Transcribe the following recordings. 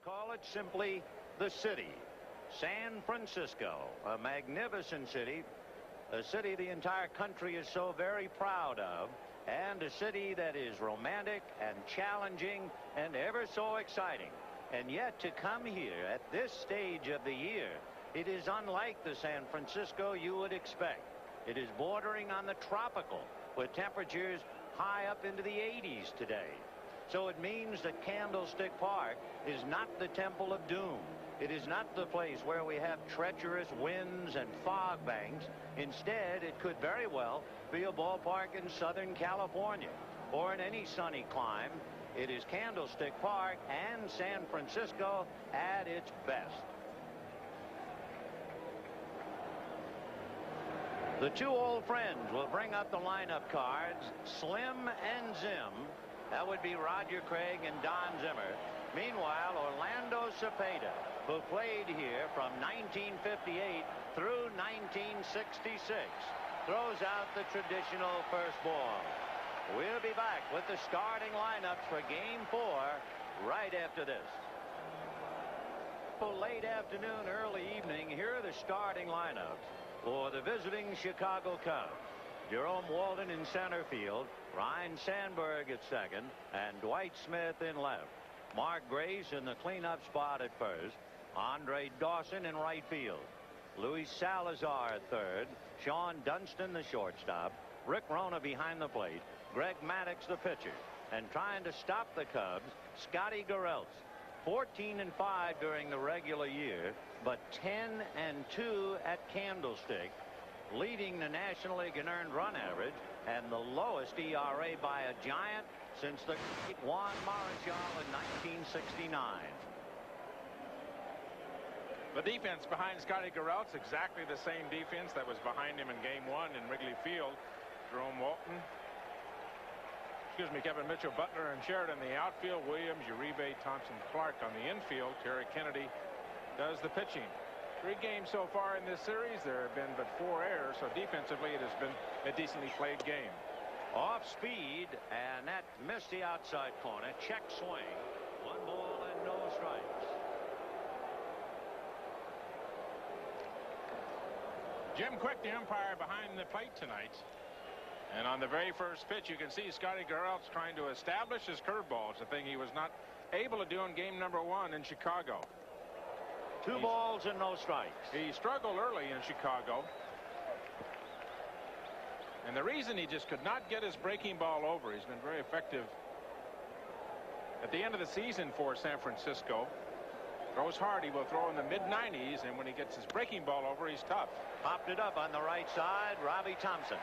call it simply the city. San Francisco, a magnificent city, a city the entire country is so very proud of, and a city that is romantic and challenging and ever so exciting. And yet to come here at this stage of the year, it is unlike the San Francisco you would expect. It is bordering on the tropical, with temperatures high up into the 80s today. So it means that Candlestick Park is not the Temple of Doom. It is not the place where we have treacherous winds and fog banks. Instead, it could very well be a ballpark in Southern California or in any sunny clime. It is Candlestick Park and San Francisco at its best. The two old friends will bring up the lineup cards. Slim and Zim. That would be Roger Craig and Don Zimmer. Meanwhile, Orlando Cepeda, who played here from 1958 through 1966, throws out the traditional first ball. We'll be back with the starting lineups for Game 4 right after this. Late afternoon, early evening, here are the starting lineups for the visiting Chicago Cubs. Jerome Walden in center field, Ryne Sandberg at second, and Dwight Smith in left. Mark Grace in the cleanup spot at first. Andre Dawson in right field. Luis Salazar at third. Sean Dunston the shortstop. Rick Rona behind the plate. Greg Maddux the pitcher. And trying to stop the Cubs, Scotty Garrelts. 14-5 during the regular year, but 10-2 at Candlestick, leading the National League in earned run average and the lowest ERA by a Giant since the Juan Marichal in 1969. The defense behind Scotty Garrelts, exactly the same defense that was behind him in Game 1 in Wrigley Field. Jerome Walton, Kevin Mitchell, Butler, and Sheridan in the outfield. Williams, Uribe, Thompson, Clark on the infield. Terry Kennedy does the pitching. 3 games so far in this series. There have been but 4 errors, so defensively it has been a decently played game. Off speed, and that missed the outside corner. Check swing. 1 ball and no strikes. Jim Quick, the umpire, behind the plate tonight. And on the very first pitch, you can see Scotty Garrelts trying to establish his curveball. It's a thing he was not able to do in Game number 1 in Chicago. 2 balls and no strikes. He struggled early in Chicago. And the reason he just could not get his breaking ball over, he's been very effective at the end of the season for San Francisco. Throws hard. He will throw in the mid-90s, and when he gets his breaking ball over, he's tough. Popped it up on the right side. Robbie Thompson.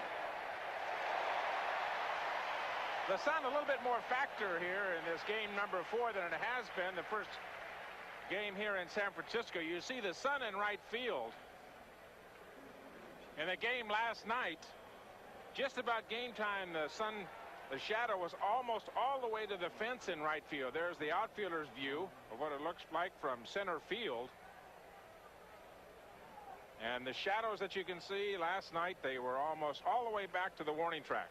The sun a little bit more factor here in this game number 4 than it has been the first game here in San Francisco. You see the sun in right field. In the game last night, just about game time, the shadow was almost all the way to the fence in right field. There's the outfielder's view of what it looks like from center field. And the shadows that you can see last night, they were almost all the way back to the warning track.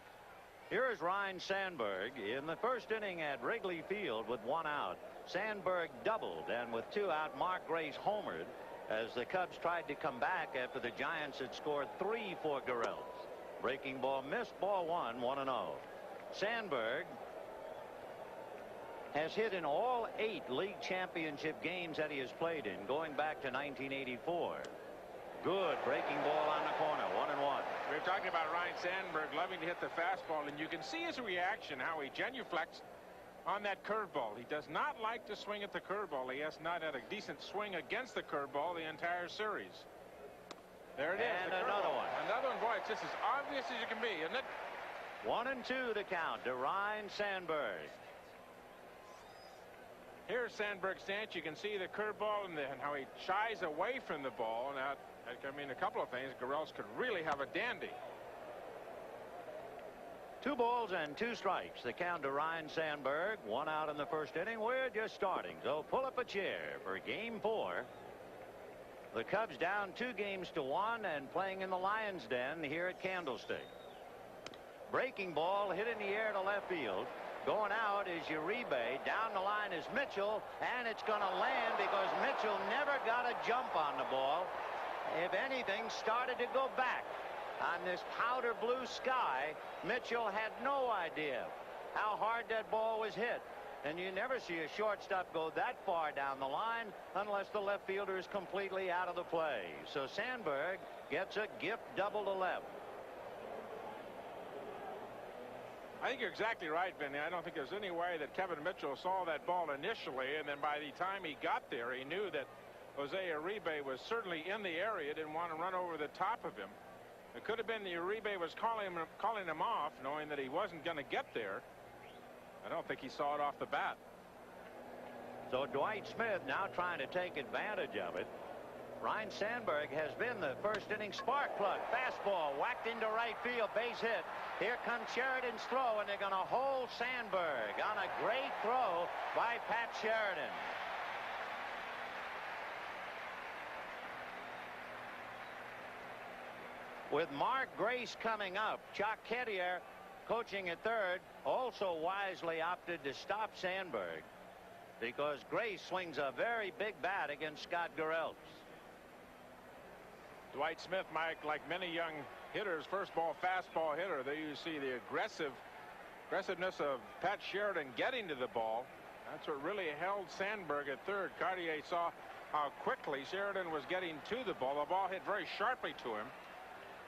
Here is Ryne Sandberg in the first inning at Wrigley Field with 1 out. Sandberg doubled, and with 2 out, Mark Grace homered as the Cubs tried to come back after the Giants had scored 3 for Garrelts. Breaking ball missed, ball 1, 1-0. Sandberg has hit in all 8 league championship games that he has played in, going back to 1984. Good breaking ball on the corner, 1-1. We're talking about Ryne Sandberg loving to hit the fastball, and you can see his reaction, how he genuflects on that curveball. He does not like to swing at the curveball. He has not had a decent swing against the curveball the entire series. There it is. And another one. Another one. Boy, it's just as obvious as you can be, isn't it? 1-2 the count to Ryne Sandberg. Here's Sandberg's stance. You can see the curveball and how he shies away from the ball. Now, I mean, a couple of things. Garrelts could really have a dandy. 2 balls and 2 strikes. The count to Ryne Sandberg. 1 out in the first inning. We're just starting, so pull up a chair for Game 4. The Cubs down 2-1 and playing in the Lions' Den here at Candlestick. Breaking ball hit in the air to left field. Going out is Uribe. Down the line is Mitchell, and it's going to land because Mitchell never got a jump on the ball. If anything, started to go back. On this powder blue sky, Mitchell had no idea how hard that ball was hit. And you never see a shortstop go that far down the line unless the left fielder is completely out of the play. So Sandberg gets a gift double to left. I think you're exactly right, Vinny. I don't think there's any way that Kevin Mitchell saw that ball initially, and then by the time he got there, he knew that Jose Uribe was certainly in the area, didn't want to run over the top of him. It could have been the Uribe was calling him off, knowing that he wasn't going to get there. I don't think he saw it off the bat. So Dwight Smith now trying to take advantage of it. Ryne Sandberg has been the first inning spark plug. Fastball whacked into right field, base hit. Here comes Sheridan's throw, and they're going to hold Sandberg on a great throw by Pat Sheridan. With Mark Grace coming up, Chuck Kettier coaching at third also wisely opted to stop Sandberg because Grace swings a very big bat against Scott Garrelts. Dwight Smith, Mike, like many young hitters, first ball fastball hitter. There you see the aggressiveness of Pat Sheridan getting to the ball. That's what really held Sandberg at third. Cartier saw how quickly Sheridan was getting to the ball. The ball hit very sharply to him.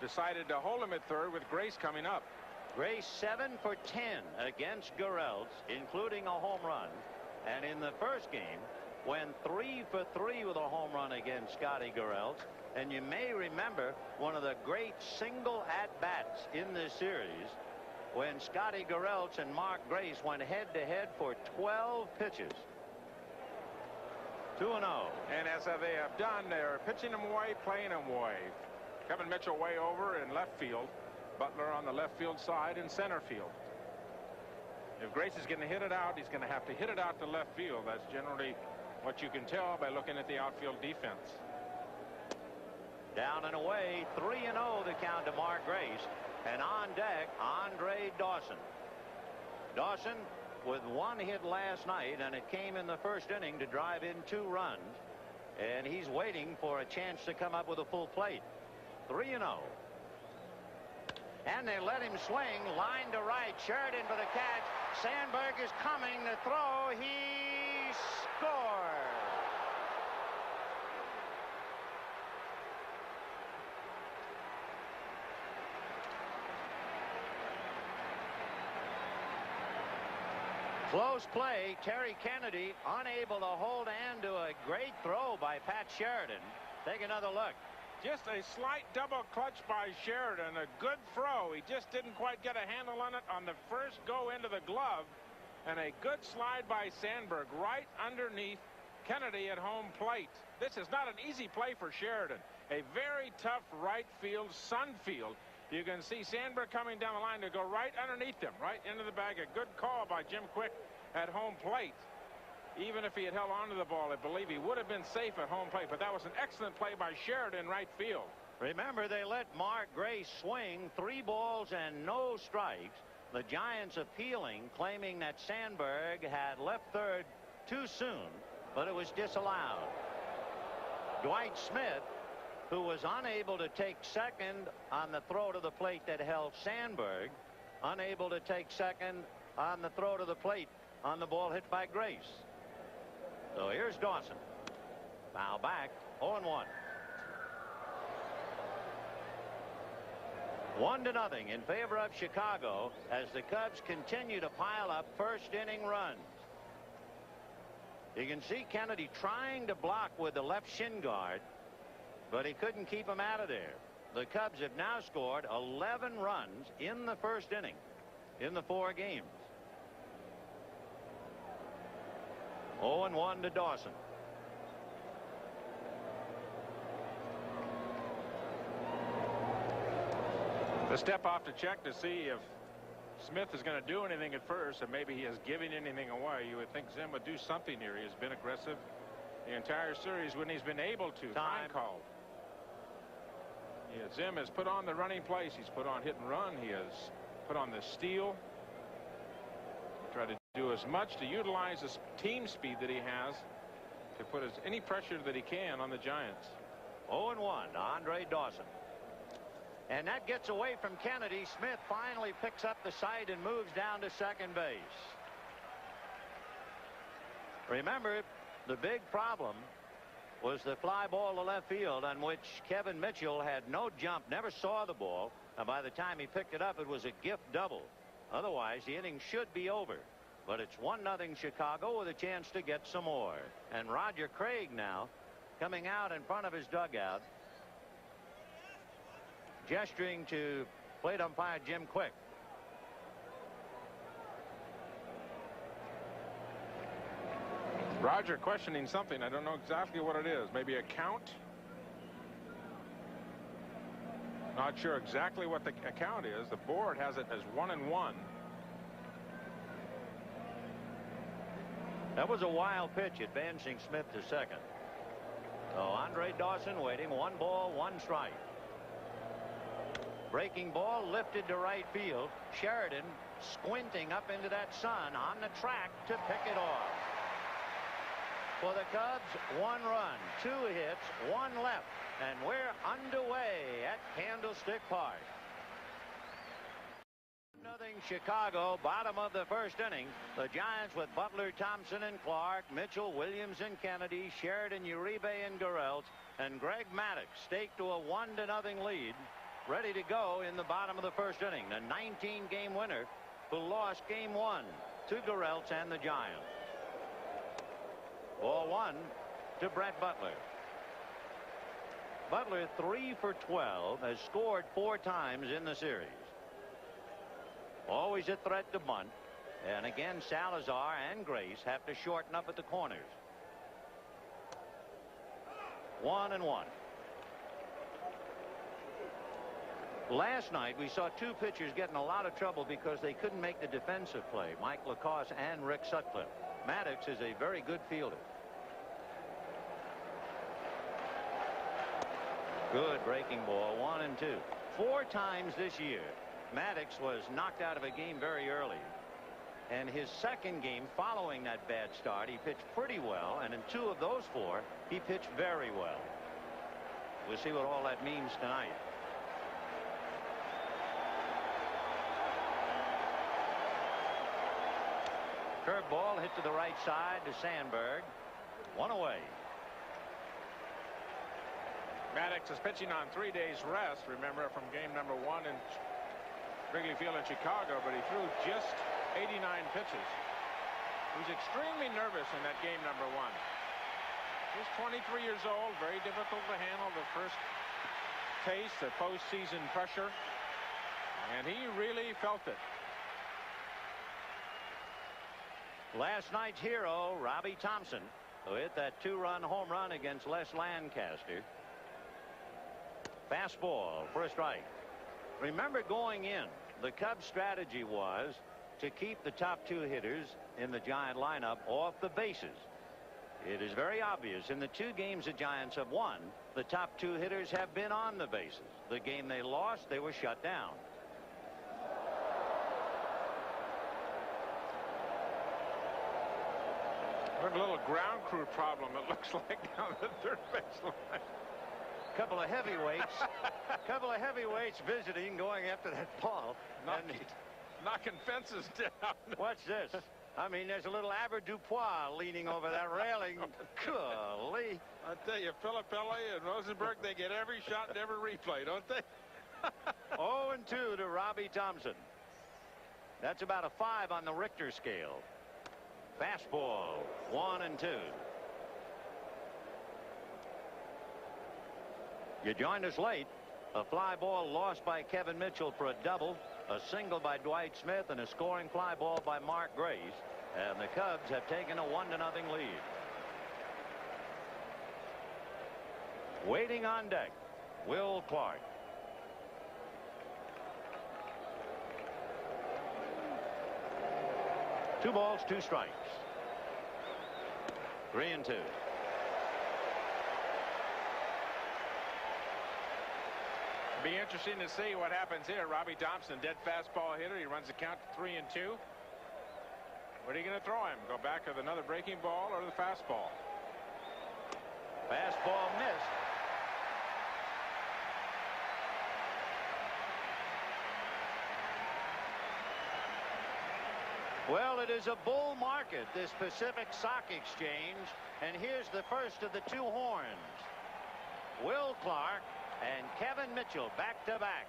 Decided to hold him at third with Grace coming up. Grace 7 for 10 against Garrelts, including a home run. And in the first game, went 3 for 3 with a home run against Scotty Garrelts. And you may remember one of the great single at-bats in this series when Scotty Garrelts and Mark Grace went head-to-head for 12 pitches. 2-0. And as they have done, they're pitching him away, playing him away. Kevin Mitchell way over in left field. Butler on the left field side in center field. If Grace is going to hit it out, he's going to have to hit it out to left field. That's generally what you can tell by looking at the outfield defense. Down and away, 3-0 the count to Mark Grace. And on deck, Andre Dawson. Dawson with one hit last night, and it came in the first inning to drive in 2 runs. And he's waiting for a chance to come up with a full plate. 3-0. And they let him swing, line to right. Sheridan for the catch. Sandberg is coming to throw. He scores. Close play. Terry Kennedy unable to hold on to a great throw by Pat Sheridan. Take another look. Just a slight double clutch by Sheridan. A good throw. He just didn't quite get a handle on it on the first go into the glove. And a good slide by Sandberg right underneath Kennedy at home plate. This is not an easy play for Sheridan. A very tough right field, sun field. You can see Sandberg coming down the line to go right underneath him, right into the bag. A good call by Jim Quick at home plate. Even if he had held onto the ball, I believe he would have been safe at home plate. But that was an excellent play by Sheridan right field. Remember, they let Mark Grace swing 3 balls and no strikes. The Giants appealing, claiming that Sandberg had left third too soon, but it was disallowed. Dwight Smith, who was unable to take second on the throw to the plate that held Sandberg, unable to take second on the throw to the plate on the ball hit by Grace. So here's Dawson. Foul back, 0-1. 1-0 in favor of Chicago as the Cubs continue to pile up first inning runs. You can see Kennedy trying to block with the left shin guard, but he couldn't keep him out of there. The Cubs have now scored 11 runs in the first inning in the 4 games. 0-1 to Dawson. The step off to check to see if Smith is going to do anything at first, and maybe he is giving anything away. You would think Zim would do something here. He has been aggressive the entire series when he's been able to. Time called. Yeah, Zim has put on the running place. He's put on hit and run. He has put on the steal. Try to do as much to utilize the team speed that he has to put any pressure that he can on the Giants. 0-1 to Andre Dawson. And that gets away from Kennedy. Smith finally picks up the sight and moves down to second base. Remember, the big problem was the fly ball to left field on which Kevin Mitchell had no jump, never saw the ball, and by the time he picked it up, it was a gift double. Otherwise, the inning should be over. But it's 1-0 Chicago with a chance to get some more. And Roger Craig now coming out in front of his dugout, gesturing to plate umpire Jim Quick. Roger questioning something. I don't know exactly what it is. Maybe a count. Not sure exactly what the account is. The board has it as 1-1. That was a wild pitch, advancing Smith to second. So Andre Dawson waiting. 1 ball, 1 strike. Breaking ball lifted to right field. Sheridan squinting up into that sun on the track to pick it off. For the Cubs, 1 run, 2 hits, 1 left, and we're underway at Candlestick Park. 0 Chicago, bottom of the first inning. The Giants with Butler, Thompson, and Clark, Mitchell, Williams, and Kennedy, Sheridan, Uribe, and Gurelt, and Greg Maddux staked to a 1-0 lead, ready to go in the bottom of the first inning. The 19-game winner who lost game 1 to Gurelt and the Giants. Ball 1 to Brett Butler. Butler 3 for 12, has scored 4 times in the series. Always a threat to bunt, and again Salazar and Grace have to shorten up at the corners. 1-1. Last night we saw 2 pitchers get in a lot of trouble because they couldn't make the defensive play. Mike Lacoste and Rick Sutcliffe. Maddux is a very good fielder. Good breaking ball. 1-2. 4 times this year Maddux was knocked out of a game very early, and his second game following that bad start he pitched pretty well, and in 2 of those 4 he pitched very well. We'll see what all that means tonight. Curveball hit to the right side to Sandberg. 1 away. Maddux is pitching on 3 days rest, remember, from game number 1 in Wrigley Field in Chicago, but he threw just 89 pitches. He was extremely nervous in that game number 1. He's 23 years old, very difficult to handle the first taste of postseason pressure, and he really felt it. Last night's hero, Robbie Thompson, who hit that 2-run home run against Les Lancaster. Fastball for a strike. Remember, going in, the Cubs' strategy was to keep the top 2 hitters in the Giant lineup off the bases. It is very obvious in the 2 games the Giants have won, the top 2 hitters have been on the bases. The game they lost, they were shut down. We have a little ground crew problem, it looks like, down the third baseline. Couple of heavyweights visiting, going after that ball. Knocking fences down. What's this? I mean, there's a little Albert Dupois leaning over that railing. Golly. I tell you, Filippelli and Rosenberg, they get every shot and every replay, don't they? 0-2 to Robbie Thompson. That's about a 5 on the Richter scale. Fastball. 1-2. You joined us late. A fly ball lost by Kevin Mitchell for a double, a single by Dwight Smith, and a scoring fly ball by Mark Grace. And the Cubs have taken a 1-0 lead. Waiting on deck, Will Clark. Two balls, 2 strikes. 3-2. Be interesting to see what happens here. Robbie Thompson, dead fastball hitter. He runs the count to 3-2. What are you going to throw him? Go back with another breaking ball or the fastball? Fastball missed. Well, it is a bull market, this Pacific Stock Exchange, and here's the first of the two horns. Will Clark and Kevin Mitchell back to back.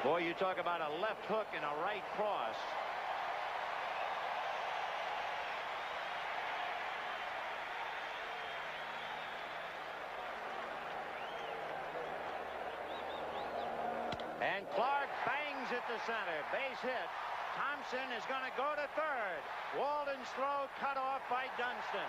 Boy, you talk about a left hook and a right cross. And Clark bangs it to center. Base hit. Thompson is going to go to third. Walden's throw cut off by Dunston.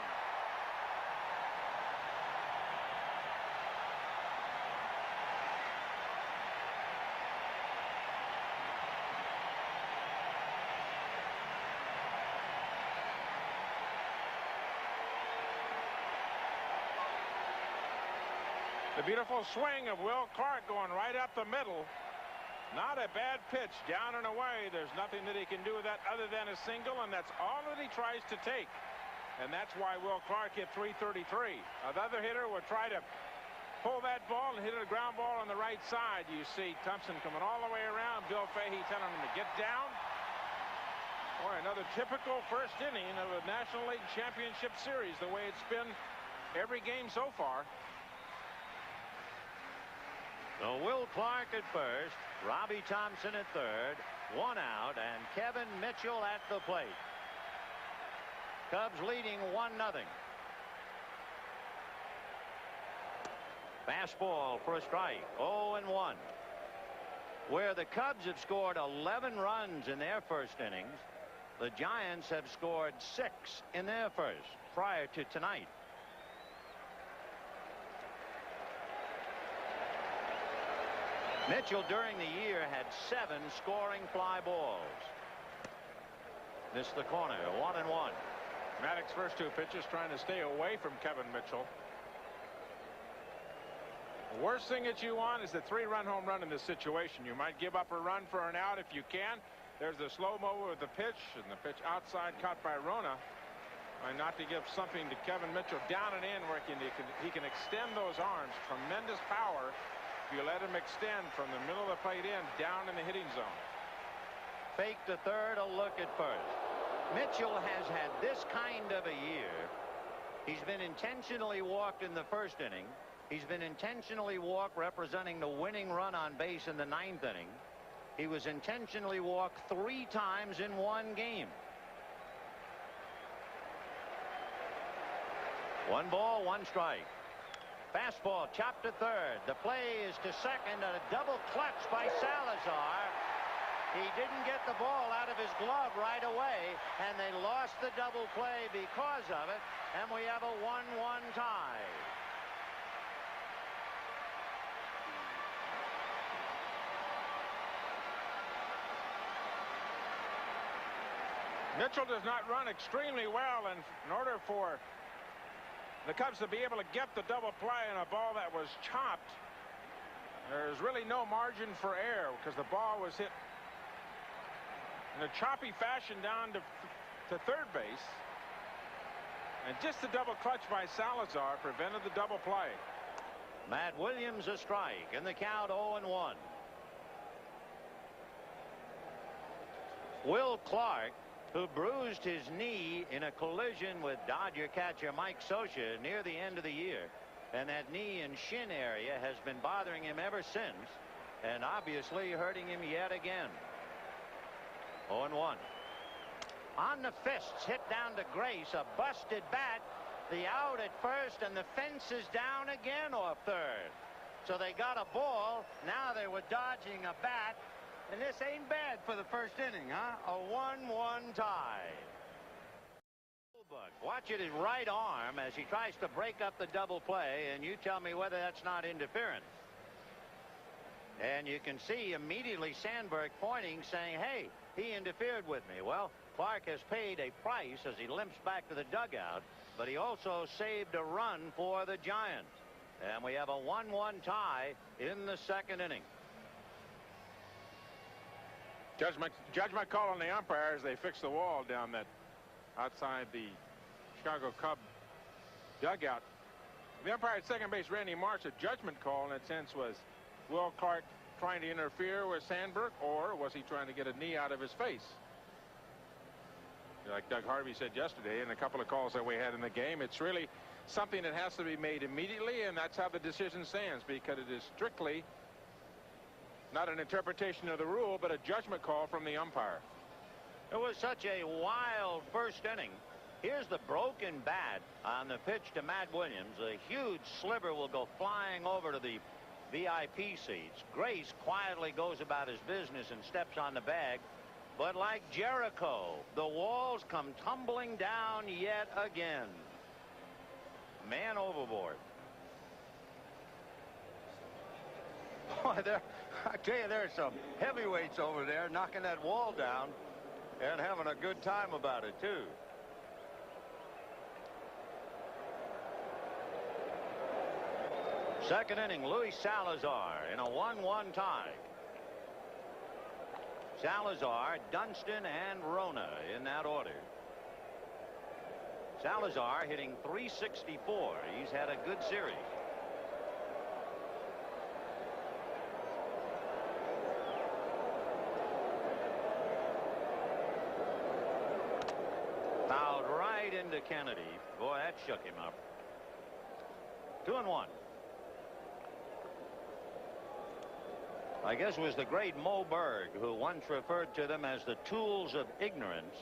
The beautiful swing of Will Clark going right up the middle. Not a bad pitch, down and away. There's nothing that he can do with that other than a single, and that's all that he tries to take. And that's why Will Clark hit .333. Another hitter would try to pull that ball and hit a ground ball on the right side. You see Thompson coming all the way around. Bill Fahey telling him to get down. Boy, another typical first inning of a National League Championship Series, the way it's been every game so far. So Will Clark at first, Robbie Thompson at third, one out, and Kevin Mitchell at the plate. Cubs leading 1-0. Fastball for a strike. 0-1. Where the Cubs have scored 11 runs in their first innings, the Giants have scored 6 in their first prior to tonight. Mitchell during the year had 7 scoring fly balls. Missed the corner. 1-1. Maddox's first 2 pitches trying to stay away from Kevin Mitchell. The worst thing that you want is the 3-run home run in this situation. You might give up a run for an out if you can. There's the slow-mo with the pitch, and the pitch outside caught by Rona. Trying not to give something to Kevin Mitchell down and in where he can extend those arms. Tremendous power. You let him extend from the middle of the plate in down in the hitting zone. Fake to third, a look at first. Mitchell has had this kind of a year. He's been intentionally walked in the first inning. He's been intentionally walked representing the winning run on base in the 9th inning. He was intentionally walked 3 times in 1 game. 1 ball, 1 strike. Fastball chopped to third. The play is to second, and a double clutch by Salazar. He didn't get the ball out of his glove right away, and they lost the double play because of it, and we have a 1-1 tie. Mitchell does not run extremely well, and in order for the Cubs to be able to get the double play on a ball that was chopped, there's really no margin for error because the ball was hit in a choppy fashion down to third base, and just the double clutch by Salazar prevented the double play. Matt Williams a strike, and the count 0-1. Will Clark, who bruised his knee in a collision with Dodger catcher Mike Scioscia near the end of the year, and that knee and shin area has been bothering him ever since, and obviously hurting him yet again. 0-1. On the fists, hit down to Grace, a busted bat, the out at first, and the fence is down again off third. So they got a ball. Now they were dodging a bat. And this ain't bad for the first inning, huh? A 1-1 tie. Watch it, his right arm as he tries to break up the double play, and you tell me whether that's not interference. And you can see immediately Sandberg pointing, saying, hey, he interfered with me. Well, Clark has paid a price as he limps back to the dugout, but he also saved a run for the Giants. And we have a 1-1 tie in the second inning. Judgment call on the umpires. They fixed the wall down that outside the Chicago Cub dugout. The umpire at second base, Randy Marsh, a judgment call in that sense. Was Will Clark trying to interfere with Sandberg, or was he trying to get a knee out of his face? Like Doug Harvey said yesterday in a couple of calls that we had in the game, it's really something that has to be made immediately, and that's how the decision stands, because it is strictly not an interpretation of the rule, but a judgment call from the umpire. It was such a wild first inning. Here's the broken bat on the pitch to Matt Williams. A huge sliver will go flying over to the VIP seats. Grace quietly goes about his business and steps on the bag. But like Jericho, the walls come tumbling down yet again. Man overboard. Boy, I tell you, there's some heavyweights over there knocking that wall down and having a good time about it, too. Second inning, Luis Salazar in a 1-1 tie. Salazar, Dunston, and Rona in that order. Salazar hitting .364. He's had a good series. Fouled right into Kennedy. Boy, that shook him up. 2-1. I guess it was the great Mo Berg who once referred to them as the tools of ignorance,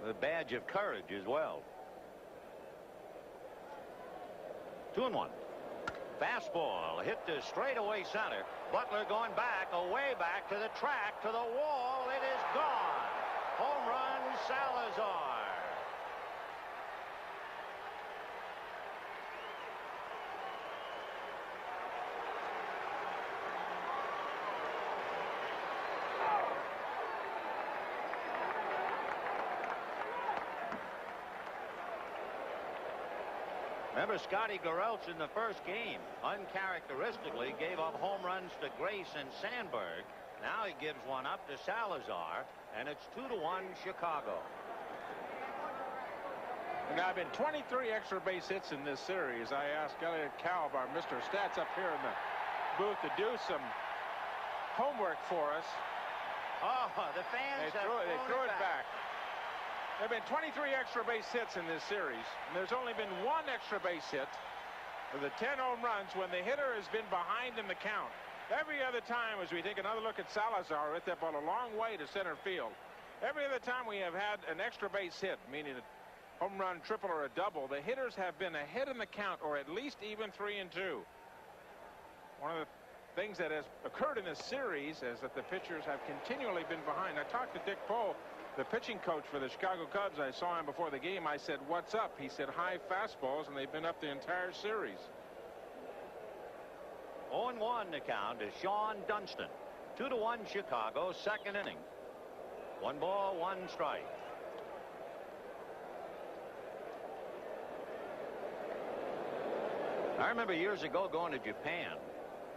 the badge of courage as well. 2-1. Fastball hit to straightaway center. Butler going back, away back to the track, to the wall. It is gone. Home run, Salazar. Remember, Scotty Garrelts in the first game uncharacteristically gave up home runs to Grace and Sandberg. Now he gives one up to Salazar, and it's 2-1 Chicago. Now, I've been 23 extra base hits in this series. I asked Elliot Kalb, our Mr. Stats up here in the booth, to do some homework for us. Oh, the fans they threw it back. There have been 23 extra base hits in this series, and there's only been one extra base hit of the 10 home runs when the hitter has been behind in the count. Every other time, as we take another look at Salazar, hit that ball a long way to center field. Every other time we have had an extra base hit, meaning a home run, triple, or a double, the hitters have been ahead in the count, or at least even 3-2. One of the things that has occurred in this series is that the pitchers have continually been behind. I talked to Dick Pohl, the pitching coach for the Chicago Cubs. I saw him before the game. I said, "What's up?" He said, "High fastballs," and they've been up the entire series. 0-1 the count is Sean Dunston. 2-1 Chicago, second inning. 1 ball, 1 strike. I remember years ago going to Japan,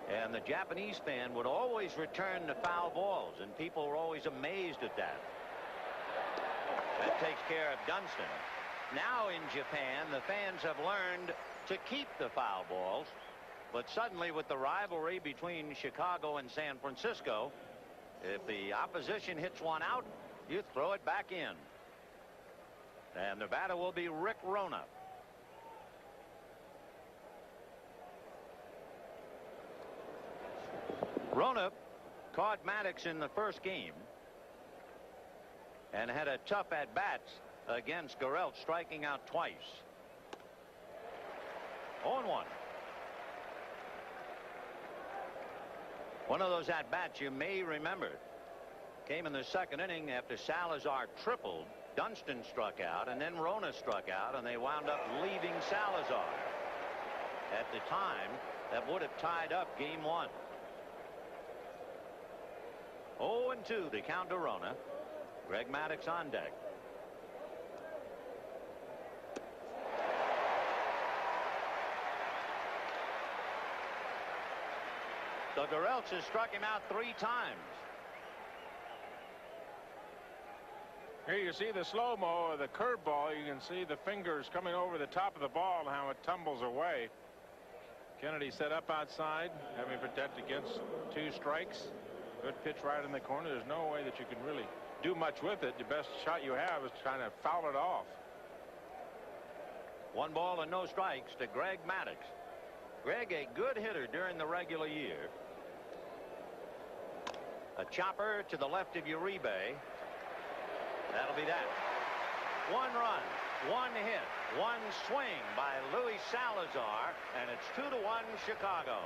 and the Japanese fan would always return the foul balls, and people were always amazed at that. That takes care of Dunston. Now in Japan, the fans have learned to keep the foul balls, but suddenly with the rivalry between Chicago and San Francisco, if the opposition hits one out, you throw it back in. And the batter will be Rick Rona. Rona caught Maddox in the first game and had a tough at-bat against Garrelts, striking out twice. 0-1. One of those at-bats you may remember came in the second inning after Salazar tripled. Dunston struck out, and then Rona struck out, and they wound up leaving Salazar. At the time, that would have tied up game 1. 0-2 the count to Rona. Greg Maddux on deck. The Gurelts has struck him out 3 times. Here you see the slow-mo of the curveball. You can see the fingers coming over the top of the ball and how it tumbles away. Kennedy set up outside, having protected against 2 strikes. Good pitch right in the corner. There's no way that you can really do much with it. The best shot you have is trying to foul it off. 1 ball and no strikes to Greg Maddux. Greg, a good hitter during the regular year. A chopper to the left of Uribe. That'll be that. 1 run, 1 hit, 1 swing by Luis Salazar, and it's 2-1 Chicago.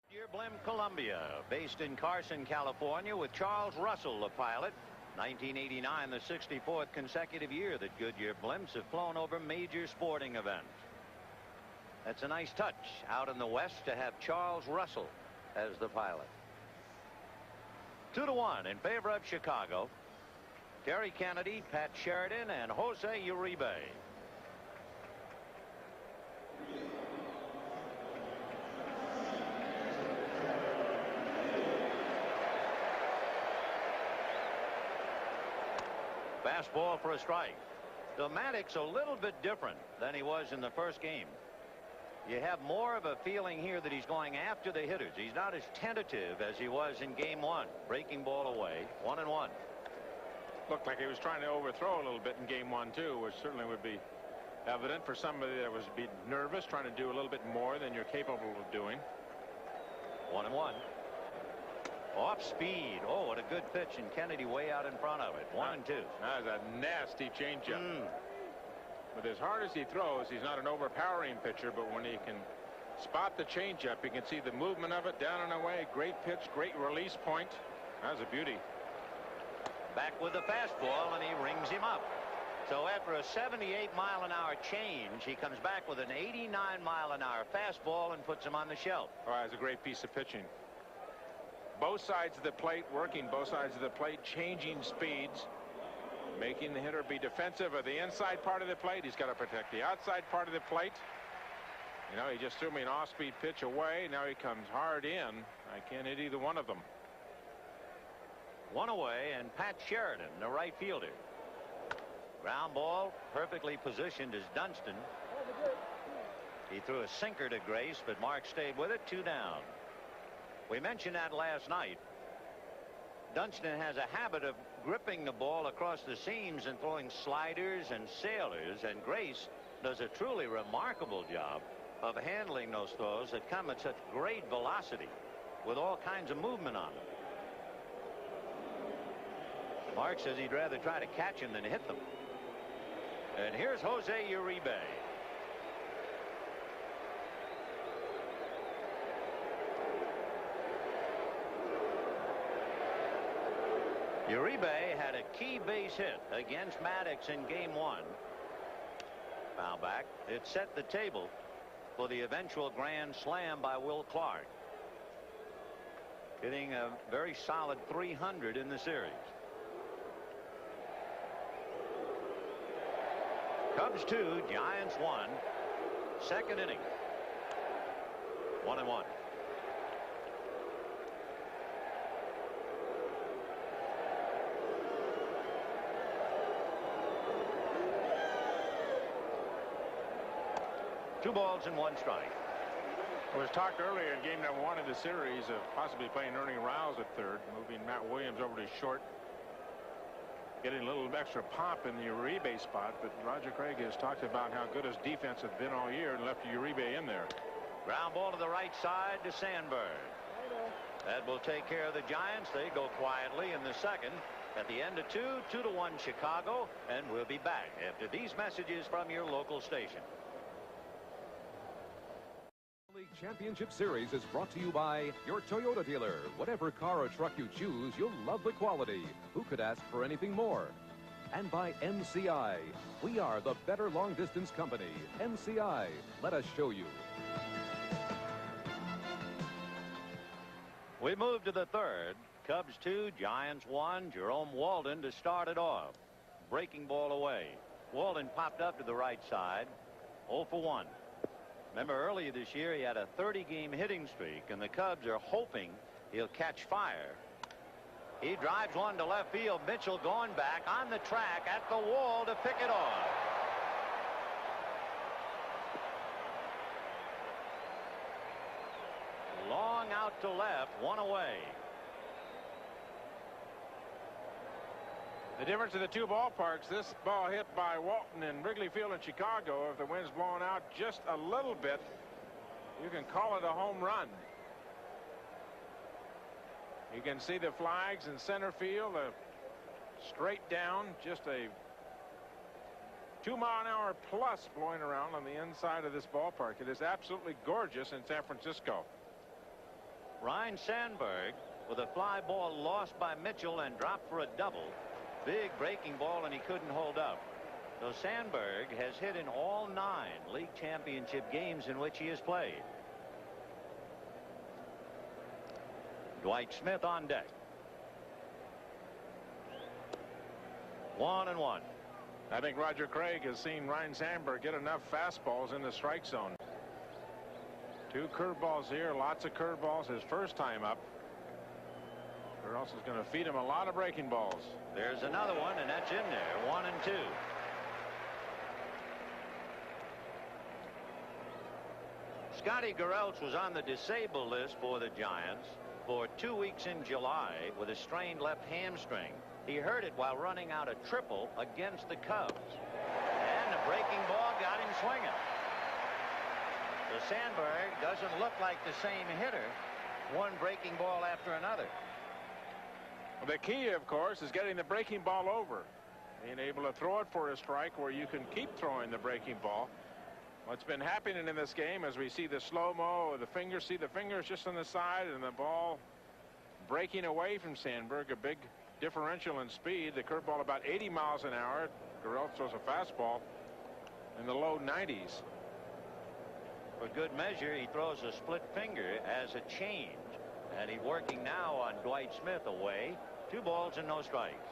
Goodyear Blimp Columbia, based in Carson, California, with Charles Russell, the pilot. 1989, the 64th consecutive year that Goodyear Blimps have flown over major sporting events. That's a nice touch out in the West to have Charles Russell as the pilot. 2-1 in favor of Chicago. Terry Kennedy, Pat Sheridan, and Jose Uribe. Fastball for a strike. Maddux a little bit different than he was in the first game. You have more of a feeling here that he's going after the hitters. He's not as tentative as he was in game 1. Breaking ball away. 1-1. Looked like he was trying to overthrow a little bit in game 1 too, which certainly would be evident for somebody that was be nervous, trying to do a little bit more than you're capable of doing. 1-1. Off speed. Oh, what a good pitch, and Kennedy way out in front of it. 1-2. That is a nasty changeup. But as hard as he throws, he's not an overpowering pitcher, but when he can spot the changeup, you can see the movement of it down and away. Great pitch, great release point. That's a beauty. Back with the fastball, and he rings him up. So after a 78-mile-an-hour change, he comes back with an 89-mile-an-hour fastball and puts him on the shelf. Oh, that's a great piece of pitching. Both sides of the plate, working both sides of the plate, changing speeds, making the hitter be defensive of the inside part of the plate. He's got to protect the outside part of the plate. You know, he just threw me an off-speed pitch away. Now he comes hard in. I can't hit either one of them. 1 away, and Pat Sheridan, the right fielder. Ground ball, perfectly positioned as Dunston. He threw a sinker to Grace, but Mark stayed with it. 2 down. We mentioned that last night. Dunston has a habit of gripping the ball across the seams and throwing sliders and sailors, and Grace does a truly remarkable job of handling those throws that come at such great velocity with all kinds of movement on them. Mark says he'd rather try to catch him than hit them. And here's Jose Uribe. Uribe had a key base hit against Maddux in game 1. Foul back. It set the table for the eventual grand slam by Will Clark, hitting a very solid 300 in the series. Cubs 2, Giants 1. Second inning. 1-1. Two balls and 1 strike. It was talked earlier in game number 1 of the series of possibly playing Ernie Rouse at third, moving Matt Williams over to short, getting a little extra pop in the Uribe spot. But Roger Craig has talked about how good his defense has been all year and left Uribe in there. Ground ball to the right side to Sandberg. That will take care of the Giants. They go quietly in the second. At the end of 2-1 Chicago, and we'll be back after these messages from your local station. League Championship Series is brought to you by your Toyota dealer. Whatever car or truck you choose, you'll love the quality. Who could ask for anything more? And by NCI. We are the better long-distance company. NCI. Let us show you. We move to the third. Cubs 2, Giants 1. Jerome Walden to start it off. Breaking ball away. Walden popped up to the right side. 0 for 1. Remember, earlier this year he had a 30-game hitting streak, and the Cubs are hoping he'll catch fire. He drives one to left field. Mitchell going back on the track at the wall to pick it off. Long out to left, one away. The difference in the two ballparks, this ball hit by Walton in Wrigley Field in Chicago, if the wind's blowing out just a little bit, you can call it a home run. You can see the flags in center field, straight down, just a 2-mile-an-hour plus blowing around on the inside of this ballpark. It is absolutely gorgeous in San Francisco. Ryne Sandberg with a fly ball lost by Mitchell and dropped for a double. Big breaking ball, and he couldn't hold up. So Sandberg has hit in all 9 league championship games in which he has played. Dwight Smith on deck. 1-1. I think Roger Craig has seen Ryne Sandberg get enough fastballs in the strike zone. 2 curveballs here, lots of curveballs his first time up. Or else is going to feed him a lot of breaking balls. There's another one, and that's in there. 1-2. Scotty Garrelts was on the disabled list for the Giants for 2 weeks in July with a strained left hamstring. He hurt it while running out a triple against the Cubs. And the breaking ball got him swinging. So Sandberg doesn't look like the same hitter. One breaking ball after another. The key, of course, is getting the breaking ball over. Being able to throw it for a strike where you can keep throwing the breaking ball. What's been happening in this game as we see the slow-mo, the fingers, see the fingers just on the side and the ball breaking away from Sandberg. A big differential in speed. The curveball about 80 miles an hour. Garrelts throws a fastball in the low 90s. For good measure, he throws a split finger as a change. And he's working now on Dwight Smith away. 2 balls and no strikes.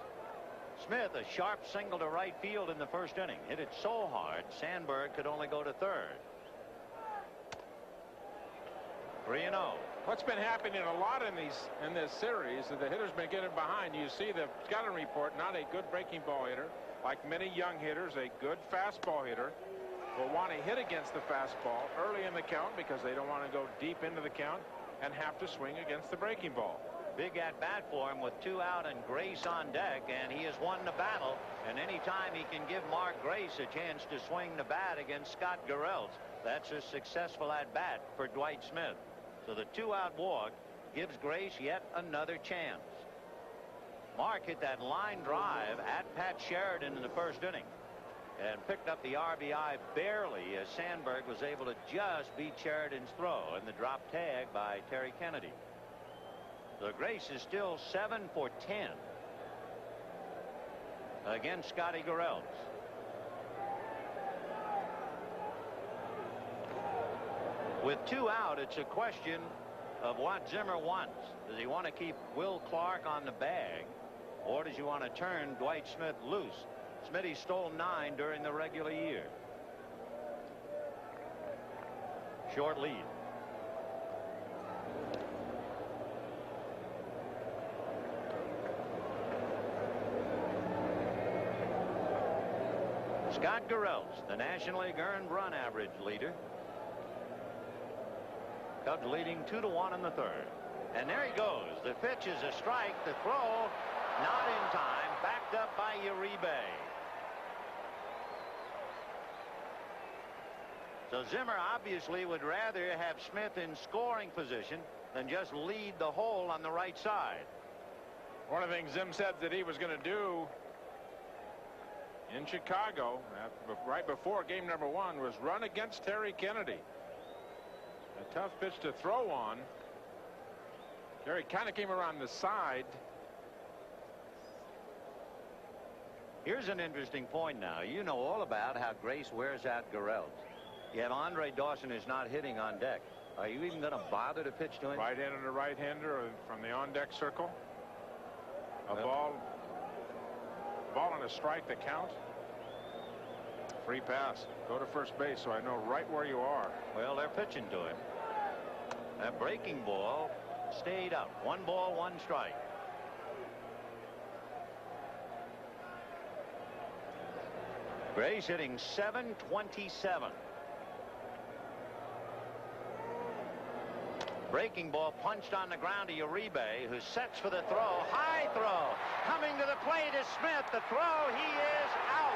Smith, a sharp single to right field in the first inning. Hit it so hard, Sandberg could only go to third. 3-0. What's been happening a lot in this series is the hitter's been getting behind. You see the scouting report, not a good breaking ball hitter. Like many young hitters, a good fastball hitter will want to hit against the fastball early in the count because they don't want to go deep into the count and have to swing against the breaking ball. Big at bat for him with 2 out and Grace on deck, and he has won the battle. And anytime he can give Mark Grace a chance to swing the bat against Scott Garrelts, that's a successful at bat for Dwight Smith. So the 2-out walk gives Grace yet another chance. Mark hit that line drive at Pat Sheridan in the first inning and picked up the RBI barely as Sandberg was able to just beat Sheridan's throw and the drop tag by Terry Kennedy. So Grace is still 7 for 10 against Scotty Garrelts. With 2 out, it's a question of what Zimmer wants. Does he want to keep Will Clark on the bag, or does he want to turn Dwight Smith loose? Smitty stole 9 during the regular year. Short lead. Scott Garrelts, the National League earned run average leader. Cubs leading 2-1 in the third. And there he goes. The pitch is a strike. The throw not in time. Backed up by Uribe. So Zimmer obviously would rather have Smith in scoring position than just lead the hole on the right side. One of the things Zim said that he was going to do in Chicago right before game number 1 was run against Terry Kennedy. A tough pitch to throw on. Terry kind of came around the side. Here's an interesting point now. You know all about how Grace wears out Garrelts. You have Andre Dawson who's not hitting on deck. Are you even going to bother to pitch to him? Right-hander to right-hander from the on-deck circle. A ball and a strike that count. Free pass. Go to first base so I know right where you are. Well, they're pitching to him. That breaking ball stayed up. 1 ball, 1 strike. Gray's hitting .727. Breaking ball punched on the ground to Uribe, who sets for the throw. High throw. Coming to the plate is Smith. The throw. He is out.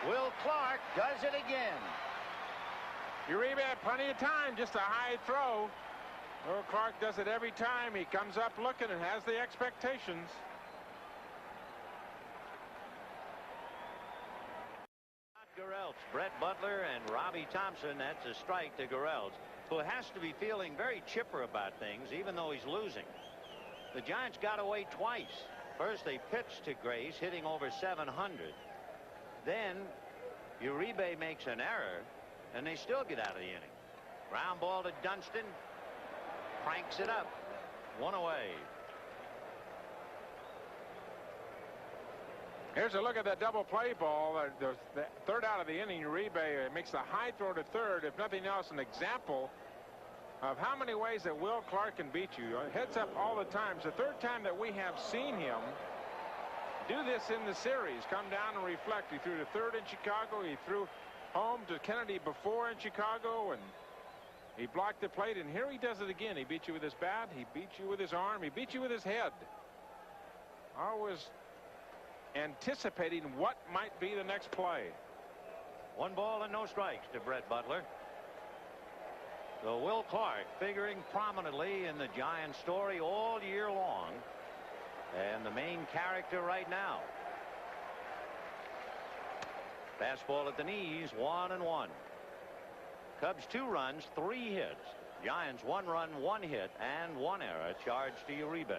Will Clark does it again. Uribe had plenty of time, just a high throw. Will Clark does it every time. He comes up looking and has the expectations. Gurelts, Brett Butler and Robbie Thompson. That's a strike to Gurelts, who has to be feeling very chipper about things, even though he's losing. The Giants got away twice. First, they pitched to Grace, hitting over .700. Then Uribe makes an error, and they still get out of the inning. Ground ball to Dunston. Cranks it up. 1 away. Here's a look at that double play ball. The third out of the inning. Uribe makes a high throw to third. If nothing else, an example of how many ways that Will Clark can beat you. Heads up all the time. It's the third time that we have seen him do this in the series. Come down and reflect. He threw to third in Chicago. He threw home to Kennedy before in Chicago, and he blocked the plate, and here he does it again. He beat you with his bat. He beat you with his arm. He beat you with his head. Always anticipating what might be the next play. 1 ball and no strikes to Brett Butler. So Will Clark figuring prominently in the Giants story all year long, and the main character right now. Fastball at the knees. 1-1. Cubs 2 runs, 3 hits. Giants 1 run, 1 hit, and 1 error charged to Uribe.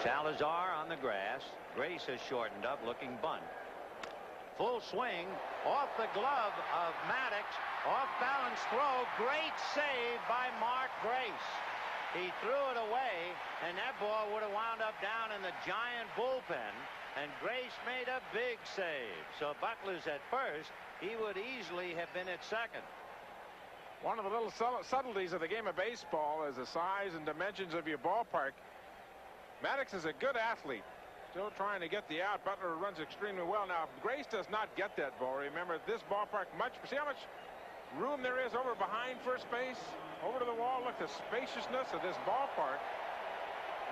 Salazar on the grass. Grace has shortened up, looking bunt. Full swing off the glove of Maddox. Off balance throw. Great save by Mark Grace. He threw it away, and that ball would have wound up down in the Giant bullpen, and Grace made a big save. So Butler's at first. He would easily have been at second. One of the little subtleties of the game of baseball is the size and dimensions of your ballpark. Maddox is a good athlete. Still trying to get the out. Butler runs extremely well. Now, Grace does not get that ball. Remember, this ballpark, see how much room there is over behind first base? Over to the wall. Look, the spaciousness of this ballpark.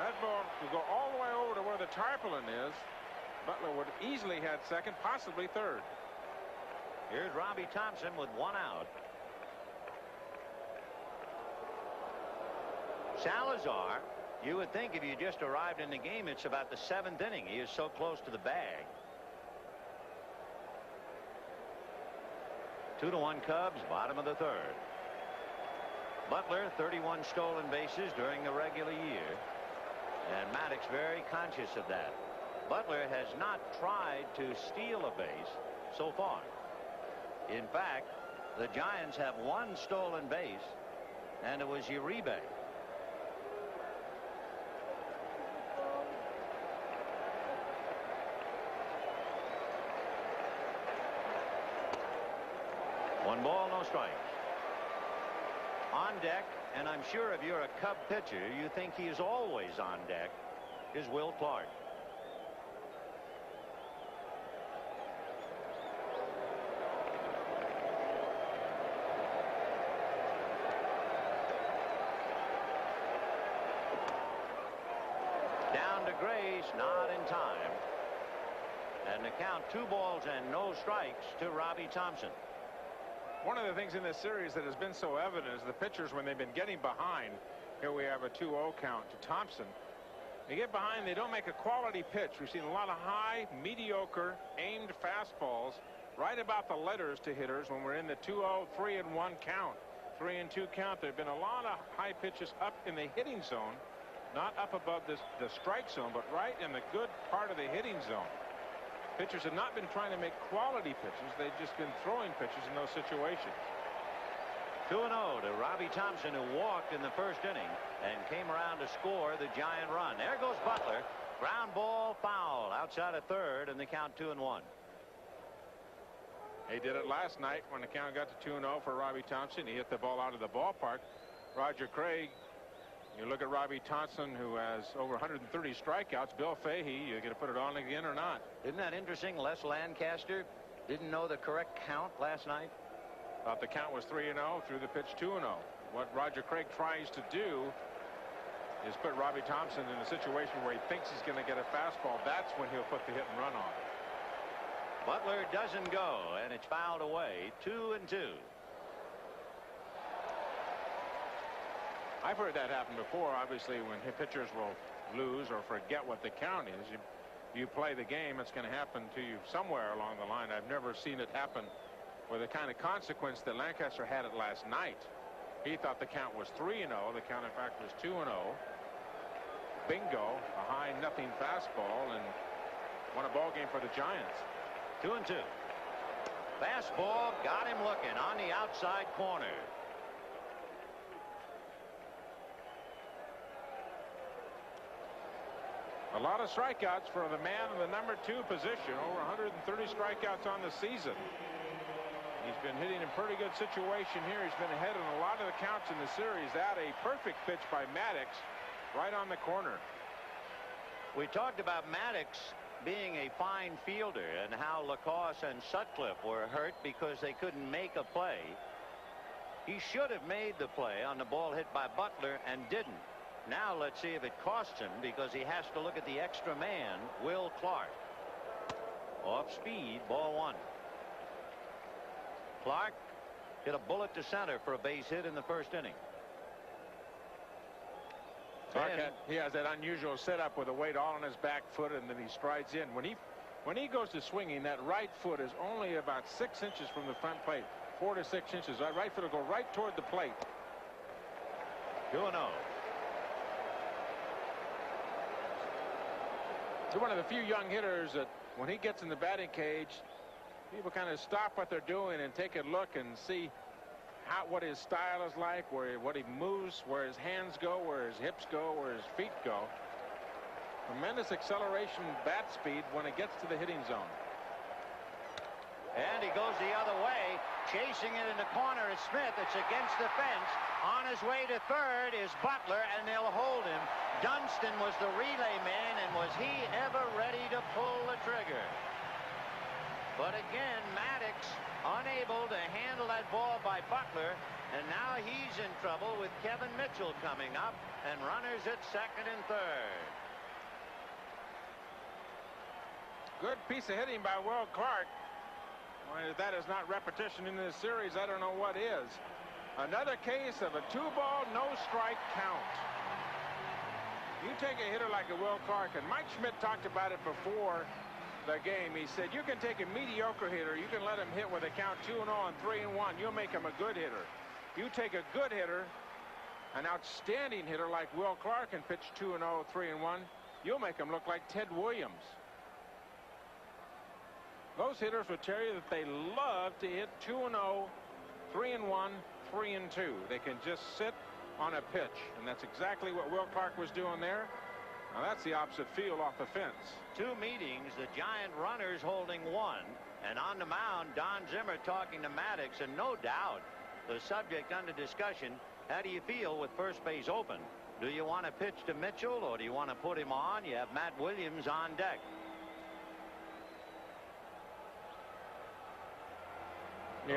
That ball will go all the way over to where the tarpaulin is. Butler would easily had second, possibly third. Here's Robbie Thompson with 1 out. Salazar, you would think if you just arrived in the game, it's about the 7th inning. He is so close to the bag. 2-1 Cubs, bottom of the 3rd. Butler, 31 stolen bases during the regular year, and Maddox very conscious of that. Butler has not tried to steal a base so far. In fact, the Giants have 1 stolen base, and it was Uribe. One ball, no strikes. On deck, and I'm sure if you're a Cub pitcher, you think he is always on deck, is Will Clark. Down to Grace, not in time. And the count 2 balls and no strikes to Robbie Thompson. One of the things in this series that has been so evident is the pitchers, when they've been getting behind. Here we have a 2-0 count to Thompson. They get behind, they don't make a quality pitch. We've seen a lot of high, mediocre, aimed fastballs right about the letters to hitters when we're in the 2-0, 3-1 count. 3-2 count. There have been a lot of high pitches up in the hitting zone, not up above the strike zone, but right in the good part of the hitting zone. Pitchers have not been trying to make quality pitches. They've just been throwing pitches in those situations. 2-0 to Robbie Thompson, who walked in the first inning and came around to score the giant run. There goes Butler. Ground ball, foul outside of third, and the count 2-1. He did it last night when the count got to 2-0 for Robbie Thompson. He hit the ball out of the ballpark. Roger Craig, you look at Robbie Thompson, who has over 130 strikeouts. Bill Fahey, you going to put it on again or not? Isn't that interesting? Les Lancaster didn't know the correct count last night. Thought the count was 3-0, threw the pitch 2-0. What Roger Craig tries to do is put Robbie Thompson in a situation where he thinks he's going to get a fastball. That's when he'll put the hit and run on. Butler doesn't go, and it's fouled away. 2-2. I've heard that happen before. Obviously, when pitchers will lose or forget what the count is, you play the game, it's going to happen to you somewhere along the line. I've never seen it happen with the kind of consequence that Lancaster had it last night. He thought the count was 3-0. The count, in fact, was 2-0. Bingo, a high nothing fastball, and won a ball game for the Giants. 2-2. Fastball got him looking on the outside corner. A lot of strikeouts for the man in the number 2 position. Over 130 strikeouts on the season. He's been hitting in pretty good situation here. He's been ahead in a lot of the counts in the series. That a perfect pitch by Maddox right on the corner. We talked about Maddox being a fine fielder and how Lacoste and Sutcliffe were hurt because they couldn't make a play. He should have made the play on the ball hit by Butler and didn't. Now let's see if it costs him, because he has to look at the extra man, Will Clark. Off speed, ball 1. Clark hit a bullet to center for a base hit in the first inning. Clark he has that unusual setup with the weight all on his back foot, and then he strides in. When he goes to swinging, that right foot is only about 6 inches from the front plate. 4 to 6 inches. That right foot will go right toward the plate. 2-0. He's one of the few young hitters that when he gets in the batting cage, people kind of stop what they're doing and take a look and see what his style is like, what he moves, where his hands go, where his hips go, where his feet go. Tremendous acceleration, bat speed when it gets to the hitting zone. And he goes the other way, chasing it in the corner is Smith. It's against the fence. On his way to third is Butler, and they'll hold him. Dunston was the relay man, and was he ever ready to pull the trigger? But again, Maddox unable to handle that ball by Butler, and now he's in trouble with Kevin Mitchell coming up, and runners at second and third. Good piece of hitting by Will Clark. Well, if that is not repetition in this series, I don't know what is. Another case of a 2-ball, no-strike count. You take a hitter like a Will Clark, and Mike Schmidt talked about it before the game. He said you can take a mediocre hitter, you can let him hit with a count 2-0 and 3-1, you'll make him a good hitter. You take a good hitter, an outstanding hitter like Will Clark, and pitch 2-0, 3-1, you'll make him look like Ted Williams. Those hitters would tell you that they love to hit 2-0, 3-1, 3-2. They can just sit on a pitch, and that's exactly what Will Clark was doing there. Now that's the opposite field off the fence. 2 meetings, the Giant runners holding 1, and on the mound, Don Zimmer talking to Maddox, and no doubt the subject under discussion, how do you feel with first base open? Do you want to pitch to Mitchell, or do you want to put him on? You have Matt Williams on deck. You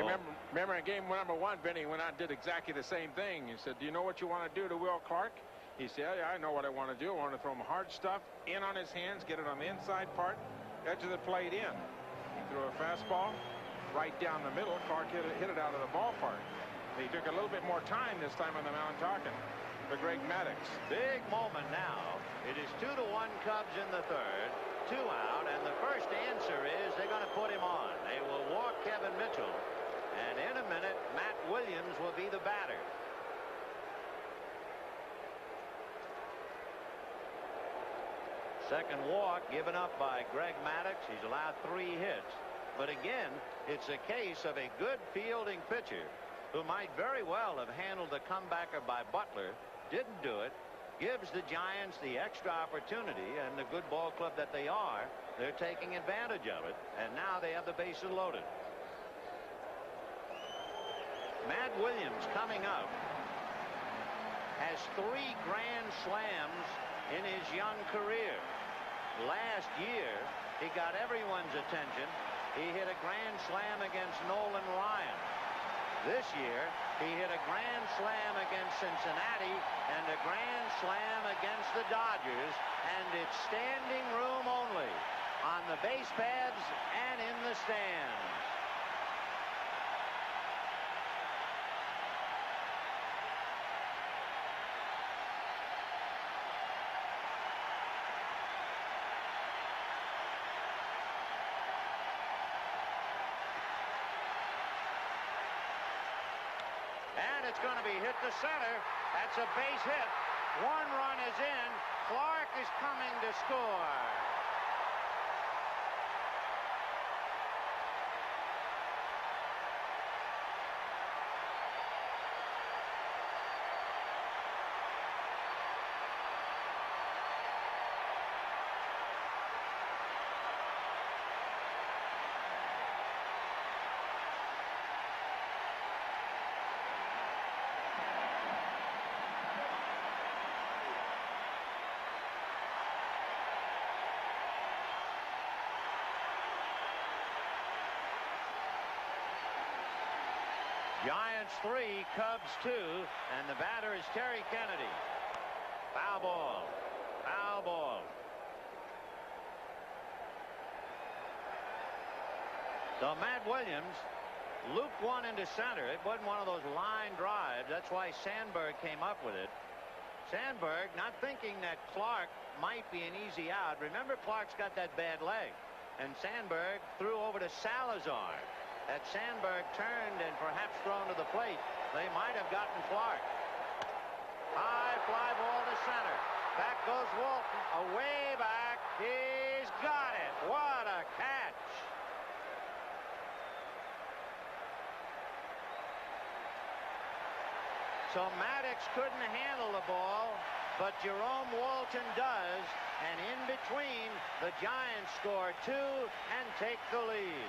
remember in game number 1, Vinny went out and did exactly the same thing. He said, do you know what you want to do to Will Clark? He said, yeah, I know what I want to do. I want to throw him hard stuff in on his hands, get it on the inside part, edge of the plate in. He threw a fastball right down the middle. Clark hit it out of the ballpark. He took a little bit more time this time on the mound talking to Greg Maddox. Big moment now. It is 2-1 Cubs in the third, 2 out, and the first answer is they're going to put him on. They will walk Kevin Mitchell, and in a minute, Matt Williams will be the batter. Second walk given up by Greg Maddux. He's allowed 3 hits. But again, it's a case of a good fielding pitcher who might very well have handled the comebacker by Butler. Didn't do it. Gives the Giants the extra opportunity, and the good ball club that they are, they're taking advantage of it. And now they have the bases loaded. Matt Williams coming up has 3 grand slams in his young career. Last year, he got everyone's attention. He hit a grand slam against Nolan Ryan. This year, he hit a grand slam against Cincinnati and a grand slam against the Dodgers, and it's standing room only on the base paths and in the stands. And it's going to be hit to center. That's a base hit. 1 run is in. Clark is coming to score. Giants 3, Cubs 2, and the batter is Terry Kennedy. Foul ball. Foul ball. So Matt Williams looped one into center. It wasn't one of those line drives. That's why Sandberg came up with it. Sandberg not thinking that Clark might be an easy out. Remember, Clark's got that bad leg. And Sandberg threw over to Salazar. Had Sandberg turned and perhaps thrown to the plate, they might have gotten Clark. High fly ball to center. Back goes Walton. Away back. He's got it. What a catch. So Maddux couldn't handle the ball, but Jerome Walton does. And in between, the Giants score 2 and take the lead.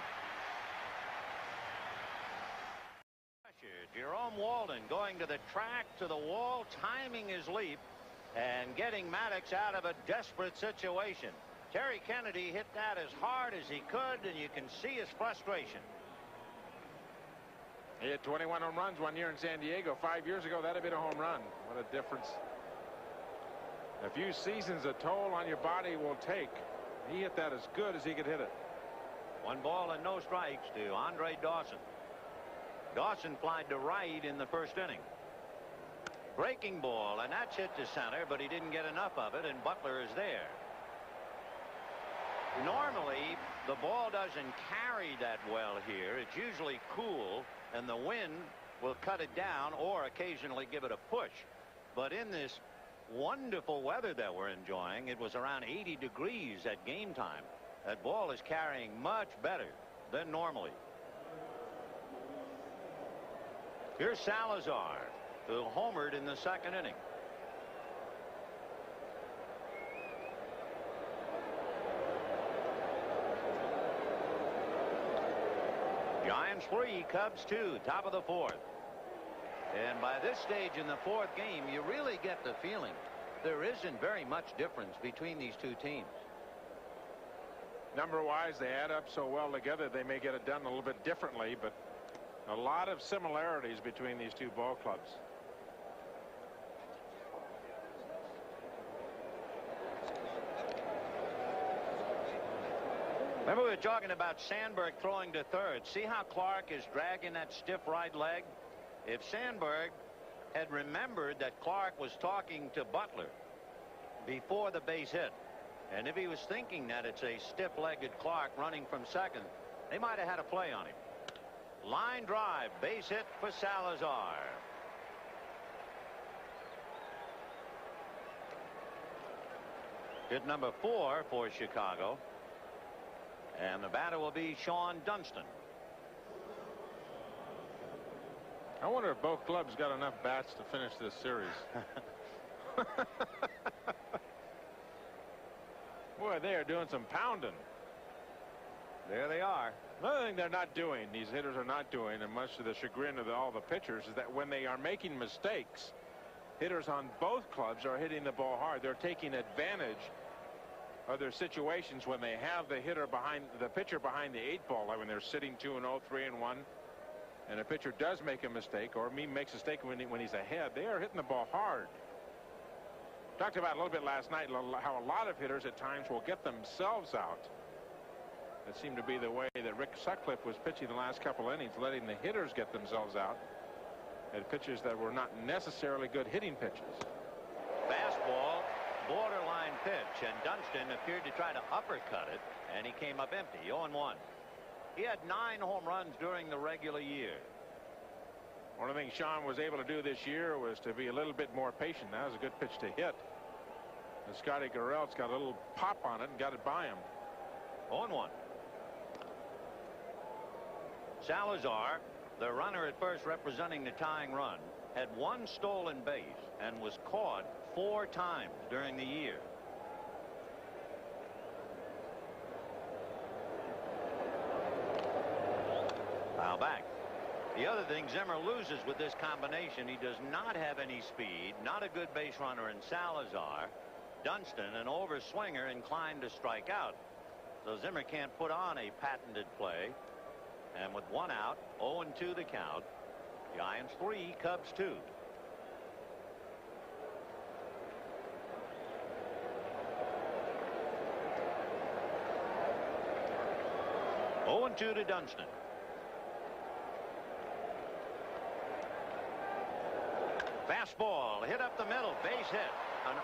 Jerome Walton going to the track, to the wall, timing his leap and getting Maddux out of a desperate situation. Terry Kennedy hit that as hard as he could, and you can see his frustration. He hit 21 home runs 1 year in San Diego. 5 years ago, that'd have been a home run. What a difference. A few seasons a toll on your body will take. He hit that as good as he could hit it. 1 ball and no strikes to Andre Dawson. Dawson flied to right in the first inning. Breaking ball, and that's hit to center, but he didn't get enough of it, and Butler is there. Normally, the ball doesn't carry that well here. It's usually cool, and the wind will cut it down or occasionally give it a push. But in this wonderful weather that we're enjoying, it was around 80 degrees at game time. That ball is carrying much better than normally. Here's Salazar, who homered in the second inning. Giants 3, Cubs 2, top of the 4th. And by this stage in the 4th game, you really get the feeling there isn't very much difference between these two teams. Number-wise, they add up so well together, they may get it done a little bit differently, but a lot of similarities between these two ball clubs. Remember, we were talking about Sandberg throwing to third. See how Clark is dragging that stiff right leg? If Sandberg had remembered that Clark was talking to Butler before the base hit, and if he was thinking that it's a stiff-legged Clark running from second, they might have had a play on him. Line drive, base hit for Salazar. Hit number 4 for Chicago. And the batter will be Sean Dunston. I wonder if both clubs got enough bats to finish this series. Boy, they are doing some pounding. There they are. Another thing they're not doing, these hitters are not doing, and much to the chagrin of all the pitchers, is that when they are making mistakes, hitters on both clubs are hitting the ball hard. They're taking advantage of their situations when they have the pitcher behind the 8 ball, like when they're sitting 2-0, 3-1, and a pitcher does make a mistake, or makes a mistake when he's ahead. They are hitting the ball hard. Talked about a little bit last night how a lot of hitters at times will get themselves out. That seemed to be the way that Rick Sutcliffe was pitching the last couple innings, letting the hitters get themselves out at pitches that were not necessarily good hitting pitches. Fastball, borderline pitch, and Dunston appeared to try to uppercut it, and he came up empty. 0-1. He had 9 home runs during the regular year. One of the things Sean was able to do this year was to be a little bit more patient. That was a good pitch to hit. And Scotty Garrelt's got a little pop on it and got it by him. 0-1. Salazar, the runner at first representing the tying run, had 1 stolen base and was caught 4 times during the year. Foul back. The other thing, Zimmer loses with this combination. He does not have any speed, not a good base runner in Salazar. Dunston, an overswinger, inclined to strike out. So Zimmer can't put on a patented play. And with 1 out, 0-2 the count. Giants 3, Cubs 2. To Dunston. Fastball hit up the middle, base hit. An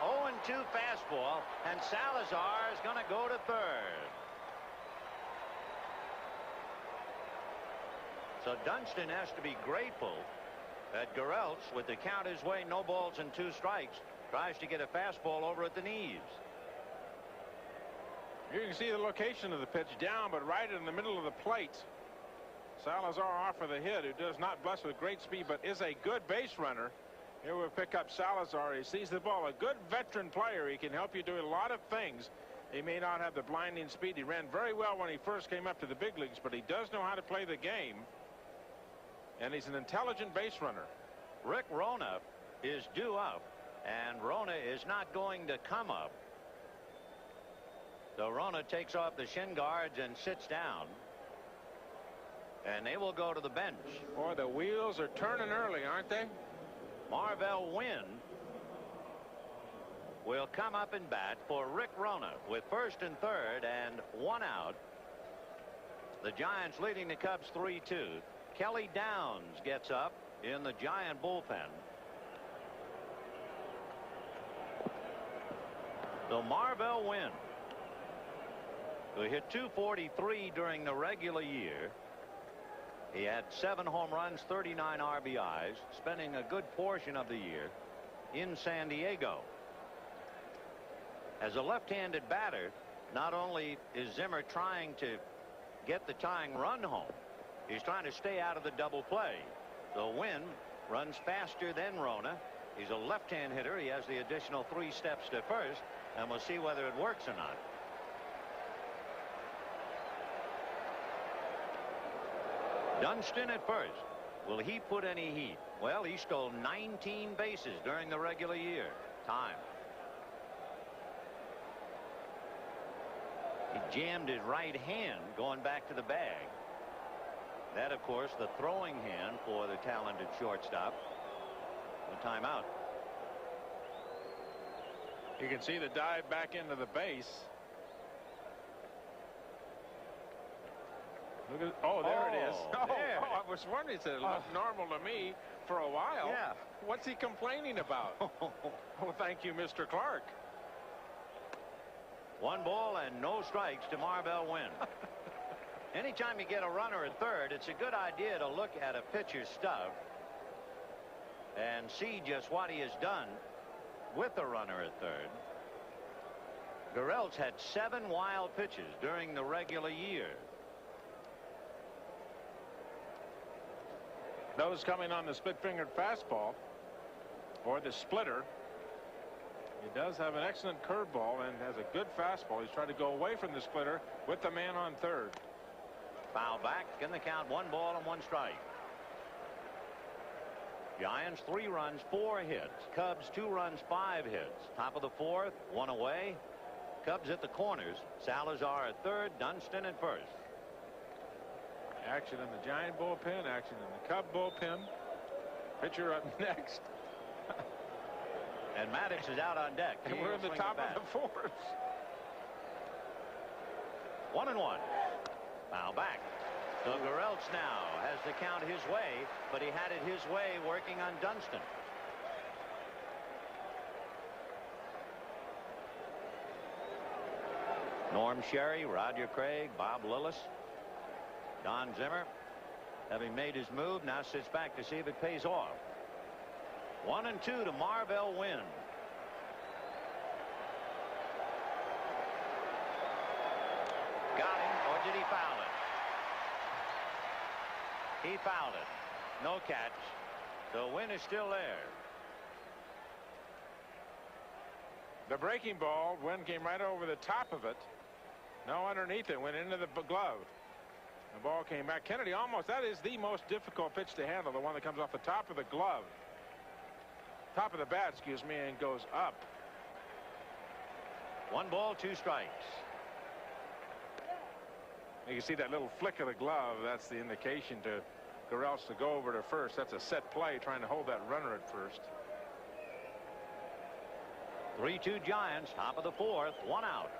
0-2 fastball, and Salazar is going to go to third. So Dunston has to be grateful that Garrelts, with the count his way, no balls and 2 strikes, tries to get a fastball over at the knees. You can see the location of the pitch down, but right in the middle of the plate. Salazar off for the hit, who does not bless with great speed, but is a good base runner. Here we'll pick up Salazar. He sees the ball. A good veteran player. He can help you do a lot of things. He may not have the blinding speed. He ran very well when he first came up to the big leagues, but he does know how to play the game. And he's an intelligent base runner. Rick Rona is due up, and Rona is not going to come up. So Rona takes off the shin guards and sits down. And they will go to the bench. Boy, the wheels are turning early, aren't they? Marvell Wynn will come up and bat for Rick Rona with 1st and 3rd and 1 out. The Giants leading the Cubs 3-2. Kelly Downs gets up in the Giant bullpen. So Marvell Wynn, who hit .243 during the regular year. He had 7 home runs, 39 RBIs, spending a good portion of the year in San Diego. As a left-handed batter, not only is Zimmer trying to get the tying run home, he's trying to stay out of the double play. So Wynn runs faster than Rona. He's a left-hand hitter. He has the additional 3 steps to first, and we'll see whether it works or not. Dunston at first. Will he put any heat? Well, he stole 19 bases during the regular year. Time. He jammed his right hand going back to the bag. That, of course, the throwing hand for the talented shortstop. A timeout. You can see the dive back into the base. Look at, oh, there it is. I was wondering. It looked normal to me for a while. Yeah. What's he complaining about? Oh, thank you, Mr. Clark. 1 ball and no strikes to Marvell Wynn. Anytime you get a runner at third, it's a good idea to look at a pitcher's stuff and see just what he has done with the runner at third. Gureltz had 7 wild pitches during the regular year. Those coming on the split-fingered fastball or the splitter. He does have an excellent curveball and has a good fastball. He's trying to go away from the splitter with the man on third. Foul back in the count, 1 ball and 1 strike. Giants 3 runs, 4 hits. Cubs 2 runs, 5 hits. Top of the 4th, 1 away. Cubs at the corners. Salazar at third, Dunston at first. Action in the Giant bullpen, action in the Cub bullpen. Pitcher up next. And Maddox is out on deck. And we're in the top of the 4th. 1-1. Foul back. So Gureltz now has the count his way, but he had it his way working on Dunston. Norm Sherry, Roger Craig, Bob Lillis, Don Zimmer, having made his move, now sits back to see if it pays off. 1-2 to Marvell Wynn. Got him, or did he foul it? He fouled it. No catch. So Wynn is still there. The breaking ball, Wynn came right over the top of it. No, underneath it, went into the glove. The ball came back. Kennedy almost, that is the most difficult pitch to handle, the one that comes off the top of the glove. Top of the bat, excuse me, and goes up. 1 ball, 2 strikes. You can see that little flick of the glove. That's the indication to Gureltz to go over to first. That's a set play, trying to hold that runner at first. 3-2 Giants, top of the 4th, 1 out.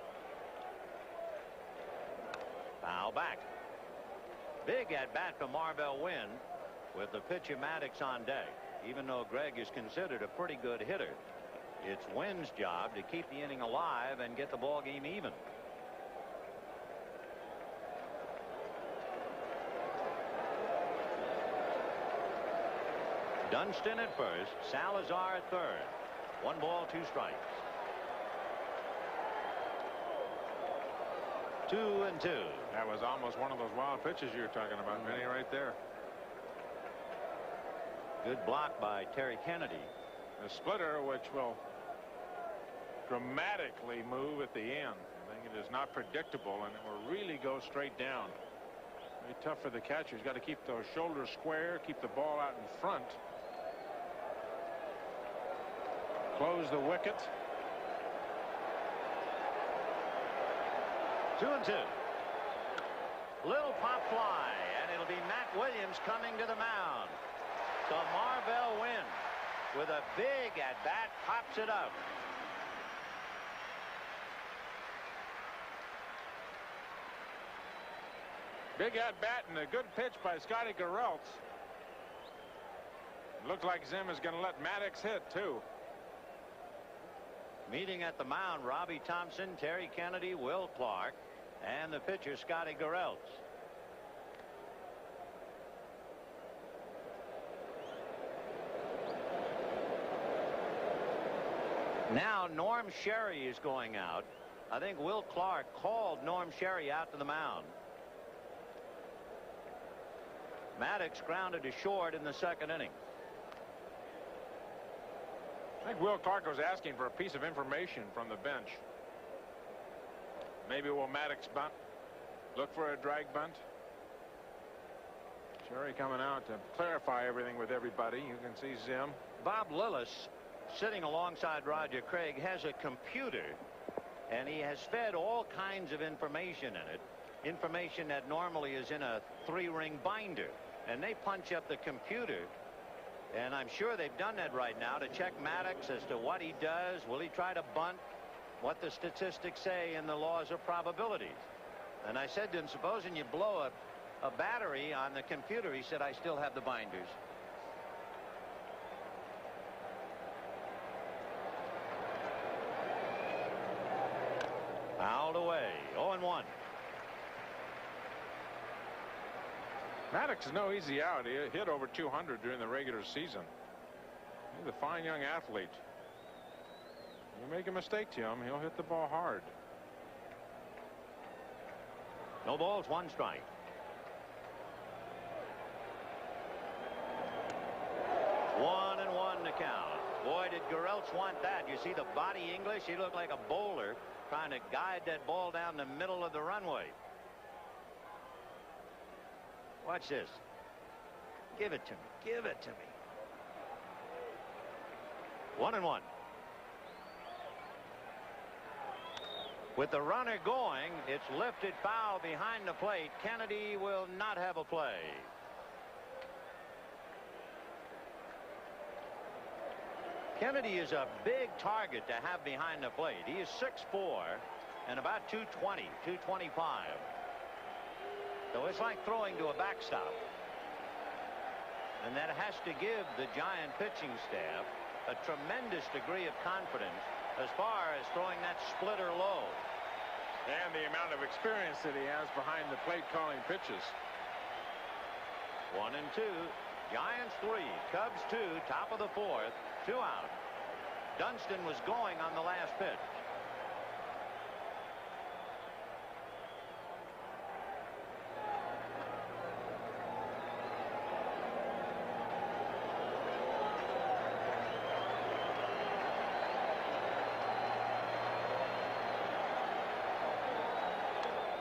Foul back. Big at bat for Marvell Wynn with the pitcher Maddox on deck. Even though Greg is considered a pretty good hitter, it's Wynn's job to keep the inning alive and get the ball game even. Dunston at first, Salazar at third. 1 ball, 2 strikes. 2-2. That was almost one of those wild pitches you were talking about, Vinny, right there. Good block by Terry Kennedy. The splitter, which will dramatically move at the end. I think it is not predictable, and it will really go straight down. Very tough for the catcher. He's got to keep those shoulders square, keep the ball out in front. Close the wicket. 2-2. Little pop fly, and it'll be Matt Williams coming to the mound. So Marvell Wynn with a big at bat pops it up. Big at bat and a good pitch by Scotty Gureltz. Looks like Zim is going to let Maddox hit too. Meeting at the mound, Robbie Thompson, Terry Kennedy, Will Clark, and the pitcher Scotty Gureltz. Now Norm Sherry is going out. I think Will Clark called Norm Sherry out to the mound. Maddox grounded to short in the 2nd inning. I think Will Clark was asking for a piece of information from the bench. Maybe will Maddox bunt? Look for a drag bunt? Sherry coming out to clarify everything with everybody. You can see Zim. Bob Lillis, sitting alongside Roger Craig, has a computer, and he has fed all kinds of information in it. Information that normally is in a 3-ring binder. And they punch up the computer, and I'm sure they've done that right now to check Maddox as to what he does. Will he try to bunt? What the statistics say in the laws of probabilities. And I said to him, supposing you blow a battery on the computer. He said, I still have the binders. Fouled away. 0-1. Maddox is no easy out. He hit over 200 during the regular season. He's a fine young athlete. You make a mistake to him, he'll hit the ball hard. No balls, 1 strike. One and 1 to count. Boy, did Gereltz want that. You see the body English? He looked like a bowler trying to guide that ball down the middle of the runway. Watch this. Give it to me. Give it to me. 1 and 1. With the runner going, it's lifted foul behind the plate. Kennedy will not have a play. Kennedy is a big target to have behind the plate. He is 6'4" and about 220, 225. So it's like throwing to a backstop. And that has to give the Giant pitching staff a tremendous degree of confidence as far as throwing that splitter low. And the amount of experience that he has behind the plate calling pitches. 1 and 2. Giants 3, Cubs 2, top of the 4th, 2 out. Dunston was going on the last pitch.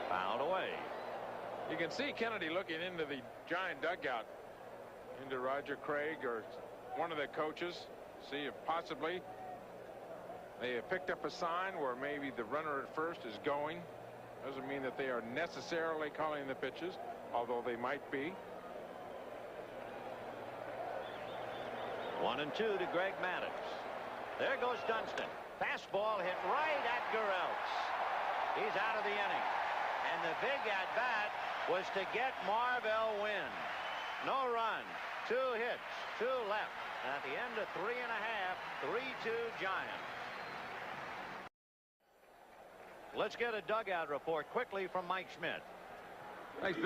Fouled away. You can see Kennedy looking into the Giant dugout, into Roger Craig or one of the coaches, see if possibly they have picked up a sign where maybe the runner at first is going. Doesn't mean that they are necessarily calling the pitches, although they might be. 1 and 2 to Greg Maddux. There goes Dunston. Fastball hit right at Gereltz. He's out of the inning. And the big at bat was to get Marvell Wynn. No run, 2 hits, 2 left. And at the end of 3 1/2, 3-2 Giants. Let's get a dugout report quickly from Mike Schmidt. Thanks,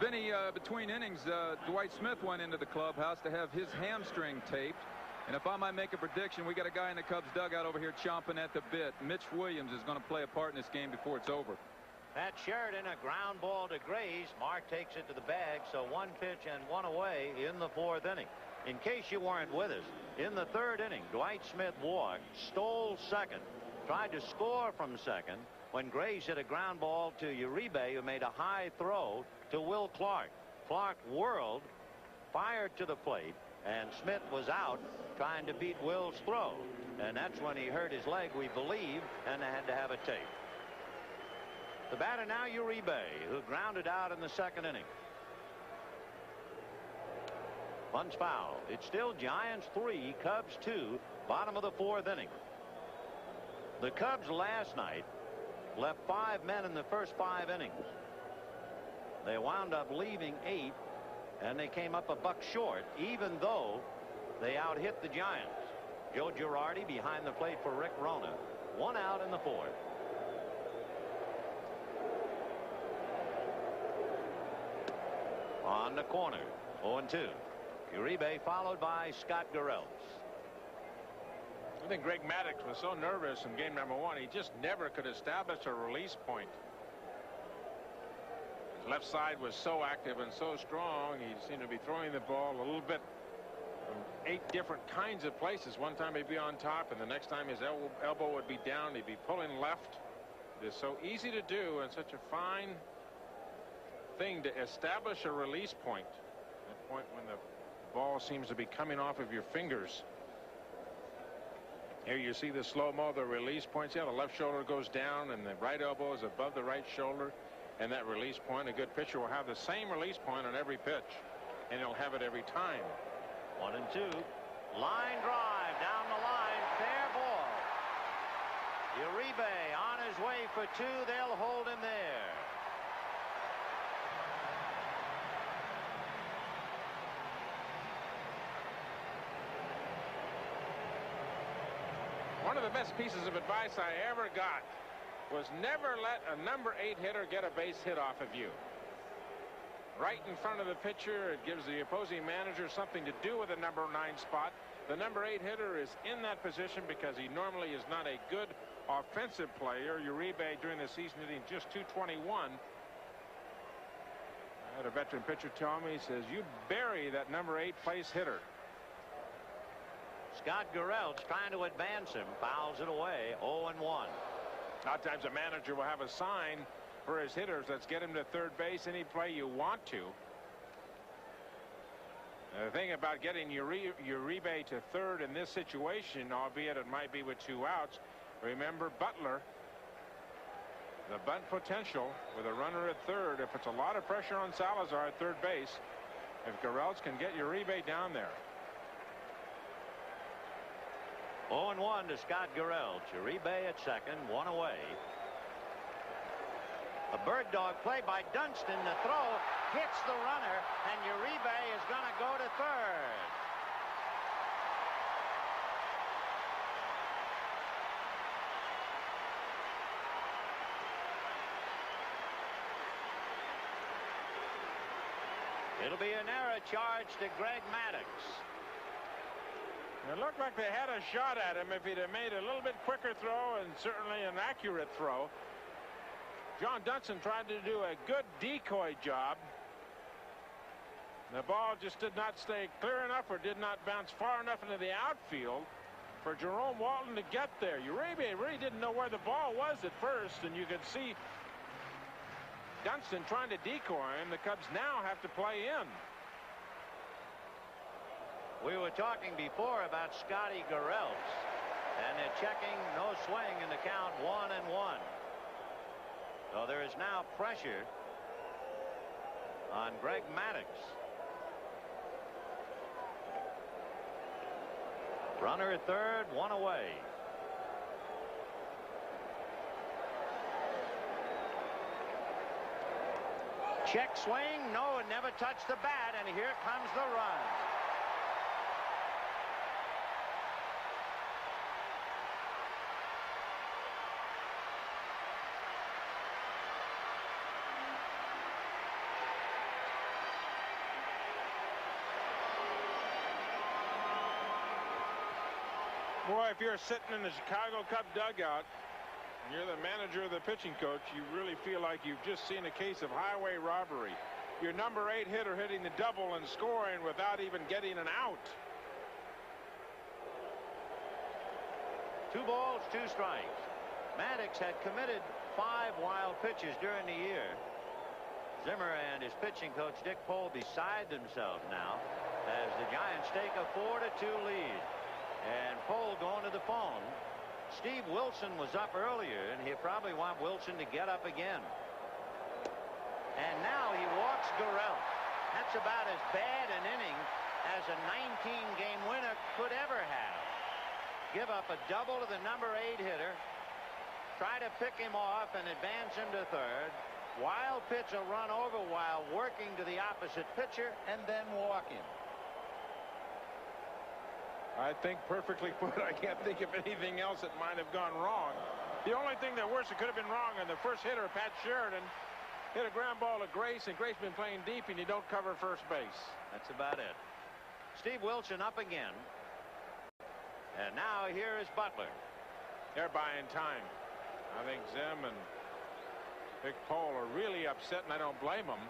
Benny. Between innings, Dwight Smith went into the clubhouse to have his hamstring taped. And if I might make a prediction, we got a guy in the Cubs dugout over here chomping at the bit. Mitch Williams is going to play a part in this game before it's over. Pat Sheridan, a ground ball to Grays. Mark takes it to the bag, so 1 pitch and 1 away in the 4th inning. In case you weren't with us, in the 3rd inning, Dwight Smith walked, stole second, tried to score from second when Grays hit a ground ball to Uribe, who made a high throw to Will Clark. Clark whirled, fired to the plate, and Smith was out trying to beat Will's throw. And that's when he hurt his leg, we believe, and they had to have a tape. The batter now, Uribe, who grounded out in the 2nd inning. Bunts foul. It's still Giants 3, Cubs 2, bottom of the 4th inning. The Cubs last night left 5 men in the first 5 innings. They wound up leaving 8, and they came up a buck short, even though they out-hit the Giants. Joe Girardi behind the plate for Rick Rona. 1 out in the 4th. On the corner, 0-2. Uribe followed by Scott Gereltz. I think Greg Maddux was so nervous in game number 1, he just never could establish a release point. His left side was so active and so strong, he seemed to be throwing the ball a little bit from 8 different kinds of places. One time he'd be on top, and the next time his elbow would be down. He'd be pulling left. It is so easy to do, and such a fine thing to establish a release point. That point when the ball seems to be coming off of your fingers. Here you see the slow-mo, the release points. Yeah, the left shoulder goes down and the right elbow is above the right shoulder, and that release point, a good pitcher will have the same release point on every pitch, and he'll have it every time. 1-2. Line drive down the line, fair ball. Uribe on his way for 2. They'll hold him there. One of the best pieces of advice I ever got was never let a number 8 hitter get a base hit off of you. Right in front of the pitcher, it gives the opposing manager something to do with the number 9 spot. The number 8 hitter is in that position because he normally is not a good offensive player. Uribe during the season hitting just .221. I had a veteran pitcher tell me, he says, you bury that number 8 place hitter. Scott Garrelt's trying to advance him, fouls it away. 0-1. A lot of times a manager will have a sign for his hitters. Let's get him to third base any play you want to. The thing about getting Uribe to third in this situation, albeit it might be with 2 outs, remember Butler, the bunt potential with a runner at third. If it's a lot of pressure on Salazar at third base, if Garrelts can get Uribe down there. 0-1 to Scott Garrelts. Uribe at second, 1 away. A bird dog play by Dunston. The throw hits the runner, and Uribe is going to go to third. It'll be an error charge to Greg Maddux. It looked like they had a shot at him if he'd have made a little bit quicker throw and certainly an accurate throw. John Dunston tried to do a good decoy job. The ball just did not stay clear enough or did not bounce far enough into the outfield for Jerome Walton to get there. Uribe really didn't know where the ball was at first, and you could see Dunston trying to decoy him. The Cubs now have to play in. We were talking before about Scotty Garrelts, and they're checking no swing in the count, 1-1. So there is now pressure on Greg Maddux. Runner at third, 1 away. Check swing, no, it never touched the bat, and here comes the run. Boy, if you're sitting in the Chicago Cub dugout and you're the manager or the pitching coach, you really feel like you've just seen a case of highway robbery. Your number 8 hitter hitting the double and scoring without even getting an out. 2 balls, 2 strikes. Maddux had committed 5 wild pitches during the year. Zimmer and his pitching coach Dick Pohl beside themselves now as the Giants take a 4-2 lead. And Pohl going to the phone. Steve Wilson was up earlier, and he'll probably want Wilson to get up again. And now he walks Garrelts. That's about as bad an inning as a 19-game winner could ever have. Give up a double to the number 8 hitter. Try to pick him off and advance him to third. Wild pitch a run over while working to the opposite pitcher and then walk him. I think perfectly put. I can't think of anything else that might have gone wrong. The only thing that worse that could have been wrong, and the first hitter, Pat Sheridan, hit a ground ball to Grace, and Grace been playing deep, and you don't cover first base. That's about it. Steve Wilson up again. And now here is Butler. They're buying time. I think Zim and Dick Pohl are really upset, and I don't blame them.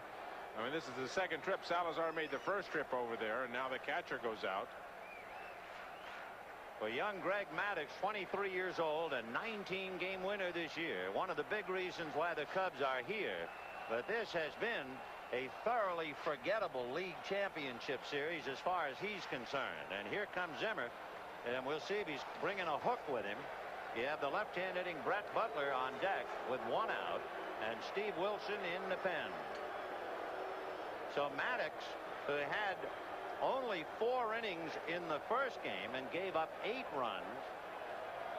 I mean, this is the second trip. Salazar made the first trip over there, and now the catcher goes out. For young Greg Maddux, 23 years old, a 19-game winner this year. One of the big reasons why the Cubs are here. But this has been a thoroughly forgettable league championship series as far as he's concerned. And here comes Zimmer, and we'll see if he's bringing a hook with him. You have the left-hand hitting Brett Butler on deck with 1 out, and Steve Wilson in the pen. So Maddux, who had only 4 innings in the first game and gave up 8 runs,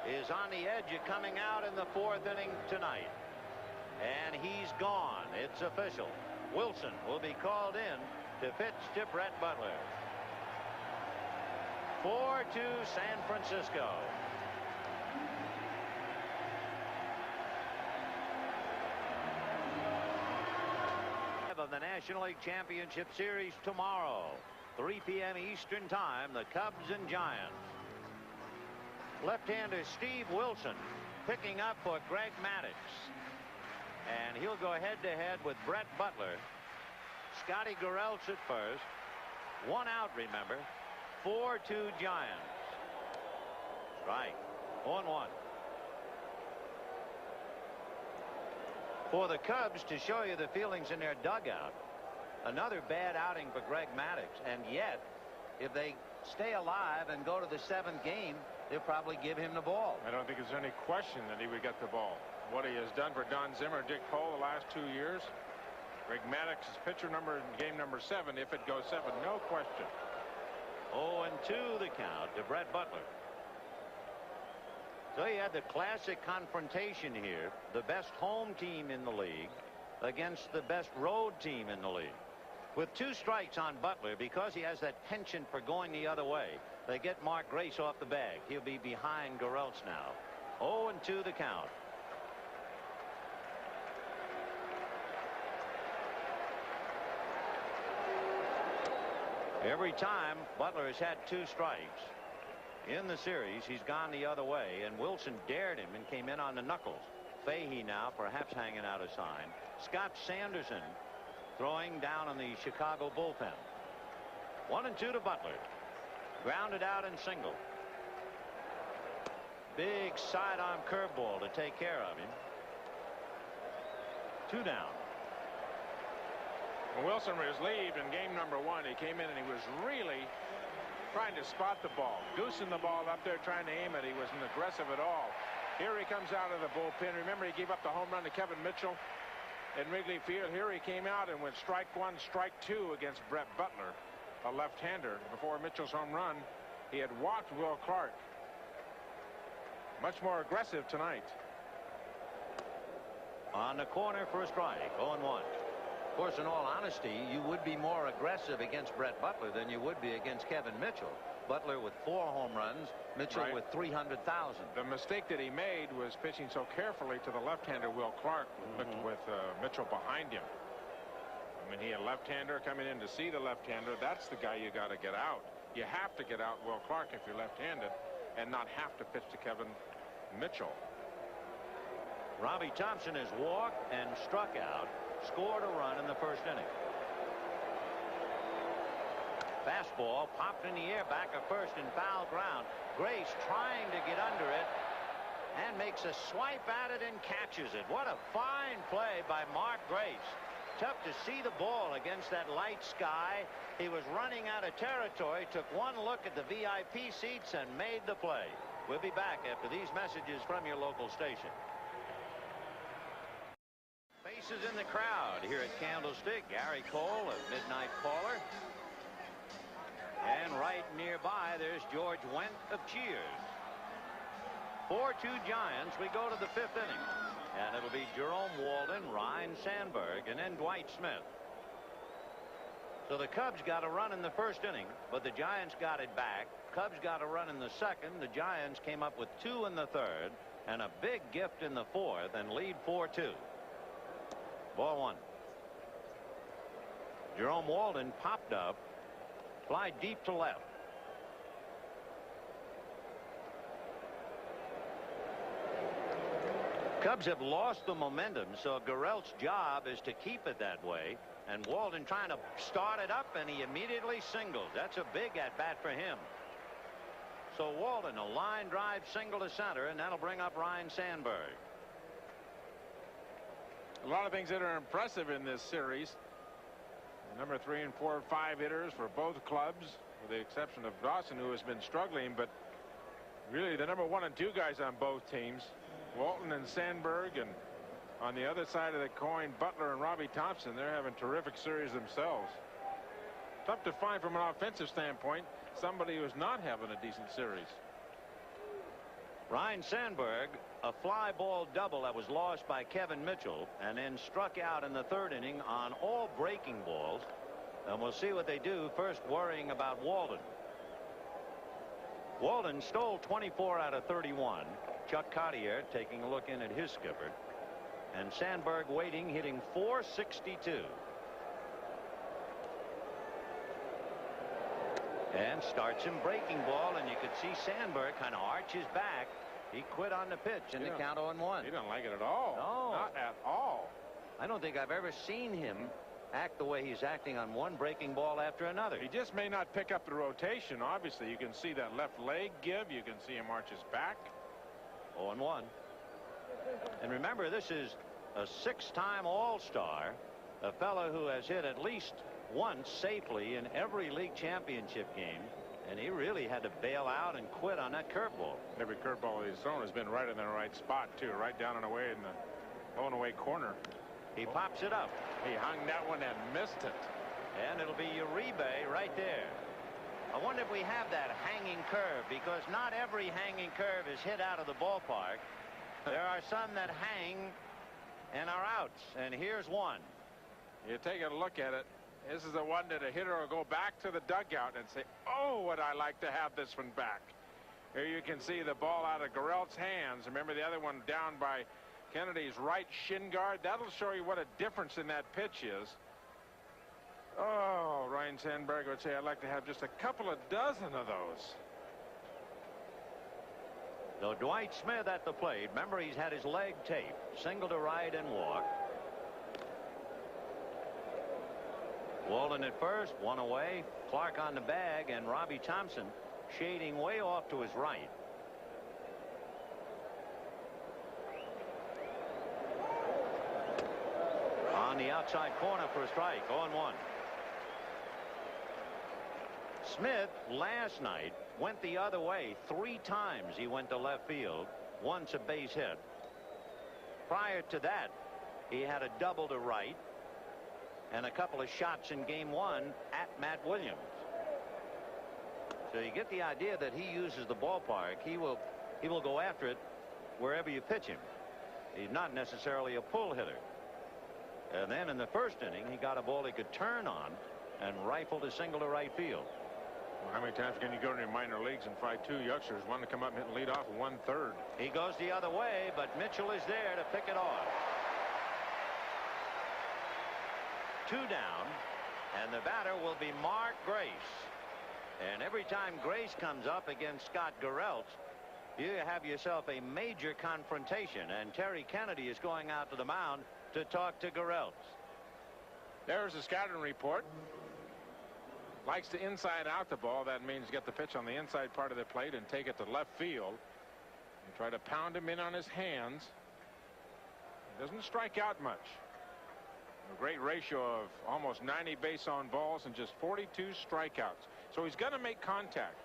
is on the edge of coming out in the 4th inning tonight. And he's gone. It's official. Wilson will be called in to pitch to Brett Butler. 4-2 San Francisco. Of the National League Championship Series tomorrow. 3 p.m. Eastern Time, the Cubs and Giants. Left-hander Steve Wilson picking up for Greg Maddux. And he'll go head-to-head with Brett Butler Scotty Gureltz at first. 1 out, remember. 4-2 Giants. Strike. 0-1. For the Cubs to show you the feelings in their dugout. Another bad outing for Greg Maddux. And yet, if they stay alive and go to the 7th game, they'll probably give him the ball. I don't think there's any question that he would get the ball. What he has done for Don Zimmer, Dick Cole the last 2 years. Greg Maddux is pitcher number in game number 7 if it goes 7, no question. 0-2 the count to Brett Butler. So you had the classic confrontation here. The best home team in the league against the best road team in the league. With 2 strikes on Butler, because he has that penchant for going the other way, they get Mark Grace off the bag. He'll be behind Gureltz now. 0-2 the count. Every time Butler has had 2 strikes in the series, he's gone the other way, and Wilson dared him and came in on the knuckles. Fahey now perhaps hanging out a sign. Scott Sanderson throwing down on the Chicago bullpen. 1-2 to Butler. Grounded out and single. Big sidearm curveball to take care of him. 2 down. Wilson was relieved in game number 1. He came in and he was really trying to spot the ball, goosing the ball up there, trying to aim it. He wasn't aggressive at all. Here he comes out of the bullpen. Remember, he gave up the home run to Kevin Mitchell in Wrigley Field. Here he came out and went strike 1, strike 2 against Brett Butler, a left-hander. Before Mitchell's home run, he had walked Will Clark. Much more aggressive tonight. On the corner for a strike. 0-1. Of course, in all honesty, you would be more aggressive against Brett Butler than you would be against Kevin Mitchell. Butler with 4 home runs, Mitchell with 300,000. The mistake that he made was pitching so carefully to the left-hander Will Clark with Mitchell behind him. I mean, he had a left-hander coming in to see the left-hander. That's the guy you got to get out. You have to get out Will Clark if you're left-handed and not have to pitch to Kevin Mitchell. Robbie Thompson has walked and struck out, scored a run in the first inning. Fastball popped in the air back at first in foul ground. Grace trying to get under it and makes a swipe at it and catches it. What a fine play by Mark Grace. Tough to see the ball against that light sky. He was running out of territory, took one look at the VIP seats and made the play. We'll be back after these messages from your local station. Faces in the crowd here at Candlestick. Gary Cole, a midnight caller. And right nearby, there's George Wendt of Cheers. 4-2 Giants. We go to the 5th inning. And it'll be Jerome Walden, Ryne Sandberg, and then Dwight Smith. So the Cubs got a run in the first inning, but the Giants got it back. Cubs got a run in the second. The Giants came up with 2 in the third, and a big gift in the fourth, and lead 4-2. Ball 1. Jerome Walden popped up. Fly deep to left. Cubs have lost the momentum, so Gureltz's job is to keep it that way. And Walden trying to start it up, and he immediately singles. That's a big at-bat for him. So Walden, a line drive single to center, and that'll bring up Ryne Sandberg. A lot of things that are impressive in this series. Number 3 and 4 and 5 hitters for both clubs, with the exception of Dawson, who has been struggling, but really the number 1 and 2 guys on both teams, Walton and Sandberg, and on the other side of the coin, Butler and Robbie Thompson. They're having terrific series themselves. Tough to find from an offensive standpoint somebody who's not having a decent series. Ryne Sandberg, a fly ball double that was lost by Kevin Mitchell, and then struck out in the 3rd inning on all breaking balls. And we'll see what they do. First, worrying about Walden. Walden stole 24 out of 31. Chuck Cartier taking a look in at his skipper. And Sandberg waiting, hitting .462. And starts him breaking ball, and you could see Sandberg kind of arch his back. He quit on the pitch in the count 0-1. He doesn't like it at all. No. Not at all. I don't think I've ever seen him act the way he's acting on one breaking ball after another. He just may not pick up the rotation. Obviously, you can see that left leg give. You can see him arch his back. 0-1. And remember, this is a 6-time All-Star, a fellow who has hit at least once safely in every league championship game, and he really had to bail out and quit on that curveball. Every curveball he's thrown has been right in the right spot, too, right down and away in the going away corner. He pops it up. He hung that one and missed it. And it'll be Uribe right there. I wonder if we have that hanging curve, because not every hanging curve is hit out of the ballpark. There are some that hang and are outs, and here's one. You take a look at it. This is the one that a hitter will go back to the dugout and say, oh, would I like to have this one back. Here you can see the ball out of Garrelt's hands. Remember the other one down by Kennedy's right shin guard. That'll show you what a difference in that pitch is. Oh, Ryan Sandberg would say, I'd like to have just a couple of dozen of those. So Dwight Smith at the plate. Remember, he's had his leg taped. Single to right and walk. Walden at first, one away. Clark on the bag, and Robbie Thompson shading way off to his right. On the outside corner for a strike. 0-1. Smith last night went the other way 3 times. He went to left field, once a base hit. Prior to that, he had a double to right and a couple of shots in game 1 at Matt Williams. So you get the idea that he uses the ballpark. He will go after it wherever you pitch him. He's not necessarily a pull hitter. And then in the first inning, he got a ball he could turn on and rifled a single to right field. Well, how many times can you go to your minor leagues and find 2 youngsters, one to come up and hit and lead off and one third? He goes the other way, but Mitchell is there to pick it off. 2 down, and the batter will be Mark Grace. And every time Grace comes up against Scott Garrelt, you have yourself a major confrontation, and Terry Kennedy is going out to the mound to talk to Garrelt. There's the scouting report. Likes to inside out the ball. That means get the pitch on the inside part of the plate and take it to left field and try to pound him in on his hands. He doesn't strike out much. A great ratio of almost 90 base on balls and just 42 strikeouts. So he's going to make contact.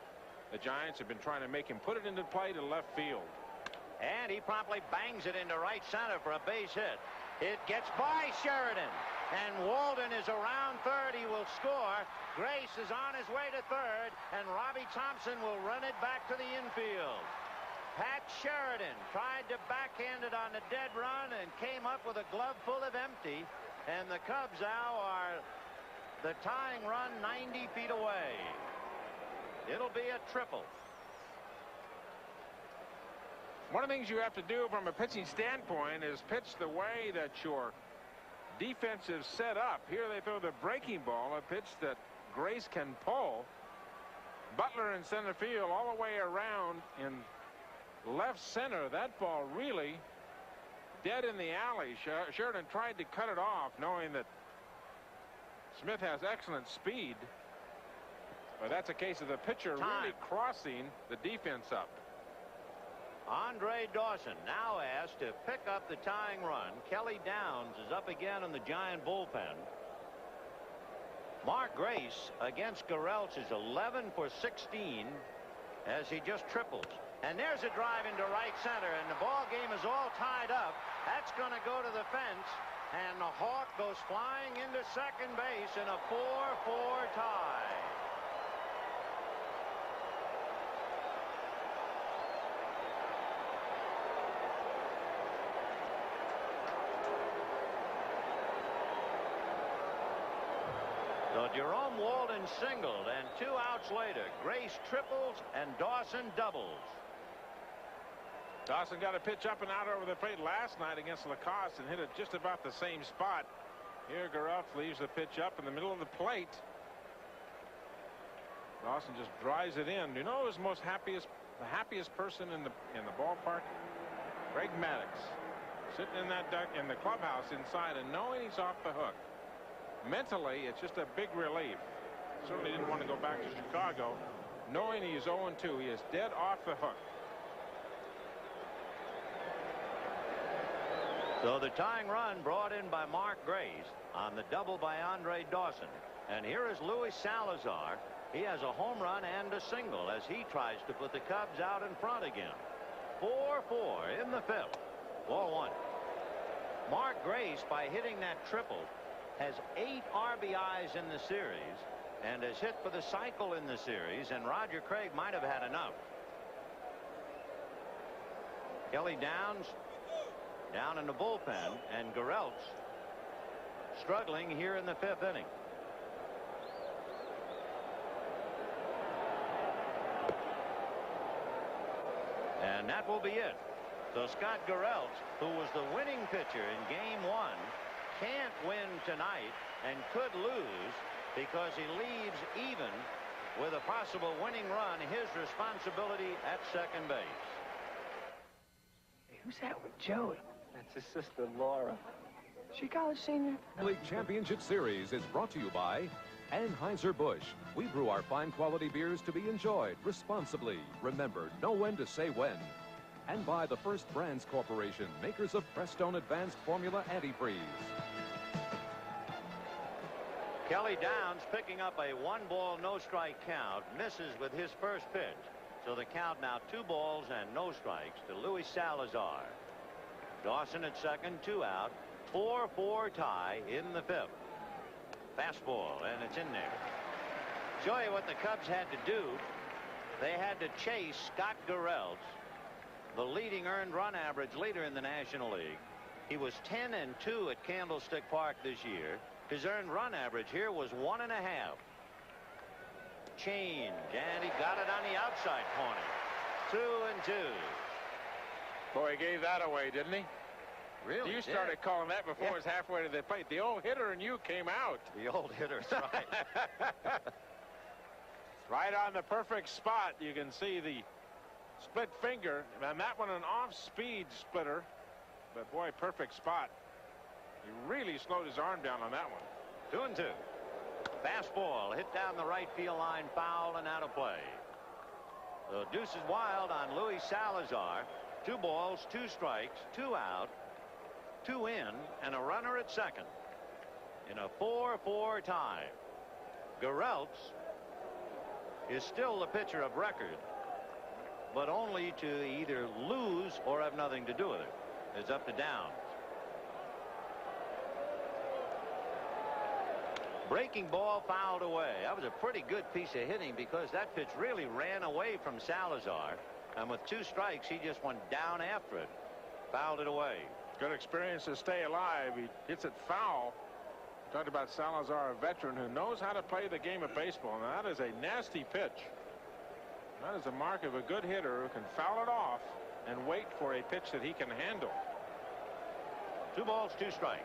The Giants have been trying to make him put it into play to left field. And he promptly bangs it into right center for a base hit. It gets by Sheridan. And Walden is around third. He will score. Grace is on his way to third. And Robbie Thompson will run it back to the infield. Pat Sheridan tried to backhand it on the dead run and came up with a glove full of empty. And the Cubs now are the tying run 90 feet away. It'll be a triple. One of the things you have to do from a pitching standpoint is pitch the way that your defense is set up. Here they throw the breaking ball, a pitch that Grace can pull. Butler in center field all the way around in left center. That ball really dead in the alley. Sheridan tried to cut it off, knowing that Smith has excellent speed. But that's a case of the pitcher really crossing the defense up. Andre Dawson now asked to pick up the tying run. Kelly Downs is up again in the Giant bullpen. Mark Grace against Garrelts is 11 for 16 as he just triples. And there's a drive into right center, and the ball game is all tied up. That's going to go to the fence, and the Hawk goes flying into second base in a 4-4 tie. So Jerome Walden singled, and 2 outs later, Grace triples and Dawson doubles. Dawson got a pitch up and out over the plate last night against Lacoste and hit it just about the same spot. Here Garrelt leaves the pitch up in the middle of the plate. Dawson just drives it in. You know who's the happiest person in the ballpark? Greg Maddux, sitting in the clubhouse inside and knowing he's off the hook. mentally, it's just a big relief. Certainly didn't want to go back to Chicago knowing he's 0-2. He is dead off the hook. So the tying run brought in by Mark Grace on the double by Andre Dawson. And here is Luis Salazar. He has a home run and a single as he tries to put the Cubs out in front again. 4-4 in the fifth. Ball one. Mark Grace, by hitting that triple, has 8 RBIs in the series and has hit for the cycle in the series, and Roger Craig might have had enough. Kelly Downs down in the bullpen, and Garrelts struggling here in the fifth inning. And that will be it. So Scott Garrelts, who was the winning pitcher in game one, can't win tonight and could lose because he leaves even with a possible winning run, his responsibility at second base. Hey, who's that with Joey? That's his sister, Laura. She college senior? League Championship Series is brought to you by Anheuser-Busch. We brew our fine quality beers to be enjoyed responsibly. Remember, know when to say when. And by the First Brands Corporation, makers of Prestone Advanced Formula Antifreeze. Kelly Downs picking up a 1-ball, no-strike count, misses with his first pitch. So the count now 2 balls and no strikes to Luis Salazar. Dawson at second, 2 out. 4-4 tie in the fifth. Fastball, and it's in there. Show you what the Cubs had to do. They had to chase Scott Garrelts, the leading earned run average leader in the National League. He was 10-2 at Candlestick Park this year. His earned run average here was 1.5. Change, and he got it on the outside corner. 2-2. Boy, he gave that away, didn't he? Really? You started calling that before it was halfway to the plate. The old hitter and you came out. The old hitter's right. Right on the perfect spot. You can see the split finger, and that one an off-speed splitter. But boy, perfect spot. He really slowed his arm down on that one. 2-2. Fastball hit down the right field line, foul and out of play. The deuce is wild on Luis Salazar. 2 balls, 2 strikes, 2 out, 2 in, and a runner at second in a 4-4 tie. Garrelts is still the pitcher of record, but only to either lose or have nothing to do with it. It's up to Downs. Breaking ball fouled away. That was a pretty good piece of hitting because that pitch really ran away from Salazar. And with 2 strikes, he just went down after it. Fouled it away. Good experience to stay alive. He hits it foul. Talked about Salazar, a veteran who knows how to play the game of baseball. Now, that is a nasty pitch. That is a mark of a good hitter who can foul it off and wait for a pitch that he can handle. 2 balls, 2 strikes.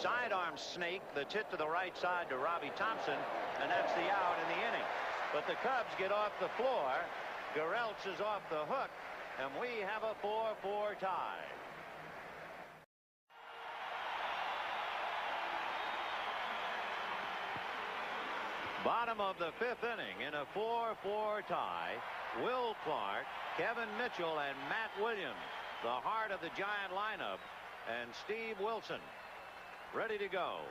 Sidearm snake that's hit to the right side to Robbie Thompson, and that's the out in the inning. But the Cubs get off the floor. Garrelts is off the hook, and we have a 4-4 tie. Bottom of the 5th inning in a 4-4 tie. Will Clark, Kevin Mitchell, and Matt Williams, the heart of the Giant lineup, and Steve Wilson ready to go.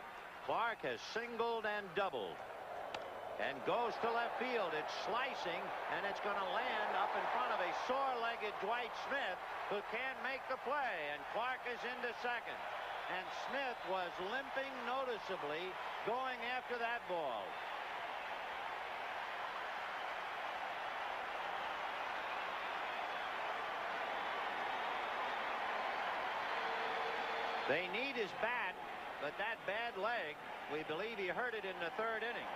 Clark has singled and doubled and goes to left field. It's slicing, and it's going to land up in front of a sore-legged Dwight Smith, who can't make the play, and Clark is into second. And Smith was limping noticeably going after that ball. They need his bat, but that bad leg, we believe he hurt it in the 3rd inning,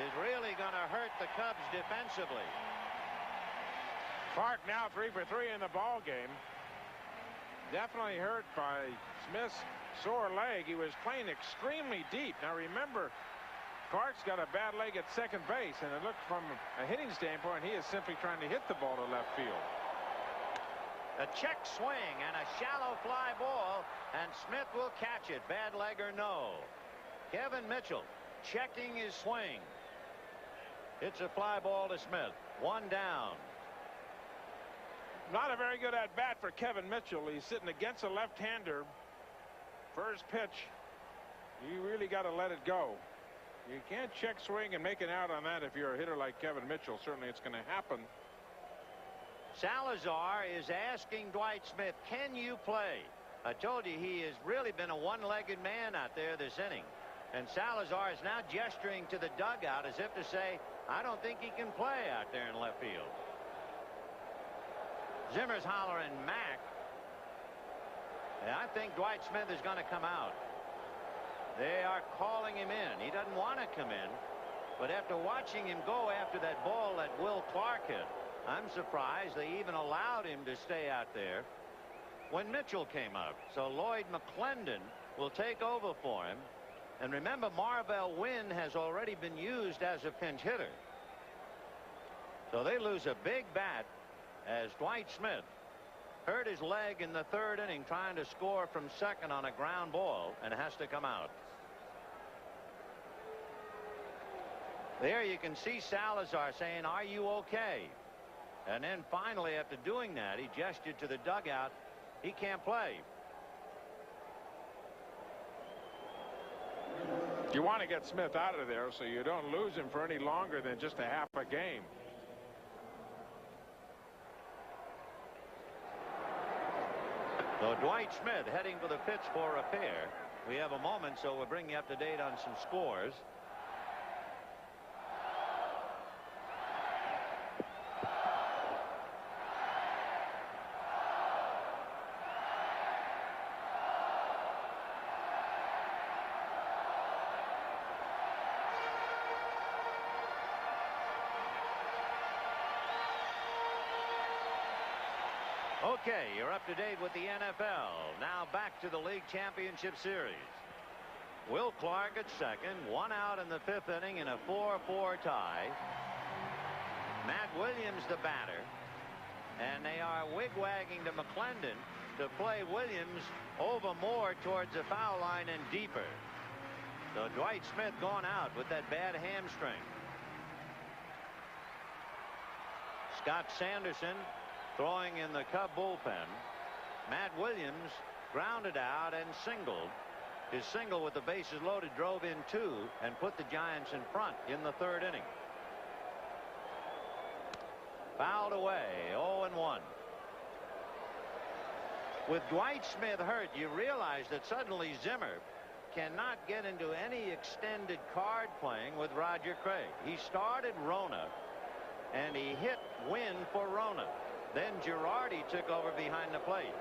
is really going to hurt the Cubs defensively. Clark now 3 for 3 in the ball game. Definitely hurt by Smith's sore leg. He was playing extremely deep. Now remember, Clark's got a bad leg at second base, and it looked from a hitting standpoint, he is simply trying to hit the ball to left field. A check swing and a shallow fly ball, and Smith will catch it. Bad leg or no. Kevin Mitchell checking his swing. It's a fly ball to Smith. One down. Not a very good at bat for Kevin Mitchell. He's sitting against a left-hander. First pitch, you really got to let it go. You can't check swing and make it out on that if you're a hitter like Kevin Mitchell. Certainly it's going to happen. Salazar is asking Dwight Smith, can you play? I told you he has really been a one-legged man out there this inning. And Salazar is now gesturing to the dugout as if to say, I don't think he can play out there in left field. Zimmer's hollering Mac. And I think Dwight Smith is going to come out. They are calling him in. He doesn't want to come in. But after watching him go after that ball that Will Clark hit, I'm surprised they even allowed him to stay out there when Mitchell came up. So Lloyd McClendon will take over for him. And remember, Marvell Wynn has already been used as a pinch hitter. So they lose a big bat as Dwight Smith hurt his leg in the third inning trying to score from second on a ground ball and has to come out. There you can see Salazar saying, are you okay? And then finally, after doing that, he gestured to the dugout. He can't play. You want to get Smith out of there so you don't lose him for any longer than just a half a game. So Dwight Smith heading for the pitch for repair. We have a moment, so we'll bring you up to date on some scores. Okay, you're up to date with the NFL. Now back to the League Championship Series. Will Clark at second, one out in the fifth inning in a 4-4 tie. Matt Williams the batter, and they are wig-wagging to McClendon to play Williams over more towards the foul line and deeper. So Dwight Smith going out with that bad hamstring. Scott Sanderson throwing in the Cub bullpen. Matt Williams grounded out and singled. His single with the bases loaded drove in two and put the Giants in front in the third inning. Fouled away, 0-1. With Dwight Smith hurt, you realize that suddenly Zimmer cannot get into any extended card playing with Roger Craig. He started Rona and he hit Wynn for Rona. Then Girardi took over behind the plate.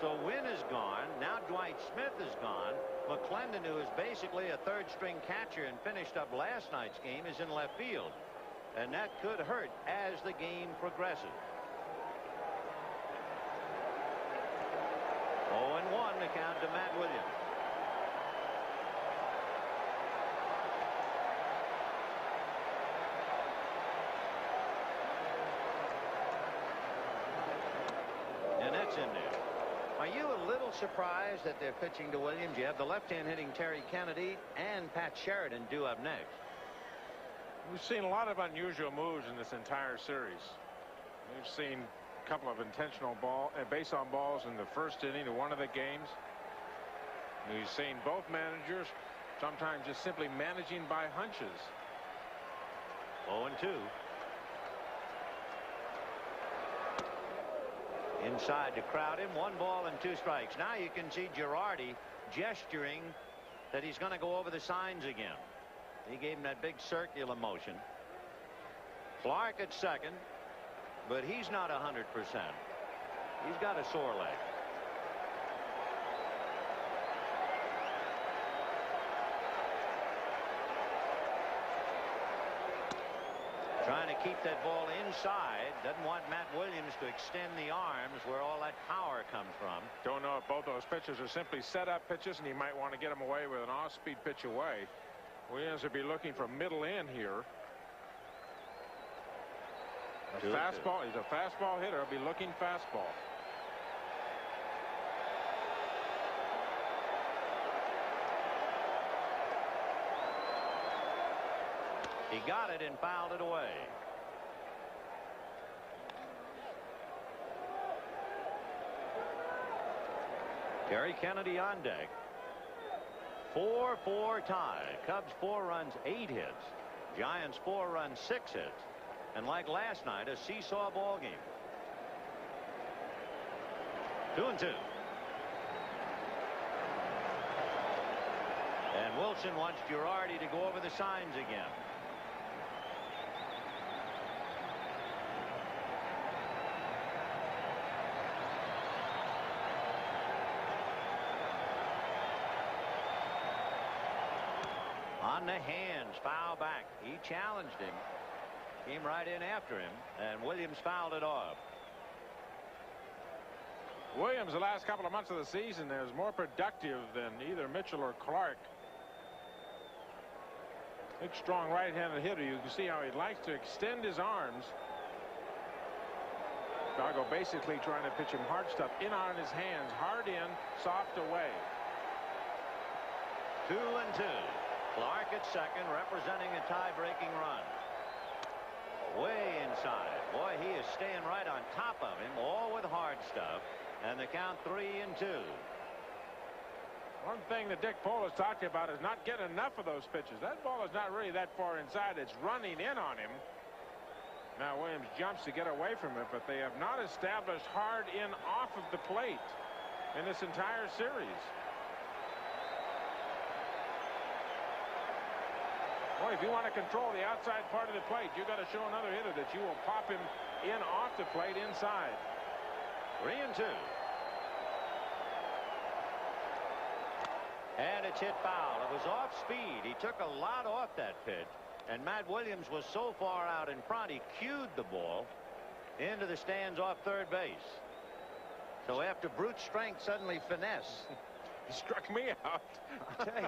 So Wynn is gone. Now Dwight Smith is gone. McClendon, who is basically a third-string catcher and finished up last night's game, is in left field. And that could hurt as the game progresses. 0-1 to count to Matt Williams. In there. Are you a little surprised that they're pitching to Williams? You have the left-hand hitting Terry Kennedy and Pat Sheridan due up next. We've seen a lot of unusual moves in this entire series. We've seen a couple of intentional base on balls in the first inning of one of the games. We've seen both managers sometimes just simply managing by hunches. 0-2. Inside to crowd him. 1 ball and 2 strikes. Now you can see Girardi gesturing that he's going to go over the signs again. He gave him that big circular motion. Clark at second, but he's not 100%. He's got a sore leg. Trying to keep that ball inside. Doesn't want Matt Williams to extend the arms where all that power comes from. Don't know if both those pitches are simply set-up pitches, and he might want to get them away with an off-speed pitch away. Williams would be looking for middle in here. A fastball. He's a fastball hitter. He'll be looking fastball. He got it and fouled it away. Terry Kennedy on deck. 4-4 tie. Cubs 4 runs, 8 hits. Giants 4 runs, 6 hits. And like last night, a seesaw ball game. 2-2. And Wilson wants Girardi to go over the signs again. On the hands, foul back. He challenged him. Came right in after him, and Williams fouled it off. Williams, the last couple of months of the season, is more productive than either Mitchell or Clark. Big, strong right-handed hitter. You can see how he likes to extend his arms. Chicago basically trying to pitch him hard stuff in on his hands. Hard in, soft away. 2-2. Clark at second, representing a tie-breaking run. Way inside. Boy, he is staying right on top of him, all with hard stuff. And the count 3-2. One thing that Dick Pohl has talked about is not getting enough of those pitches. That ball is not really that far inside. It's running in on him. Now Williams jumps to get away from it, but they have not established hard in off of the plate in this entire series. Boy, if you want to control the outside part of the plate, you've got to show another hitter that you will pop him in off the plate inside. 3-2. And it's hit foul. It was off speed. He took a lot off that pitch. And Matt Williams was so far out in front, he cued the ball into the stands off third base. So after brute strength, suddenly finesse. He struck me out. I'll tell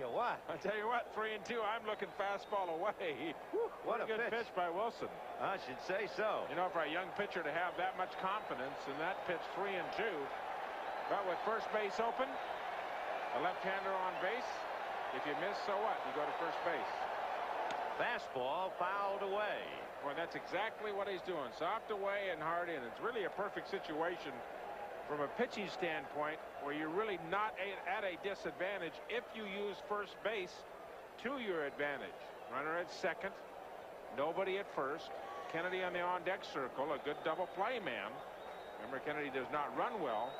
you what. 3-2. I'm looking fastball away. Whew, what a good pitch by Wilson. I should say so. You know, for a young pitcher to have that much confidence in that pitch, 3-2. But with first base open, a left-hander on base. If you miss, so what? You go to first base. Fastball fouled away. Well, that's exactly what he's doing. Soft away and hard in. It's really a perfect situation from a pitching standpoint where you're really not at a disadvantage if you use first base to your advantage. Runner at second. Nobody at first. Kennedy on the on-deck circle. A good double play man. Remember, Kennedy does not run well.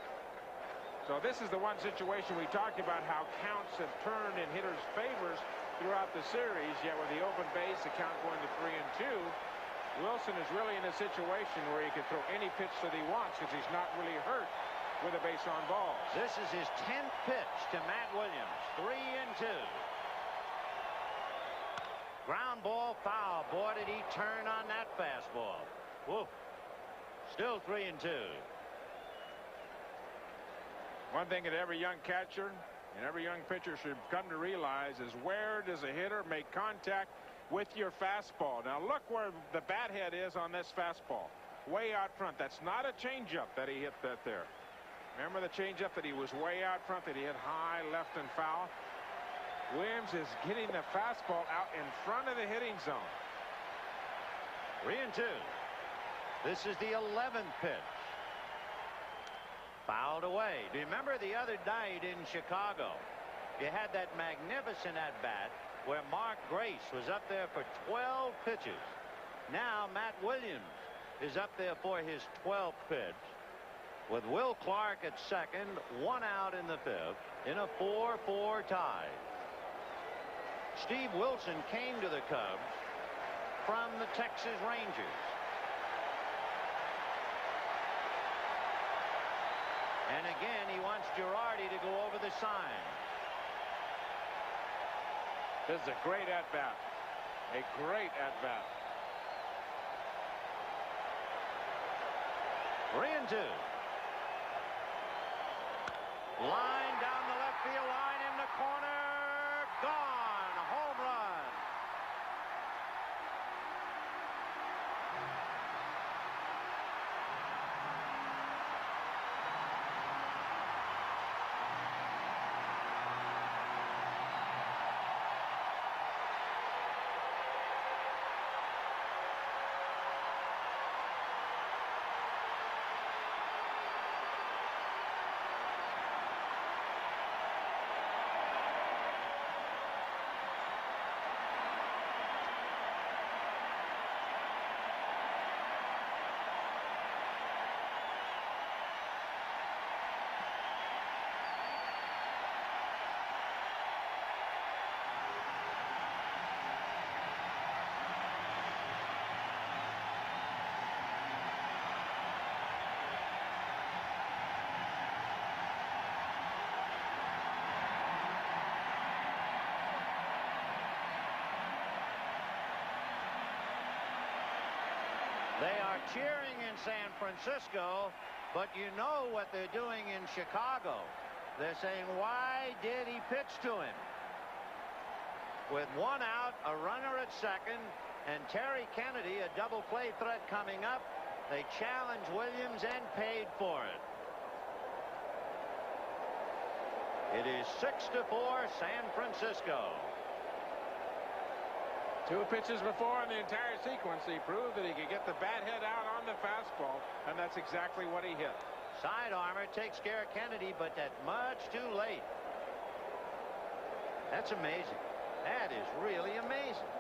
So this is the one situation we talked about how counts have turned in hitters' favors throughout the series. Yet with the open base, the count going to 3-2. Wilson is really in a situation where he can throw any pitch that he wants because he's not really hurt with a base on balls. This is his 10th pitch to Matt Williams. 3-2. Ground ball foul. Boy, did he turn on that fastball. Whoa. Still 3-2. One thing that every young catcher and every young pitcher should come to realize is where does a hitter make contact with your fastball. Now look where the bat head is on this fastball. Way out front. That's not a changeup that he hit that there. Remember the changeup that he was way out front, that he hit high left and foul? Williams is getting the fastball out in front of the hitting zone. 3-2. This is the 11th pitch. Fouled away. Do you remember the other night in Chicago? You had that magnificent at-bat where Mark Grace was up there for 12 pitches. Now Matt Williams is up there for his 12th pitch with Will Clark at second, 1 out in the 5th in a 4-4 tie. Steve Wilson came to the Cubs from the Texas Rangers. And again, he wants Girardi to go over the sign. This is a great at-bat. A great at-bat. 3-2. Line down the left field line in the corner. Gone. Home run. cheering in San Francisco, but you know what they're doing in Chicago. They're saying, why did he pitch to him? With one out, a runner at second, and Terry Kennedy, a double play threat coming up. They challenged Williams and paid for it. It is 6-4 San Francisco. 2 pitches before in the entire sequence, he proved that he could get the bat head out on the fastball, and that's exactly what he hit. Side armor takes care of Kennedy, but that's much too late. That's amazing. That is really amazing.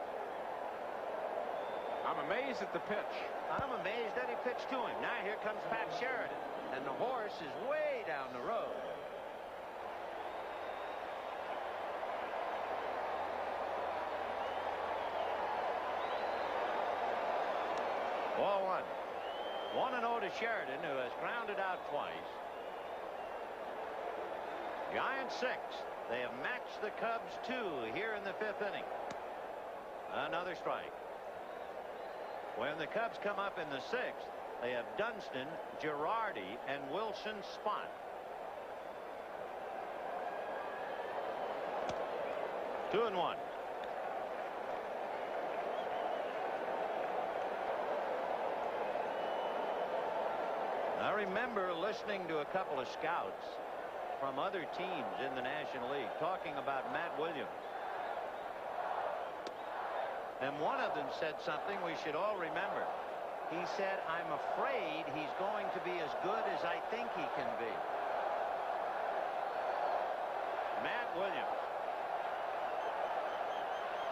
I'm amazed at the pitch. I'm amazed that he pitched to him. Now here comes Pat Sheridan, and the horse is way down the road. Ball 1. 1-0 to Sheridan, who has grounded out twice. Giants 6. They have matched the Cubs 2 here in the 5th inning. Another strike. When the Cubs come up in the 6th, they have Dunston, Girardi, and Wilson Spot. Two and one. I remember listening to a couple of scouts from other teams in the National League talking about Matt Williams. And one of them said something we should all remember. He said, I'm afraid he's going to be as good as I think he can be. Matt Williams.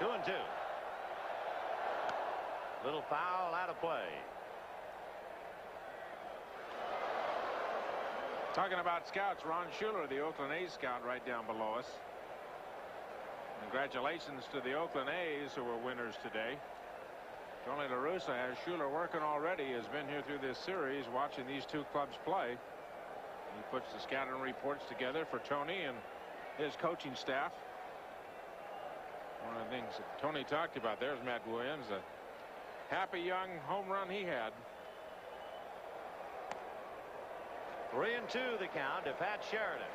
2-2. Little foul out of play. Talking about scouts, Ron Schuler, the Oakland A's scout, right down below us. Congratulations to the Oakland A's, who were winners today. Tony La Russa has Schuler working already, has been here through this series watching these two clubs play. He puts the scouting reports together for Tony and his coaching staff. One of the things that Tony talked about, there's Matt Williams, a happy young home run he had. 3-2 the count to Pat Sheridan.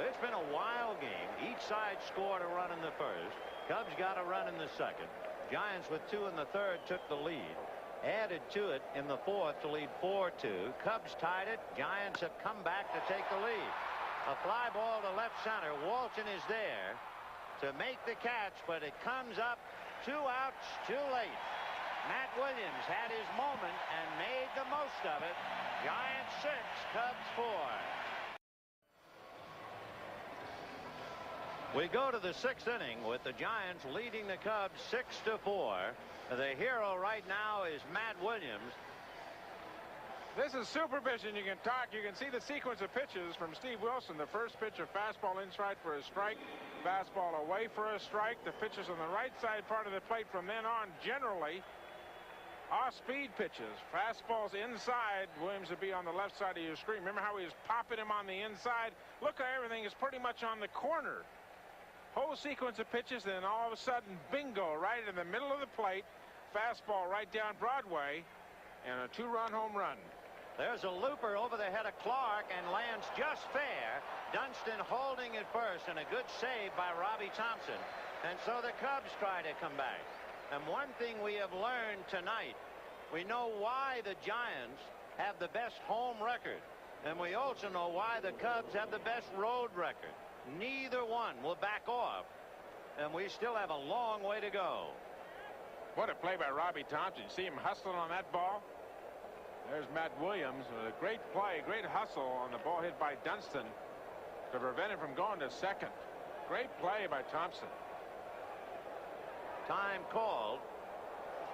It's been a wild game. Each side scored a run in the first. Cubs got a run in the second. Giants with 2 in the third took the lead. Added to it in the fourth to lead 4-2. Cubs tied it. Giants have come back to take the lead. A fly ball to left center. Walton is there to make the catch, but it comes up 2 outs too late. Matt Williams had his moment and made the most of it. Giants 6, Cubs 4. We go to the 6th inning with the Giants leading the Cubs 6-4. The hero right now is Matt Williams. This is supervision. You can see the sequence of pitches from Steve Wilson. The first pitch, a fastball inside for a strike, fastball away for a strike. The pitches on the right side part of the plate from then on generally off-speed pitches. Fastballs inside. Williams would be on the left side of your screen. Remember how he was popping him on the inside? Look how everything is pretty much on the corner. Whole sequence of pitches, then all of a sudden, bingo, right in the middle of the plate. Fastball right down Broadway, and a 2-run home run. There's a looper over the head of Clark and lands just fair. Dunston holding it first, and a good save by Robbie Thompson. And so the Cubs try to come back. And one thing we have learned tonight, we know why the Giants have the best home record. And we also know why the Cubs have the best road record. Neither one will back off. And we still have a long way to go. What a play by Robbie Thompson. See him hustling on that ball? There's Matt Williams with a great play, great hustle on the ball hit by Dunston to prevent him from going to second. Great play by Thompson. Time called,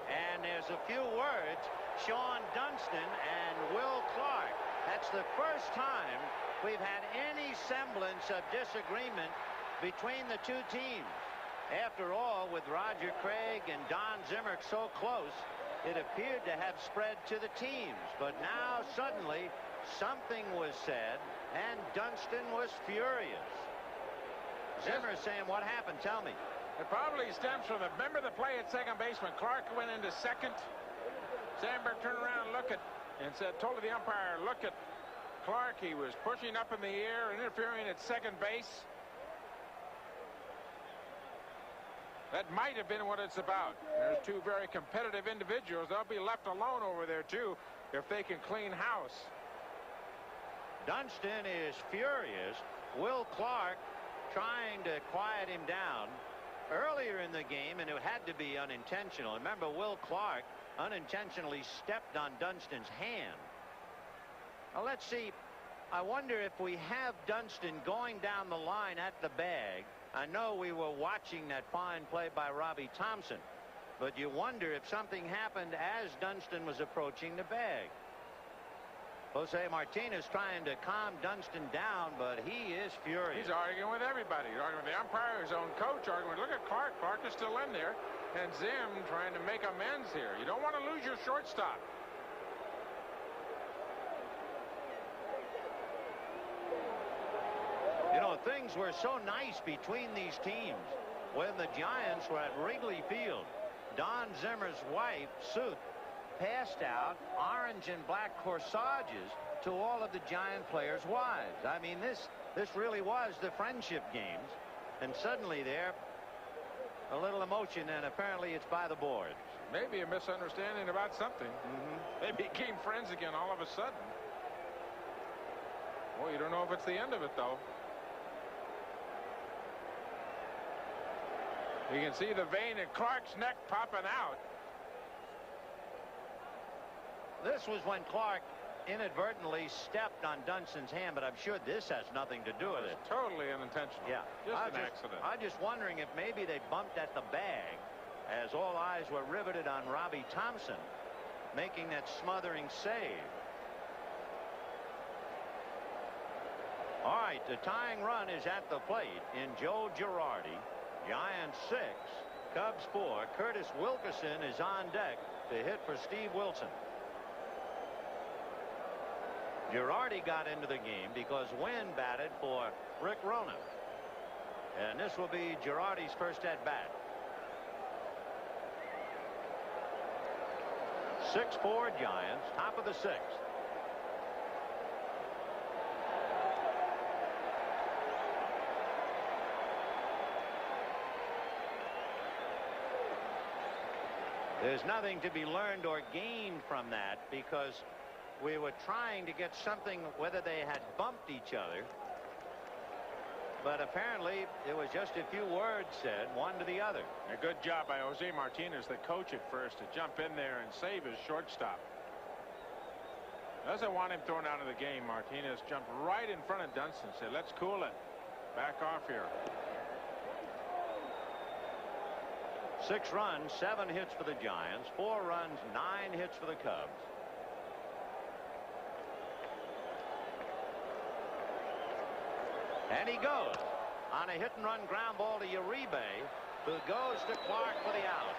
and there's a few words. Sean Dunston and Will Clark. That's the first time we've had any semblance of disagreement between the two teams. After all, with Roger Craig and Don Zimmer so close, it appeared to have spread to the teams. But now suddenly something was said, and Dunston was furious. Zimmer saying, what happened? Tell me. It probably stems from remember the play at second base when Clark went into second Sandberg turned around, told the umpire, look at Clark. He was pushing up in the air, interfering at second base. That might have been what it's about. There's two very competitive individuals. They'll be left alone over there, too, if they can clean house. Dunston is furious. Will Clark trying to quiet him down earlier in the game, and it had to be unintentional. Remember, Will Clark unintentionally stepped on Dunston's hand. Now, let's see. I wonder if we have Dunston going down the line at the bag. I know we were watching that fine play by Robbie Thompson, but you wonder if something happened as Dunston was approaching the bag. Jose Martinez trying to calm Dunston down, but he is furious. He's arguing with everybody. He's arguing with the umpire, his own coach, arguing. Look at Clark. Clark is still in there. And Zim trying to make amends here. You don't want to lose your shortstop. You know, things were so nice between these teams when the Giants were at Wrigley Field. Don Zimmer's wife, Sue, passed out orange and black corsages to all of the Giant players' wives. I mean, this really was the friendship games. And suddenly there, a little emotion, and apparently it's by the boards. Maybe a misunderstanding about something. They became friends again all of a sudden. Well, you don't know if it's the end of it, though. You can see the vein in Clark's neck popping out. This was when Clark inadvertently stepped on Dunston's hand, but I'm sure this has nothing to do with it. Totally unintentional. Yeah. Just an accident. I'm just wondering if maybe they bumped at the bag as all eyes were riveted on Robbie Thompson making that smothering save. All right, the tying run is at the plate in Joe Girardi. Giants 6, Cubs 4. Curtis Wilkerson is on deck to hit for Steve Wilson. Girardi got into the game because Wynn batted for Rick Rona. And this will be Girardi's first at bat. 6-4 Giants, top of the 6th. There's nothing to be learned or gained from that because we were trying to get something whether they had bumped each other. But apparently there was just a few words said, one to the other. A good job by Jose Martinez, the coach at first, to jump in there and save his shortstop. Doesn't want him thrown out of the game. Martinez jumped right in front of Dunston, said, let's cool it. Back off here. 6 runs, 7 hits for the Giants, 4 runs, 9 hits for the Cubs. And he goes on a hit-and-run ground ball to Uribe, who goes to Clark for the out.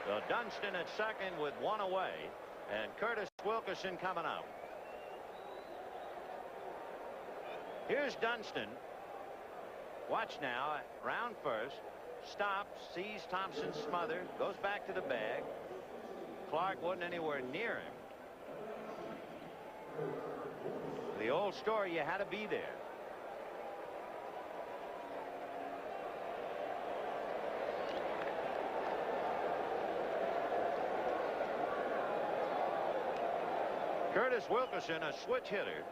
So Dunston at second with 1 away, and Curtis Wilkerson coming up. Here's Dunston. Watch now. Round first. Stops. Sees Thompson smother. Goes back to the bag. Clark wasn't anywhere near him. The old story, you had to be there. Curtis Wilkerson, a switch hitter,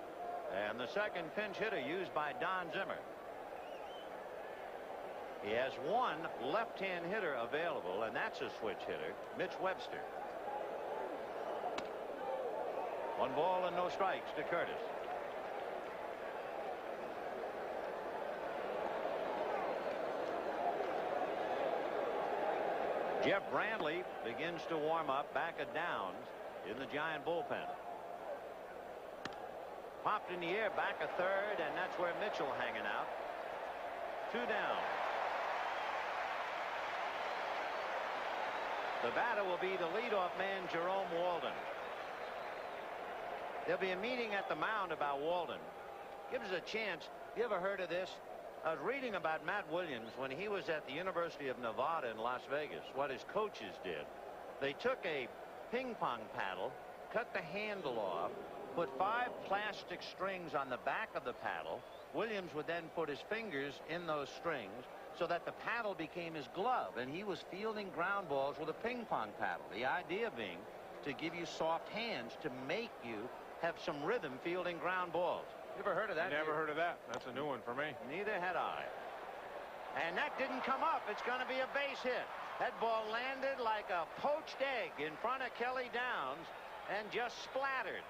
and the second pinch hitter used by Don Zimmer. He has one left-hand hitter available, and that's a switch hitter, Mitch Webster. 1 ball and no strikes to Curtis. Jeff Brandley begins to warm up back at Downs in the Giant bullpen. Popped in the air back a third, and that's where Mitchell hanging out. 2 down. The batter will be the leadoff man, Jerome Walden. There'll be a meeting at the mound about Walden. Gives us a chance. You ever heard of this? I was reading about Matt Williams when he was at the University of Nevada in Las Vegas. What his coaches did, they took a ping pong paddle, cut the handle off, put 5 plastic strings on the back of the paddle. Williams would then put his fingers in those strings so that the paddle became his glove, and he was fielding ground balls with a ping pong paddle. The idea being to give you soft hands to make you have some rhythm fielding ground balls. You ever heard of that? Never heard of that. That's a new one for me. Neither had I. And that didn't come up. It's going to be a base hit. That ball landed like a poached egg in front of Kelly Downs and just splattered.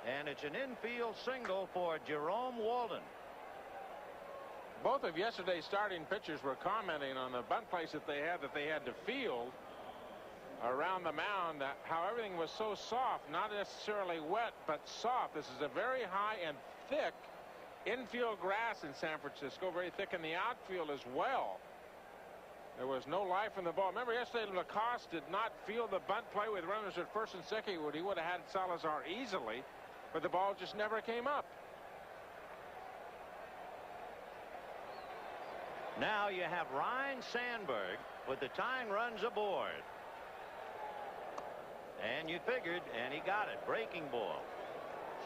And it's an infield single for Jerome Walden. Both of yesterday's starting pitchers were commenting on the bunt place that they had to field around the mound, how everything was so soft, not necessarily wet, but soft. This is a very high and thick infield grass in San Francisco, very thick in the outfield as well. There was no life in the ball. Remember yesterday, Lacoste did not field the bunt play with runners at first and second. He would have had Salazar easily, but the ball just never came up. Now you have Ryne Sandberg with the tying runs aboard. And you figured, and he got it. Breaking ball.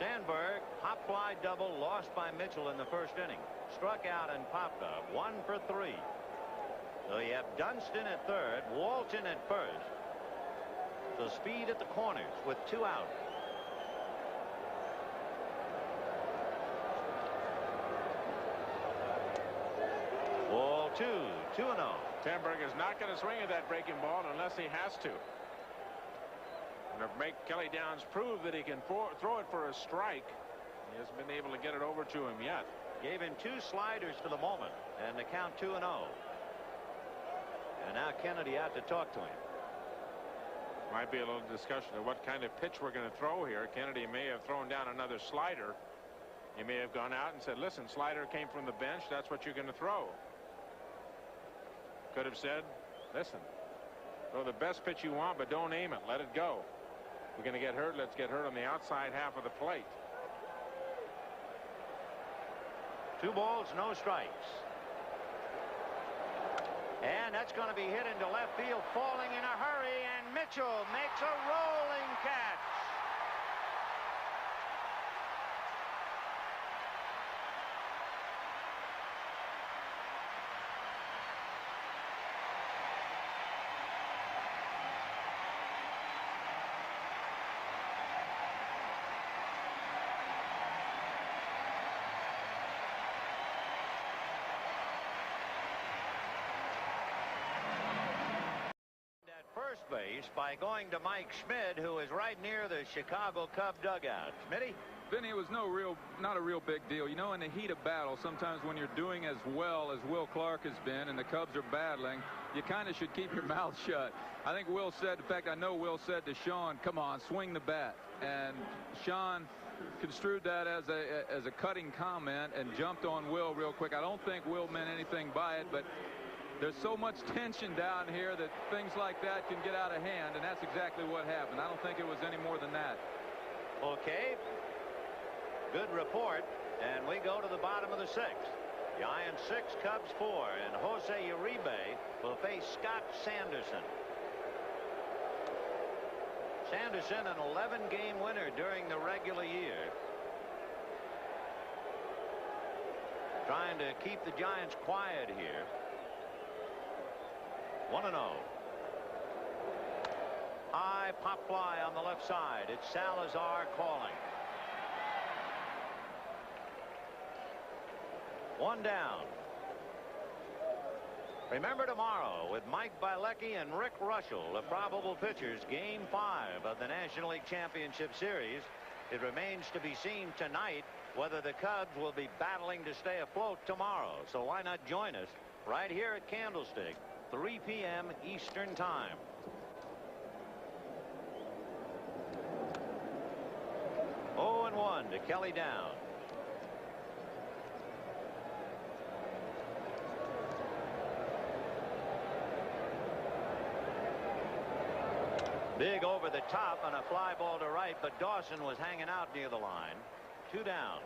Sandberg, pop fly double, lost by Mitchell in the first inning. Struck out and popped up. 1 for 3. So you have Dunston at third, Walton at first. So speed at the corners with 2 out. Ball 2, 2-0. Sandberg is not going to swing at that breaking ball unless he has to. And to make Kelly Downs prove that he can throw it for a strike. He hasn't been able to get it over to him yet. Gave him 2 sliders for the moment, and the count 2-0. And now Kennedy out to talk to him. Might be a little discussion of what kind of pitch we're going to throw here. Kennedy may have thrown down another slider. He may have gone out and said, listen, slider came from the bench. That's what you're going to throw. Could have said, listen, throw the best pitch you want, but don't aim it. Let it go. We're going to get hurt. Let's get hurt on the outside half of the plate. 2 balls, no strikes. And that's going to be hit into left field, falling in a hurry, and Mitchell makes a rolling catch. First base by going to Mike Schmidt, who is right near the Chicago Cub dugout. Schmitty? Vinny, it was not a real big deal. You know, in the heat of battle, sometimes when you're doing as well as Will Clark has been and the Cubs are battling, you kind of should keep your mouth shut. I think Will said, in fact, I know Will said to Sean, come on, swing the bat. And Sean construed that as a cutting comment and jumped on Will real quick. I don't think Will meant anything by it, but there's so much tension down here that things like that can get out of hand, and that's exactly what happened. I don't think it was any more than that. Okay. Good report. And we go to the bottom of the 6th. Giants 6, Cubs 4, and Jose Uribe will face Scott Sanderson. Sanderson, an 11-game winner during the regular year. Trying to keep the Giants quiet here. 1-0. High pop fly on the left side. It's Salazar calling. 1 down. Remember tomorrow with Mike Bilecki and Rick Russell, the probable pitchers, Game 5 of the National League Championship Series. It remains to be seen tonight whether the Cubs will be battling to stay afloat tomorrow. So why not join us right here at Candlestick, 3 p.m. Eastern Time. Oh, and 1 to Kelly Downs. Big over the top on a fly ball to right, but Dawson was hanging out near the line. 2 down.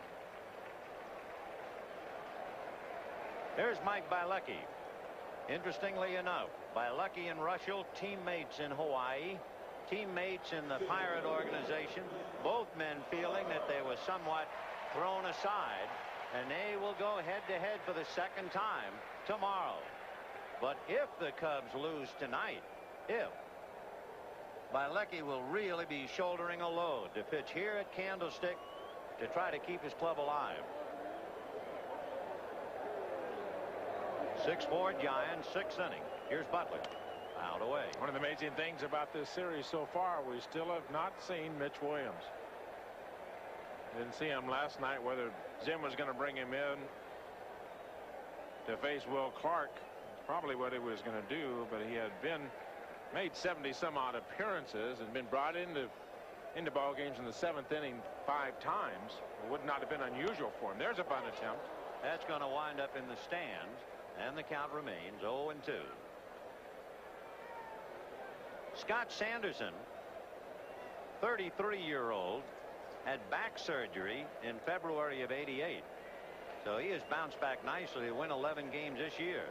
Here's Mike Bilecki. Interestingly enough, Bilecki and Russell, teammates in Hawaii, teammates in the Pirate organization, both men feeling that they were somewhat thrown aside, and they will go head-to-head for the second time tomorrow. But if the Cubs lose tonight, Bilecki will really be shouldering a load to pitch here at Candlestick to try to keep his club alive. 6-4 Giants, 6th inning. Here's Butler. Out away. One of the amazing things about this series so far, we still have not seen Mitch Williams. Didn't see him last night. Whether Zim was going to bring him in to face Will Clark, probably what he was going to do, but he had made 70 some odd appearances and been brought into ball games in the 7th inning 5 times. It would not have been unusual for him. There's a bunt attempt. That's going to wind up in the stands, and the count remains 0-2. Scott Sanderson, 33-year-old, had back surgery in February of '88. So he has bounced back nicely to win 11 games this year.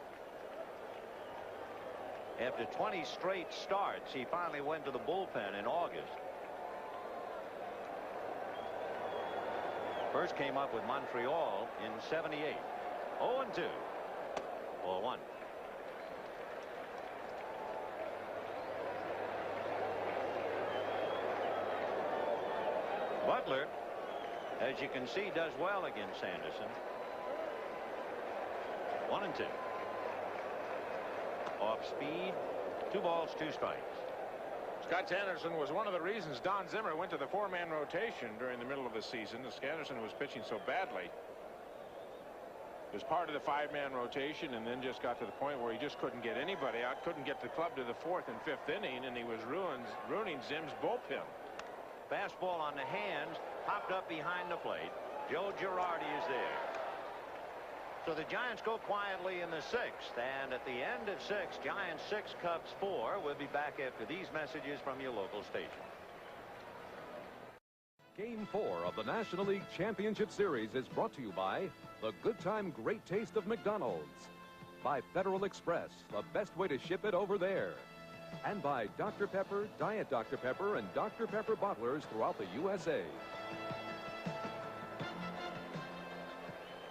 After 20 straight starts, he finally went to the bullpen in August. First came up with Montreal in '78. 0-2. 0-1. Butler, as you can see, does well against Sanderson. 1-2. Off speed, 2 balls, 2 strikes. Scott Sanderson was one of the reasons Don Zimmer went to the 4-man rotation during the middle of the season. The Sanderson was pitching so badly. It was part of the 5-man rotation, and then just got to the point where he just couldn't get anybody out, couldn't get the club to the 4th and 5th inning, and he was ruining Zim's bullpen. Fastball on the hands, popped up behind the plate. Joe Girardi is there. So the Giants go quietly in the 6th, and at the end of 6, Giants 6, Cubs 4. We'll be back after these messages from your local station. Game 4 of the National League Championship Series is brought to you by the good time, great taste of McDonald's, by Federal Express, the best way to ship it over there, and by Dr. Pepper, Diet Dr. Pepper, and Dr. Pepper bottlers throughout the USA.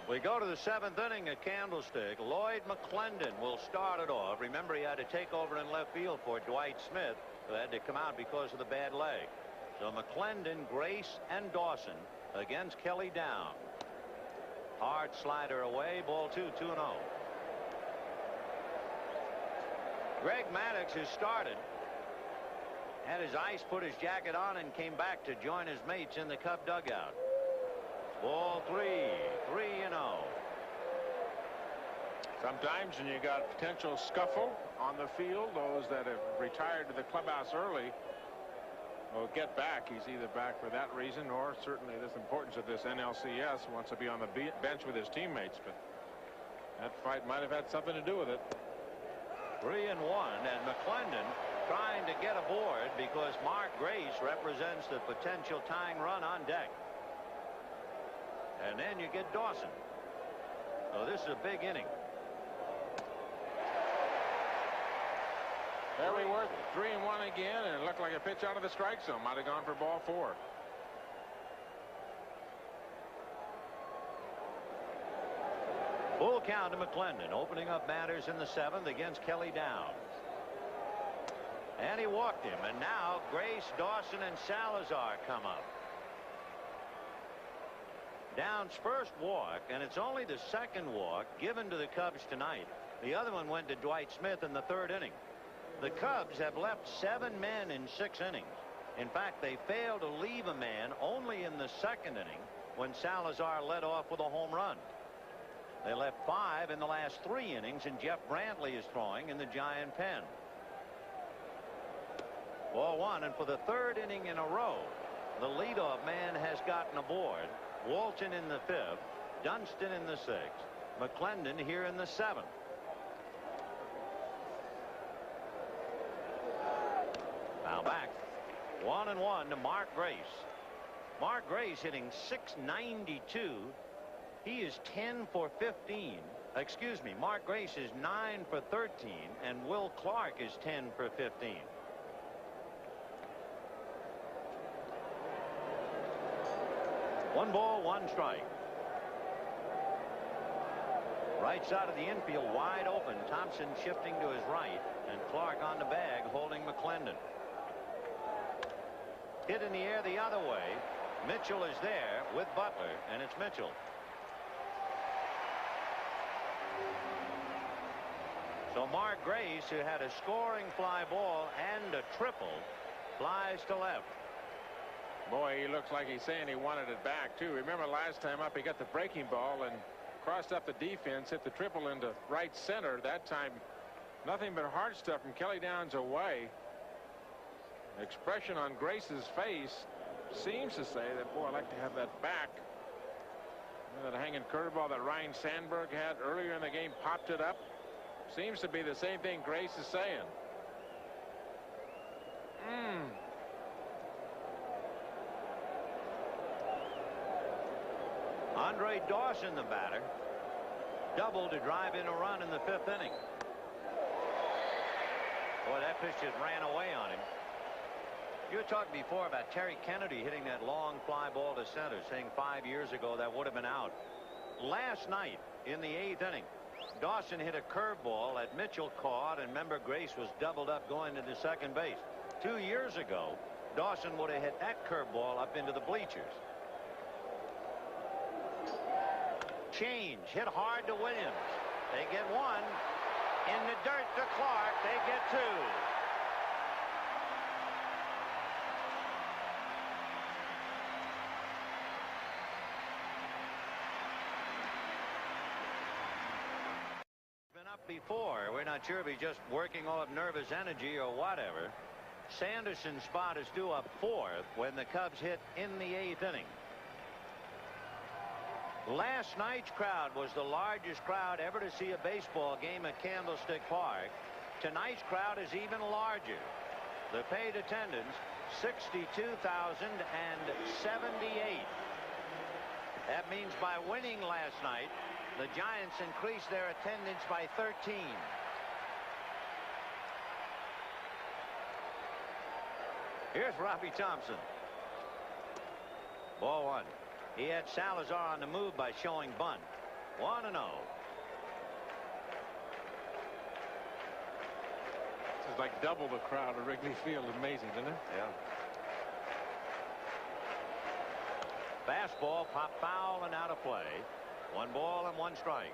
We go to the 7th inning at Candlestick. Lloyd McClendon will start it off. Remember, he had to take over in left field for Dwight Smith, who had to come out because of the bad leg. So McClendon, Grace, and Dawson against Kelly Down. Hard slider away. Ball 2, 2-0. Greg Maddux has started. Had his ice, put his jacket on, and came back to join his mates in the Cub dugout. Ball 3, 3-0. Sometimes when you got potential scuffle on the field, those that have retired to the clubhouse early will get back. He's either back for that reason, or certainly this importance of this NLCS, wants to be on the bench with his teammates. But that fight might have had something to do with it. 3-1, and McClendon trying to get aboard because Mark Grace represents the potential tying run on deck. And then you get Dawson. So this is a big inning. There we were, 3-1 again, and it looked like a pitch out of the strike zone. Might have gone for ball 4. Full count to McClendon, opening up batters in the 7th against Kelly Downs. And he walked him, and now Grace, Dawson, and Salazar come up. Downs' first walk, and it's only the 2nd walk given to the Cubs tonight. The other one went to Dwight Smith in the 3rd inning. The Cubs have left 7 men in 6 innings. In fact, they failed to leave a man only in the 2nd inning when Salazar led off with a home run. They left 5 in the last 3 innings, and Jeff Brantley is throwing in the Giant pen. Ball 1, and for the 3rd inning in a row, the leadoff man has gotten aboard. Walton in the 5th, Dunston in the 6th, McClendon here in the 7th. Now back, 1-1 to Mark Grace. Mark Grace hitting .692. He is 10 for 15 Excuse me, Mark Grace is 9 for 13, and Will Clark is 10 for 15. One ball, one strike. Right side of the infield wide open. Thompson shifting to his right, and Clark on the bag holding McClendon. Hit in the air the other way. Mitchell is there with Butler, and it's Mitchell. So Mark Grace, who had a scoring fly ball and a triple, flies to left. Boy, he looks like he's saying he wanted it back, too. Remember last time up, he got the breaking ball and crossed up the defense, hit the triple into right center. That time, nothing but hard stuff from Kelly Downs away. Expression on Grace's face seems to say that, boy, I'd like to have that back. And that hanging curveball that Ryan Sandberg had earlier in the game popped it up. Seems to be the same thing Grace is saying. Andre Dawson, the batter, doubled to drive in a run in the 5th inning. Boy, that pitch just ran away on him. You were talking before about Terry Kennedy hitting that long fly ball to center, saying 5 years ago that would have been out. Last night in the 8th inning, Dawson hit a curveball that Mitchell caught, and remember, Grace was doubled up going into second base. 2 years ago, Dawson would have hit that curveball up into the bleachers. Change hit hard to Williams. They get one. In the dirt to Clark. They get two. Been up before. We're not sure if he's just working off nervous energy or whatever. Sanderson's spot is due up 4th when the Cubs hit in the 8th inning. Last night's crowd was the largest crowd ever to see a baseball game at Candlestick Park. Tonight's crowd is even larger. The paid attendance, 62,078. That means by winning last night, the Giants increased their attendance by 13. Here's Robbie Thompson. Ball one. He had Salazar on the move by showing bunt. 1-0. This is like double the crowd at Wrigley Field. Amazing, isn't it? Yeah. Fastball popped foul and out of play. 1 ball and 1 strike.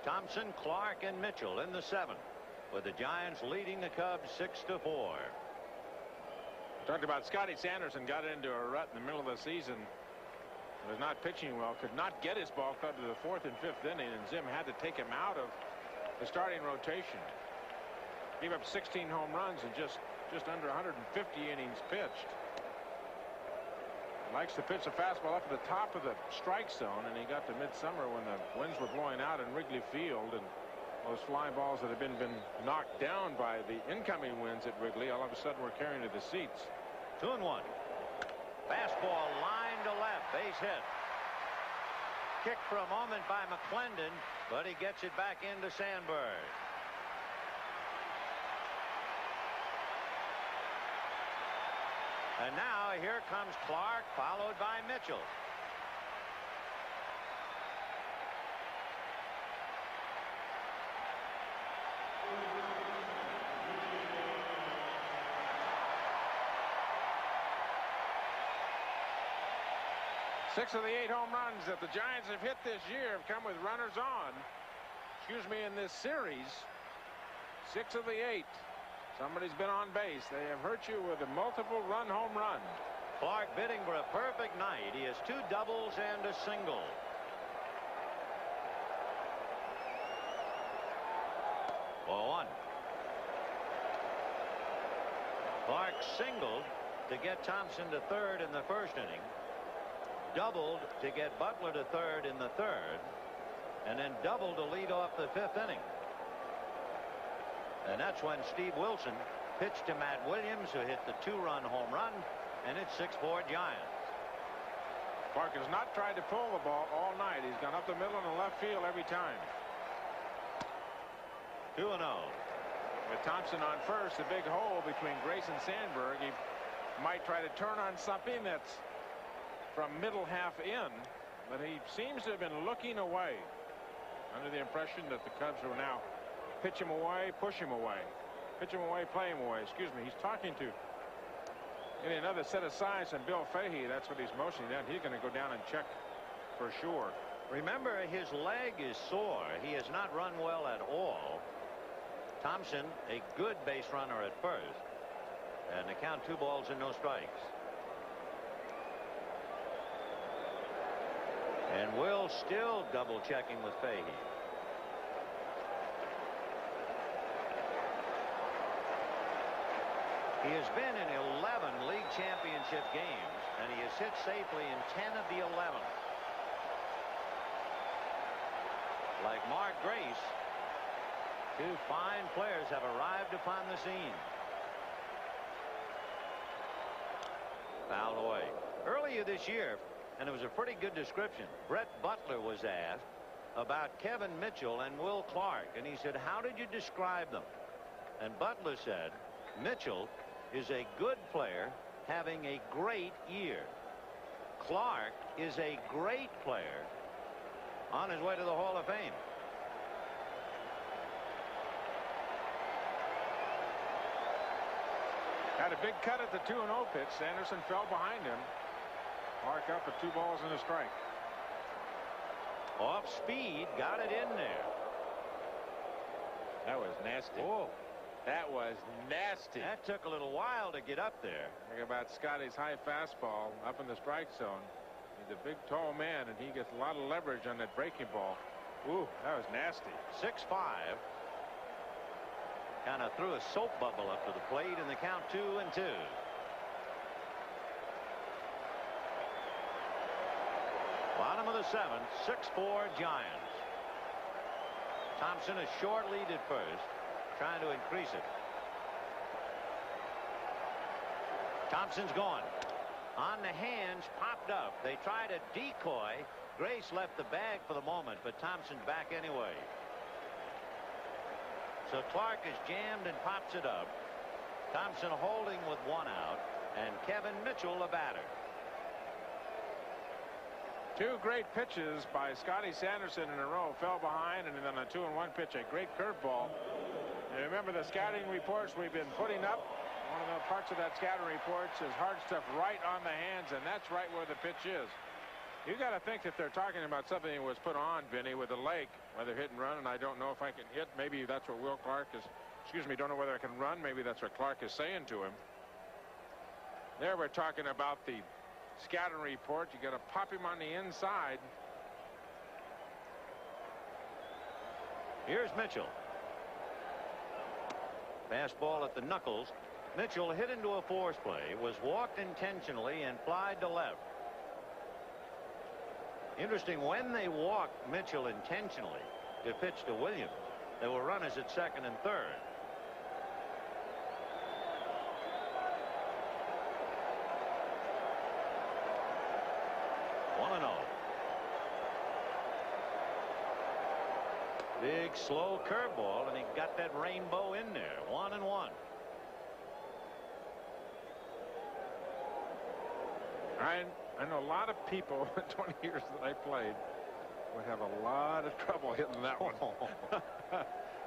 Thompson, Clark, and Mitchell in the 7th, with the Giants leading the Cubs 6-4. Talked about Scotty Sanderson got into a rut in the middle of the season. Was not pitching well, could not get his ball club to the 4th and 5th inning, and Zim had to take him out of the starting rotation. Gave up 16 home runs and just under 150 innings pitched. Likes to pitch a fastball up at the top of the strike zone, and he got to midsummer when the winds were blowing out in Wrigley Field, and those fly balls that have been knocked down by the incoming winds at Wrigley all of a sudden were carrying to the seats. 2-1. Fastball line to left, base hit. Kicked for a moment by McClendon, but he gets it back into Sandberg. And now here comes Clark, followed by Mitchell. Six of the 8 home runs that the Giants have hit this year have come with runners on. Excuse me, in this series. 6 of the 8. Somebody's been on base. They have hurt you with a multiple run home run. Clark bidding for a perfect night. He has 2 doubles and a single. Ball 1. Clark singled to get Thompson to 3rd in the 1st inning. Doubled to get Butler to 3rd in the 3rd, and then doubled to lead off the 5th inning. And that's when Steve Wilson pitched to Matt Williams, who hit the 2-run home run, and it's 6-4 Giants. Clark has not tried to pull the ball all night. He's gone up the middle and left field every time. 2-0. With Thompson on first, the big hole between Grace and Sandberg. He might try to turn on something that's from middle half in, but he seems to have been looking away, under the impression that the Cubs will now pitch him away, push him away, pitch him away, play him away. Excuse me. He's talking to another set of signs from Bill Fahey. That's what he's motioning at. He's going to go down and check for sure. Remember, his leg is sore. He has not run well at all. Thompson, a good base runner at first, and the count 2 balls and no strikes. And Will still double checking with Fahey. He has been in 11 league championship games, and he has hit safely in 10 of the 11. Like Mark Grace, 2 fine players have arrived upon the scene. Fouled away. Earlier this year, and it was a pretty good description, Brett Butler was asked about Kevin Mitchell and Will Clark, and he said, how did you describe them? And Butler said, Mitchell is a good player having a great year. Clark is a great player on his way to the Hall of Fame. Had a big cut at the 2-0 pitch. Sanderson fell behind him. Clark up at 2 balls and a strike. Off speed, got it in there. That was nasty. Oh, that was nasty. that took a little while to get up there. Think about Scotty's high fastball up in the strike zone. He's a big, tall man, and he gets a lot of leverage on that breaking ball. Ooh, that was nasty. 6-5. Kind of threw a soap bubble up to the plate, and the count 2-2. Bottom of the 7th, 6-4 Giants. Thompson a short lead at first, trying to increase it. Thompson's gone. On the hands, popped up. They tried a decoy. Grace left the bag for the moment, but Thompson's back anyway. So Clark is jammed and pops it up. Thompson holding with 1 out, and Kevin Mitchell a batter. 2 great pitches by Scotty Sanderson in a row. Fell behind, and then a 2-1 pitch, a great curveball. And remember the scouting reports we've been putting up. One of the parts of that scouting report says hard stuff right on the hands, and that's right where the pitch is. You got to think that they're talking about something that was put on, Vinny, with a leg, whether hit and run, and I don't know if I can hit. Maybe that's what Will Clark is. Excuse me, don't know whether I can run. Maybe that's what Clark is saying to him. There we're talking about the scouting report. You got to pop him on the inside. Here's Mitchell. Fastball at the knuckles. Mitchell hit into a force play, was walked intentionally, and flied to left. Interesting, when they walked Mitchell intentionally to pitch to Williams, there were runners at second and third. One 1-0. Big slow curveball, and he got that rainbow in there. 1-1. I know a lot of people in 20 years that I played would have a lot of trouble hitting that one.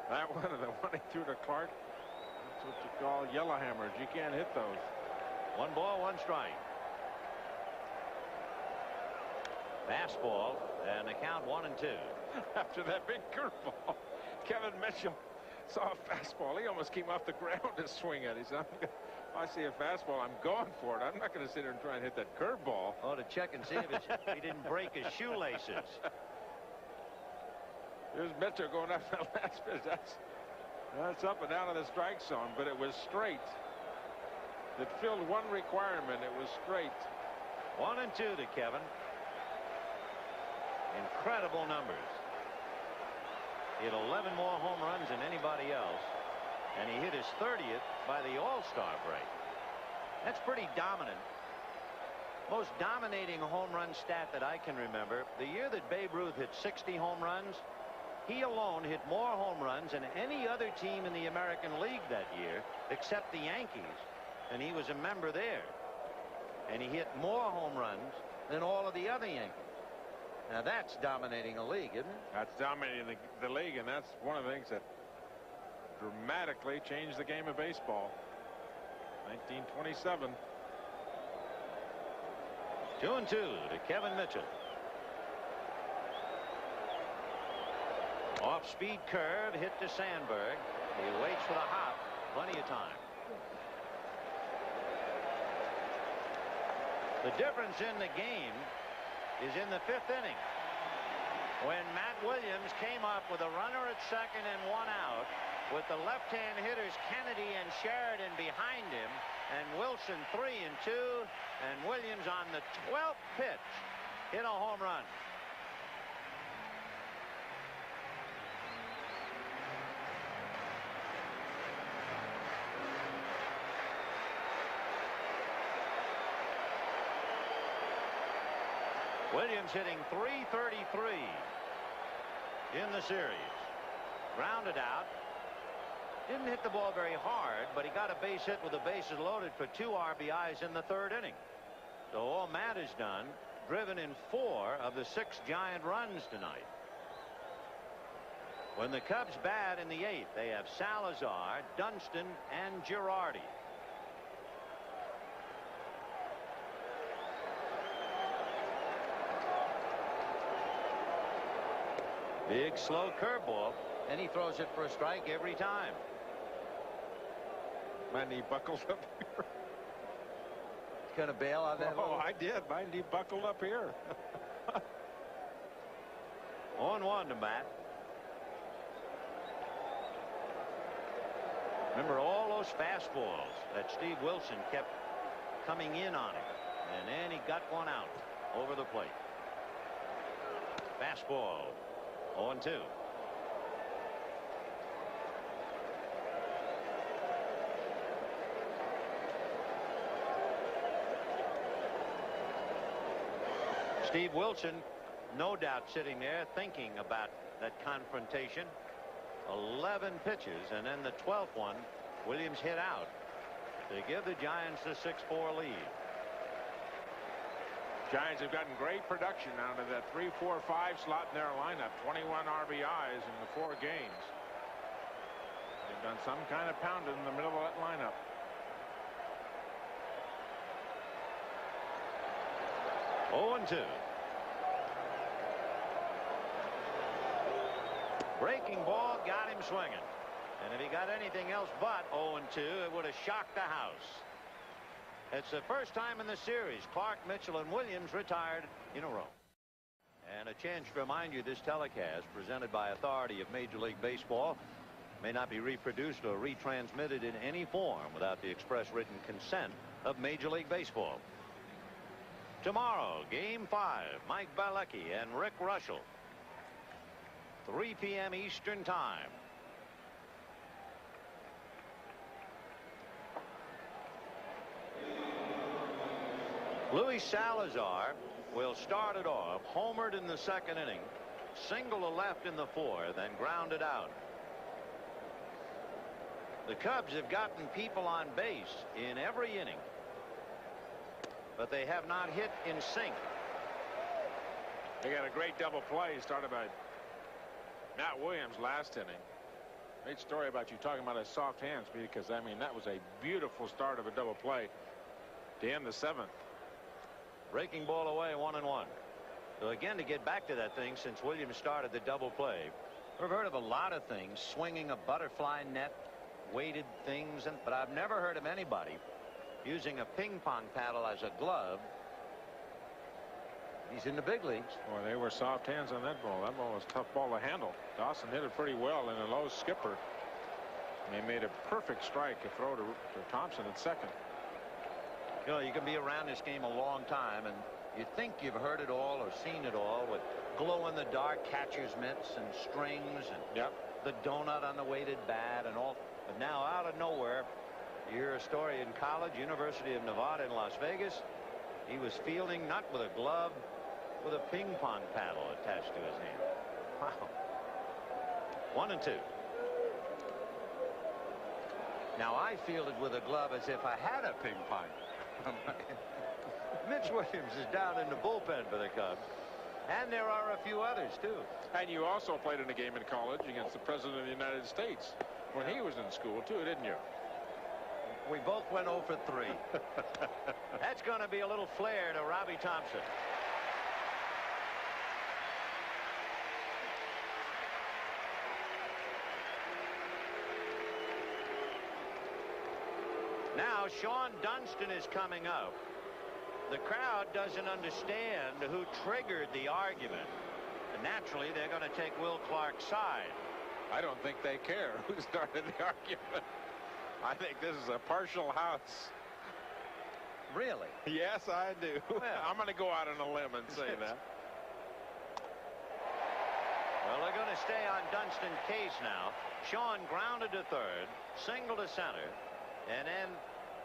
That one and the one he threw to Clark, that's what you call yellow hammers. You can't hit those. 1 ball, 1 strike. Fastball, and the count 1-2. After that big curveball, Kevin Mitchell saw a fastball. He almost came off the ground to swing at it. He said, if I see a fastball, I'm going for it. I'm not going to sit here and try and hit that curveball. Oh, to check and see if he didn't break his shoelaces. Here's Mitchell going up that last pitch. That's up and down in the strike zone, but it was straight. It filled one requirement. It was straight. 1-2 to Kevin. Incredible numbers. He had 11 more home runs than anybody else, and he hit his 30th by the All-Star break. That's pretty dominant. Most dominating home run stat that I can remember, the year that Babe Ruth hit 60 home runs, He alone hit more home runs than any other team in the American League that year, except the Yankees, and he was a member there. And he hit more home runs than all of the other Yankees. Now that's dominating a league, isn't it? That's dominating the league, and that's one of the things that dramatically changed the game of baseball. 1927. 2-2 to Kevin Mitchell. Off-speed curve hit to Sandberg. He waits for the hop. Plenty of time. The difference in the game is in the 5th inning, when Matt Williams came up with a runner at second and 1 out, with the left-hand hitters Kennedy and Sheridan behind him, and Wilson 3-2, and Williams on the 12th pitch hit a home run. Williams hitting .333 in the series. Grounded out. Didn't hit the ball very hard, but he got a base hit with the bases loaded for 2 RBIs in the 3rd inning. So all Matt has done, driven in 4 of the 6 Giant runs tonight. When the Cubs bat in the 8th, they have Salazar, Dunston, and Girardi. Big slow curveball, and he throws it for a strike every time. My knee buckles up here. He's going to bail on that. Oh, I did. My knee buckled up here. 0-1 to Matt. Remember all those fastballs that Steve Wilson kept coming in on him, and then he got one out over the plate. Fastball. 0-2. Steve Wilson, no doubt sitting there thinking about that confrontation. 11 pitches, and then the 12th one, Williams hit out to give the Giants the 6-4 lead. Giants have gotten great production out of that 3, 4, 5 slot in their lineup. 21 RBIs in the 4 games. They've done some kind of pounding in the middle of that lineup. Oh, 0-2. Breaking ball got him swinging, and if he got anything else but 0-2, it would have shocked the house. It's the first time in the series Clark, Mitchell, and Williams retired in a row. And a chance to remind you, this telecast, presented by authority of Major League Baseball, may not be reproduced or retransmitted in any form without the express written consent of Major League Baseball. Tomorrow, Game 5, Mike Bialecki and Rick Russell. 3 p.m. Eastern Time. Luis Salazar will start it off, homered in the 2nd inning, single to left in the 4th, then grounded out. The Cubs have gotten people on base in every inning, but they have not hit in sync. They got a great double play started by Matt Williams last inning. Great story about you talking about his soft hands, because I mean that was a beautiful start of a double play to end the 7th. Breaking ball away, 1-1. So again, to get back to that thing, since Williams started the double play, we've heard of a lot of things, swinging a butterfly net, weighted things, but I've never heard of anybody using a ping pong paddle as a glove. He's in the big leagues. Boy, they were soft hands on that ball. That ball was a tough ball to handle. Dawson hit it pretty well in a low skipper. And they made a perfect strike, a throw to Thompson at second. You know, you can be around this game a long time, and you think you've heard it all or seen it all with glow-in-the-dark catcher's mitts and strings and the donut on the weighted bat and all. But now, out of nowhere, you hear a story in college, University of Nevada in Las Vegas. He was fielding not with a glove, with a ping pong paddle attached to his hand. Wow. 1-2. Now I fielded with a glove as if I had a ping pong. Mitch Williams is down in the bullpen for the Cubs. And there are a few others, too. And you also played in a game in college against the President of the United States when he was in school, too, didn't you? We both went 0 for 3. That's going to be a little flare to Robbie Thompson. Now, Sean Dunston is coming up. The crowd doesn't understand who triggered the argument. And naturally, they're going to take Will Clark's side. I don't think they care who started the argument. I think this is a partial house. Really? Yes, I do. Well, I'm going to go out on a limb and say that. Well, they're going to stay on Dunston's case now. Sean grounded to third, single to center, and then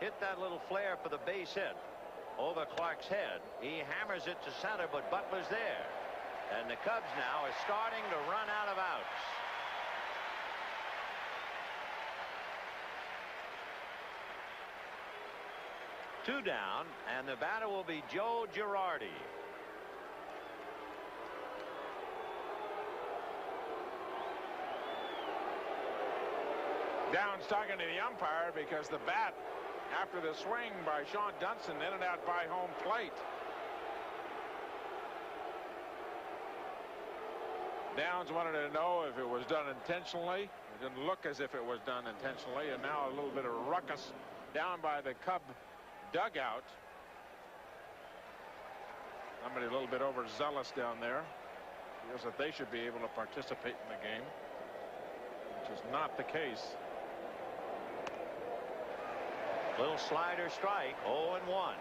hit that little flare for the base hit over Clark's head. He hammers it to center, but Butler's there. And the Cubs now are starting to run out of outs. Two down, and the batter will be Joe Girardi. Downs talking to the umpire because the bat, after the swing by Sean Dunston, in and out by home plate. Downs wanted to know if it was done intentionally. It didn't look as if it was done intentionally, and now a little bit of ruckus down by the Cub dugout. Somebody a little bit overzealous down there. Feels that they should be able to participate in the game, which is not the case. Little slider strike, 0-1.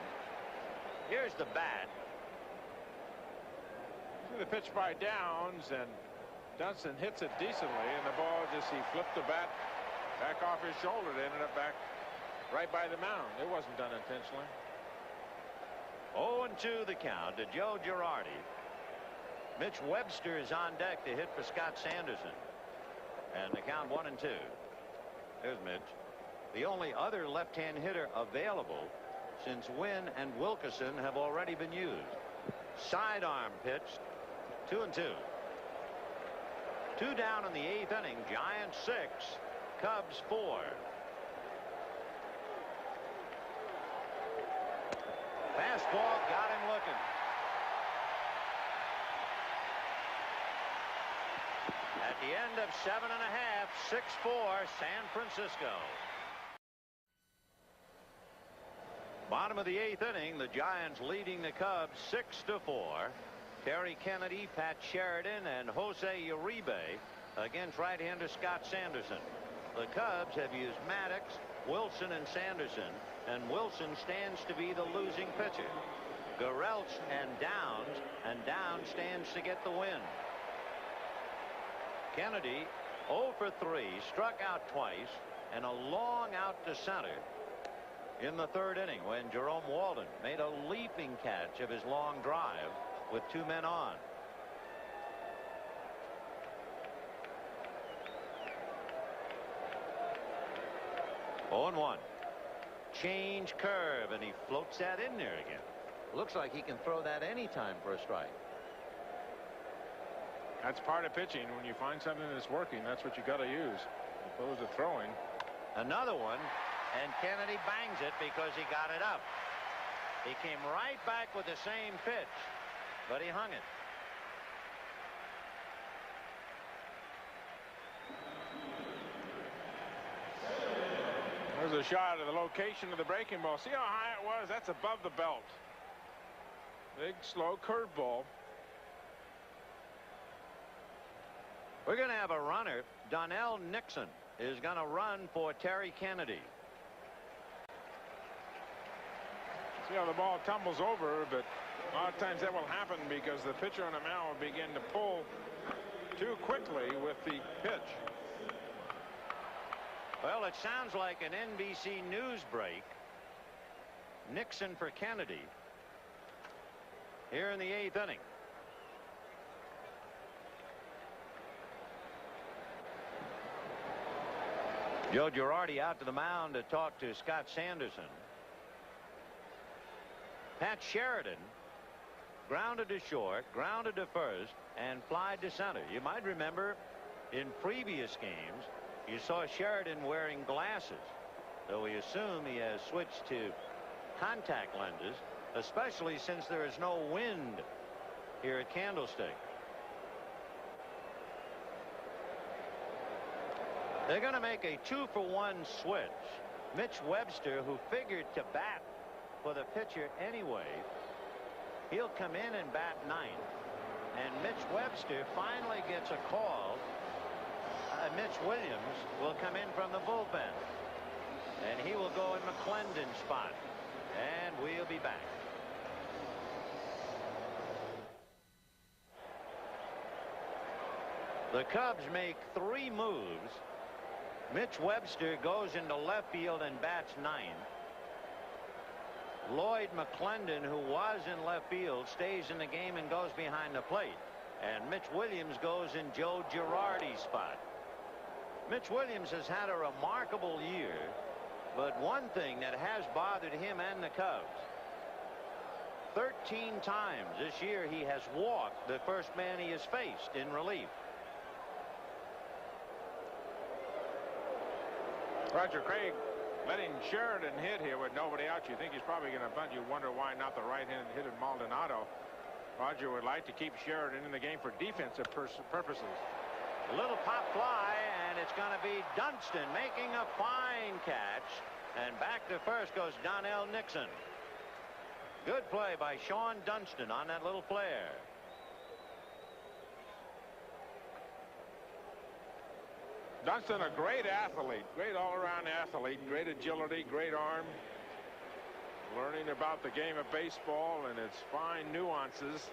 Here's the bat. See the pitch by Downs, and Dunston hits it decently, and the ball just, he flipped the bat back off his shoulder. It ended up back right by the mound. It wasn't done intentionally. 0-2 the count to Joe Girardi. Mitch Webster is on deck to hit for Scott Sanderson. And the count 1-2. There's Mitch. The only other left-hand hitter available, since Wynn and Wilkerson have already been used. Sidearm pitch, 2-2. Two down in the 8th inning. Giants 6, Cubs 4. Fastball got him looking. At the end of 7 1/2, 6-4 San Francisco. Bottom of the 8th inning, the Giants leading the Cubs 6-4. Terry Kennedy, Pat Sheridan, and Jose Uribe against right-hander Scott Sanderson. The Cubs have used Maddox, Wilson, and Sanderson, and Wilson stands to be the losing pitcher. Garrelts and Downs stands to get the win. Kennedy 0 for 3, struck out twice, and a long out to center in the 3rd inning when Jerome Walden made a leaping catch of his long drive with 2 men on. Oh, and 1. Change curve, and he floats that in there again. Looks like he can throw that anytime for a strike. That's part of pitching. When you find something that's working, that's what you got to use, as opposed to throwing. Another one, and Kennedy bangs it because he got it up. He came right back with the same pitch, but he hung it. There's a shot of the location of the breaking ball. See how high it was? That's above the belt. Big, slow curveball. We're going to have a runner. Donnell Nixon is going to run for Terry Kennedy. See how the ball tumbles over, but a lot of times that will happen because the pitcher on the mound will begin to pull too quickly with the pitch. Well, it sounds like an NBC News break. Nixon for Kennedy here in the 8th inning. Joe Girardi out to the mound to talk to Scott Sanderson. Pat Sheridan grounded to short, grounded to first, and flied to center. You might remember in previous games you saw Sheridan wearing glasses, though we assume he has switched to contact lenses, especially since there is no wind here at Candlestick. They're going to make a 2-for-1 switch. Mitch Webster, who figured to bat for the pitcher anyway, he'll come in and bat ninth. And Mitch Webster finally gets a call. Mitch Williams will come in from the bullpen. And he will go in McClendon's spot. And we'll be back. The Cubs make 3 moves. Mitch Webster goes into left field and bats ninth. Lloyd McClendon, who was in left field, stays in the game and goes behind the plate. And Mitch Williams goes in Joe Girardi's spot. Mitch Williams has had a remarkable year, but one thing that has bothered him and the Cubs, 13 times this year he has walked the first man he has faced in relief. Roger Craig letting Sheridan hit here with nobody out. You think he's probably going to bunt. You wonder why not the right-handed hitter Maldonado. Roger would like to keep Sheridan in the game for defensive purposes. A little pop fly, and it's going to be Dunston making a fine catch. And back to first goes Donnell Nixon. Good play by Sean Dunston on that little flare. Dunston, a great athlete, great all-around athlete, great agility, great arm. Learning about the game of baseball and its fine nuances.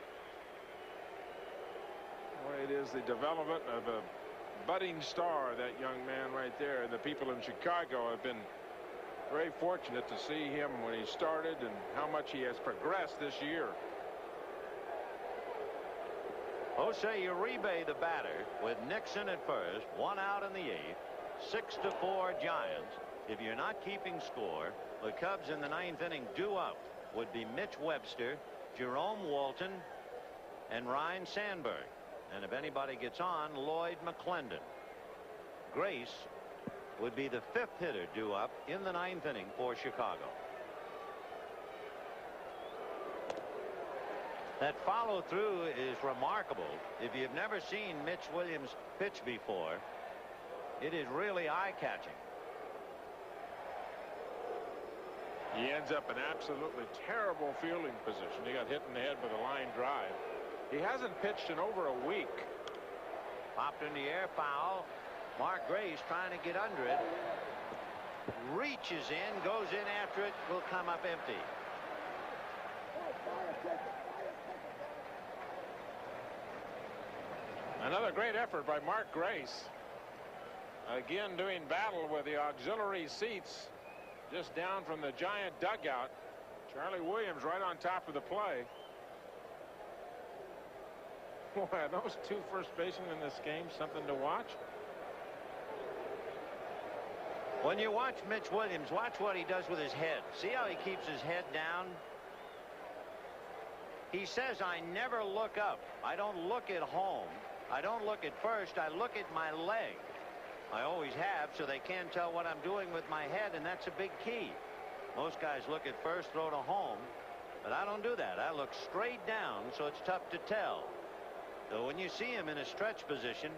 Boy, it is the development of a budding star, that young man right there. And the people in Chicago have been very fortunate to see him when he started and how much he has progressed this year. Jose Uribe, the batter, with Nixon at first, 1 out in the 8th, 6-4 Giants. If you're not keeping score, the Cubs in the 9th inning due up would be Mitch Webster, Jerome Walton, and Ryan Sandberg. And if anybody gets on, Lloyd McClendon. Grace would be the 5th hitter due up in the 9th inning for Chicago. That follow through is remarkable. If you've never seen Mitch Williams pitch before, it is really eye-catching. He ends up in absolutely terrible fielding position. He got hit in the head with a line drive. He hasn't pitched in over a week. Popped in the air, foul. Mark Grace trying to get under it. Reaches in, goes in after it, will come up empty. Another great effort by Mark Grace. Again doing battle with the auxiliary seats just down from the Giant dugout. Charlie Williams right on top of the play. Boy, are those 2 first basemen in this game something to watch? When you watch Mitch Williams, watch what he does with his head. See how he keeps his head down? He says, I never look up. I don't look at home. I don't look at first. I look at my leg. I always have, so they can't tell what I'm doing with my head, and that's a big key. Most guys look at first, throw to home, but I don't do that. I look straight down, so it's tough to tell. So when you see him in a stretch position,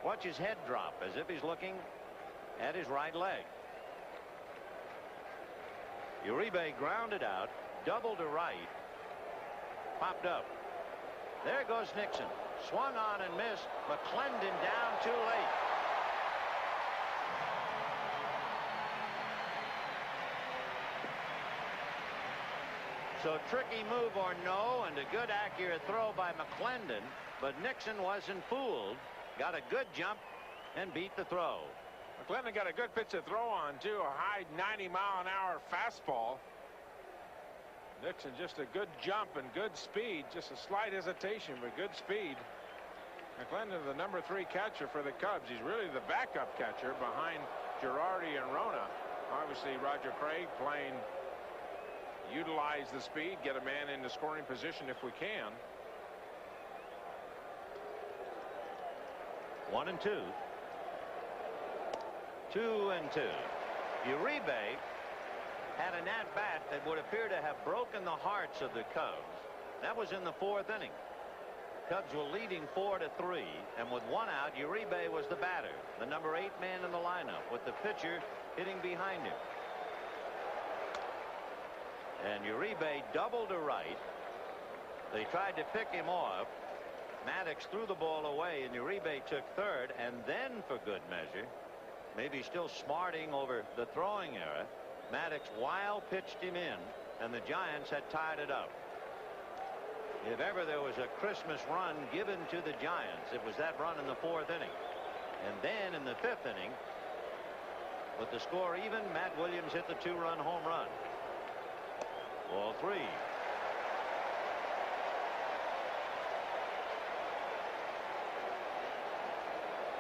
watch his head drop as if he's looking at his right leg. Uribe grounded out, double to right, popped up. There goes Nixon. Swung on and missed. McClendon down too late. So tricky move or no, and a good accurate throw by McClendon, but Nixon wasn't fooled. Got a good jump and beat the throw. McClendon got a good pitch to throw on too, a high 90-mile-an-hour fastball. Nixon just a good jump and good speed, just a slight hesitation but good speed. McClendon, the number 3 catcher for the Cubs. He's really the backup catcher behind Girardi and Rona. Obviously, Roger Craig playing, utilize the speed, get a man into scoring position if we can. 1-2. 2-2. Uribe had an at-bat that would appear to have broken the hearts of the Cubs. That was in the 4th inning. Cubs were leading 4-3, and with 1 out, Uribe was the batter, the number 8 man in the lineup, with the pitcher hitting behind him. And Uribe doubled to right. They tried to pick him off. Maddox threw the ball away, and Uribe took third, and then, for good measure, maybe still smarting over the throwing error, Maddox wild pitched him in, and the Giants had tied it up. If ever there was a Christmas run given to the Giants, it was that run in the 4th inning. And then in the 5th inning, with the score even, Matt Williams hit the 2-run home run. Ball 3.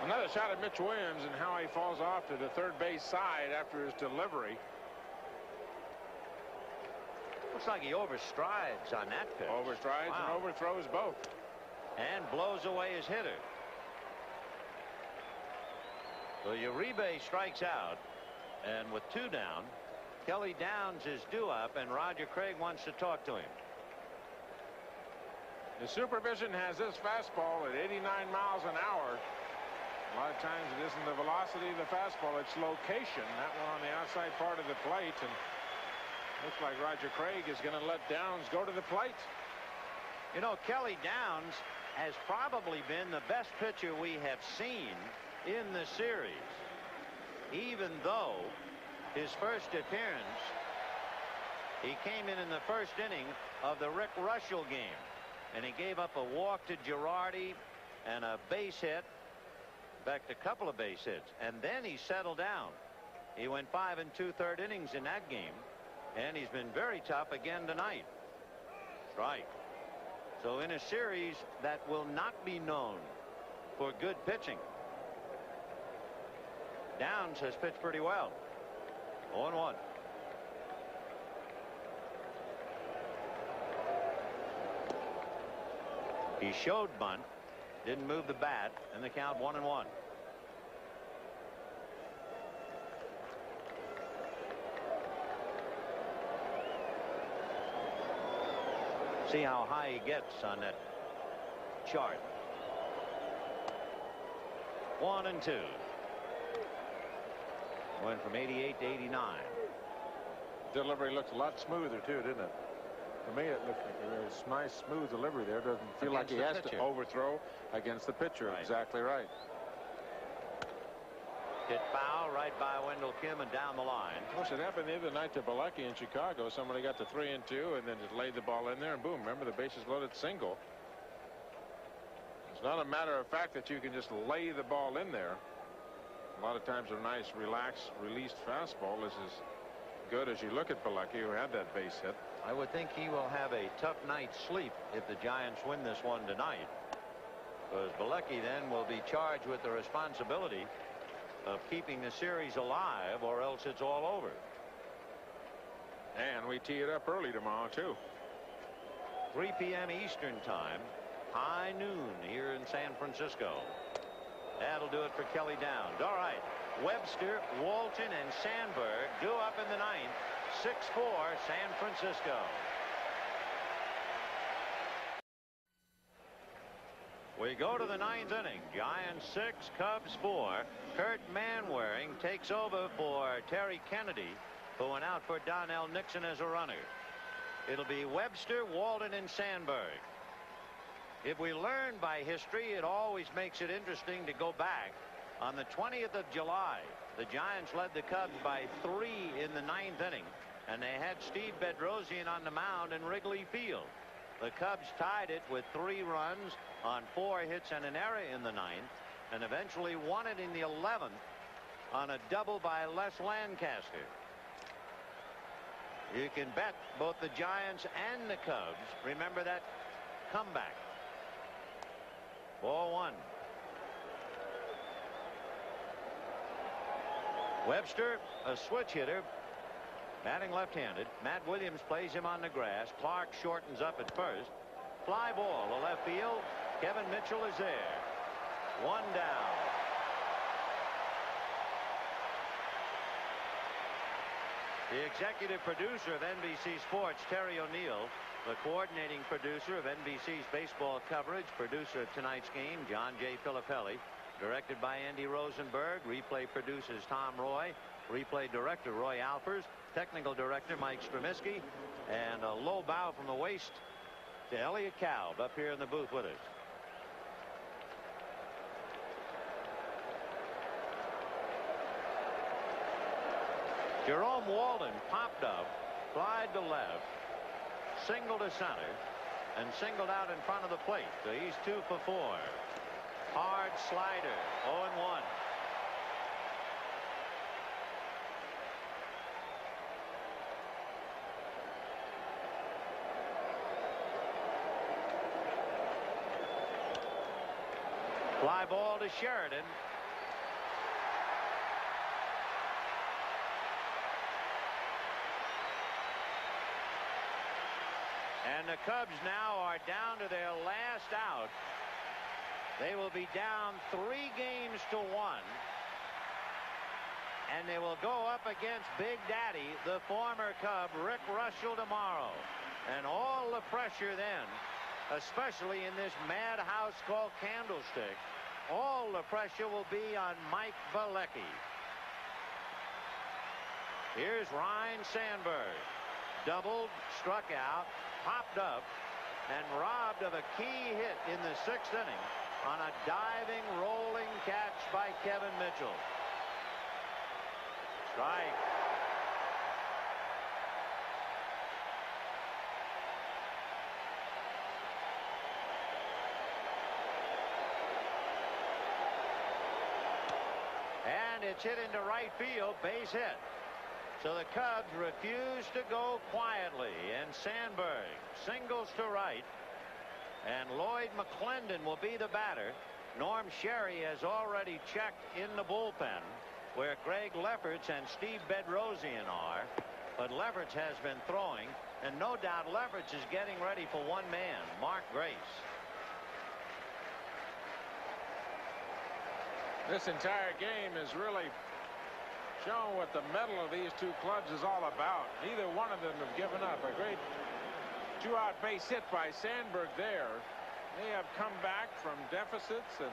Another shot at Mitch Williams and how he falls off to the third base side after his delivery. Looks like he overstrides on that pitch. Overstrides and overthrows both. And blows away his hitter. So Uribe strikes out, and with 2 down, Kelly Downs is due up, and Roger Craig wants to talk to him. The supervision has this fastball at 89 miles an hour. A lot of times it isn't the velocity of the fastball, it's location. That one on the outside part of the plate, and looks like Roger Craig is going to let Downs go to the plate. You know, Kelly Downs has probably been the best pitcher we have seen in the series, even though his first appearance, he came in the 1st inning of the Rick Russell game, and he gave up a walk to Girardi and a base hit. In fact, a couple of base hits, and then he settled down. He went 5 2/3 innings in that game, and he's been very tough again tonight. Strike. So in a series that will not be known for good pitching, Downs has pitched pretty well. 0-1. He showed bunt, didn't move the bat, and the count 1-1. See how high he gets on that chart. 1-2. Went from 88 to 89. Delivery looks a lot smoother too, didn't it? To me, it looked like a very nice, smooth delivery there. Doesn't feel like he has to overthrow against the pitcher. Right. Exactly right. Hit foul right by Wendell Kim and down the line. Of course, it happened the other night to Bilecki in Chicago. Somebody got to 3-2 and then just laid the ball in there, and boom, remember, the bases loaded single. It's not a matter of fact that you can just lay the ball in there. A lot of times a nice, relaxed, released fastball is as good as you look at Bilecki, who had that base hit. I would think he will have a tough night's sleep if the Giants win this one tonight, because Bilecki then will be charged with the responsibility of keeping the series alive, or else it's all over. And we tee it up early tomorrow too. 3 p.m. Eastern time, high noon here in San Francisco. That'll do it for Kelly Downs. All right, Webster, Walton, and Sandberg due up in the 9th. 6-4 San Francisco. We go to the 9th inning. Giants 6, Cubs 4. Kurt Manwaring takes over for Terry Kennedy, who went out for Donnell Nixon as a runner. It'll be Webster, Walton, and Sandberg. If we learn by history, it always makes it interesting to go back. On the 20th of July, the Giants led the Cubs by 3 in the 9th inning, and they had Steve Bedrosian on the mound in Wrigley Field. The Cubs tied it with 3 runs on 4 hits and an error in the 9th, and eventually won it in the 11th on a double by Les Lancaster. You can bet both the Giants and the Cubs remember that comeback. Ball 1. Webster, a switch hitter, batting left-handed. Matt Williams plays him on the grass. Clark shortens up at first. Fly ball to left field. Kevin Mitchell is there. One down. The executive producer of NBC Sports, Terry O'Neill. The coordinating producer of NBC's baseball coverage. Producer of tonight's game, John J. Filippelli. Directed by Andy Rosenberg. Replay producers Tom Roy. Replay director Roy Alpers. Technical director Mike Stremiski. And a low bow from the waist to Elliot Kalb up here in the booth with us. Jerome Walden popped up, flied to left, singled to center, and singled out in front of the plate. So he's 2 for 4. Hard slider, 0-1. Fly ball to Sheridan. And the Cubs now are down to their last out. They will be down 3 games to 1. And they will go up against Big Daddy, the former Cub, Rick Russell, tomorrow. And all the pressure then, especially in this madhouse called Candlestick, all the pressure will be on Mike Bilecki. Here's Ryne Sandberg. Doubled, struck out, popped up, and robbed of a key hit in the 6th inning on a diving, rolling catch by Kevin Mitchell. Strike. And it's hit into right field, base hit. So the Cubs refuse to go quietly, and Sandberg singles to right, and Lloyd McClendon will be the batter. Norm Sherry has already checked in the bullpen where Greg Lefferts and Steve Bedrosian are, but Lefferts has been throwing, and no doubt Lefferts is getting ready for one man, Mark Grace. This entire game is really shown what the mettle of these 2 clubs is all about. Neither one of them have given up. A great 2-out base hit by Sandberg there. They have come back from deficits and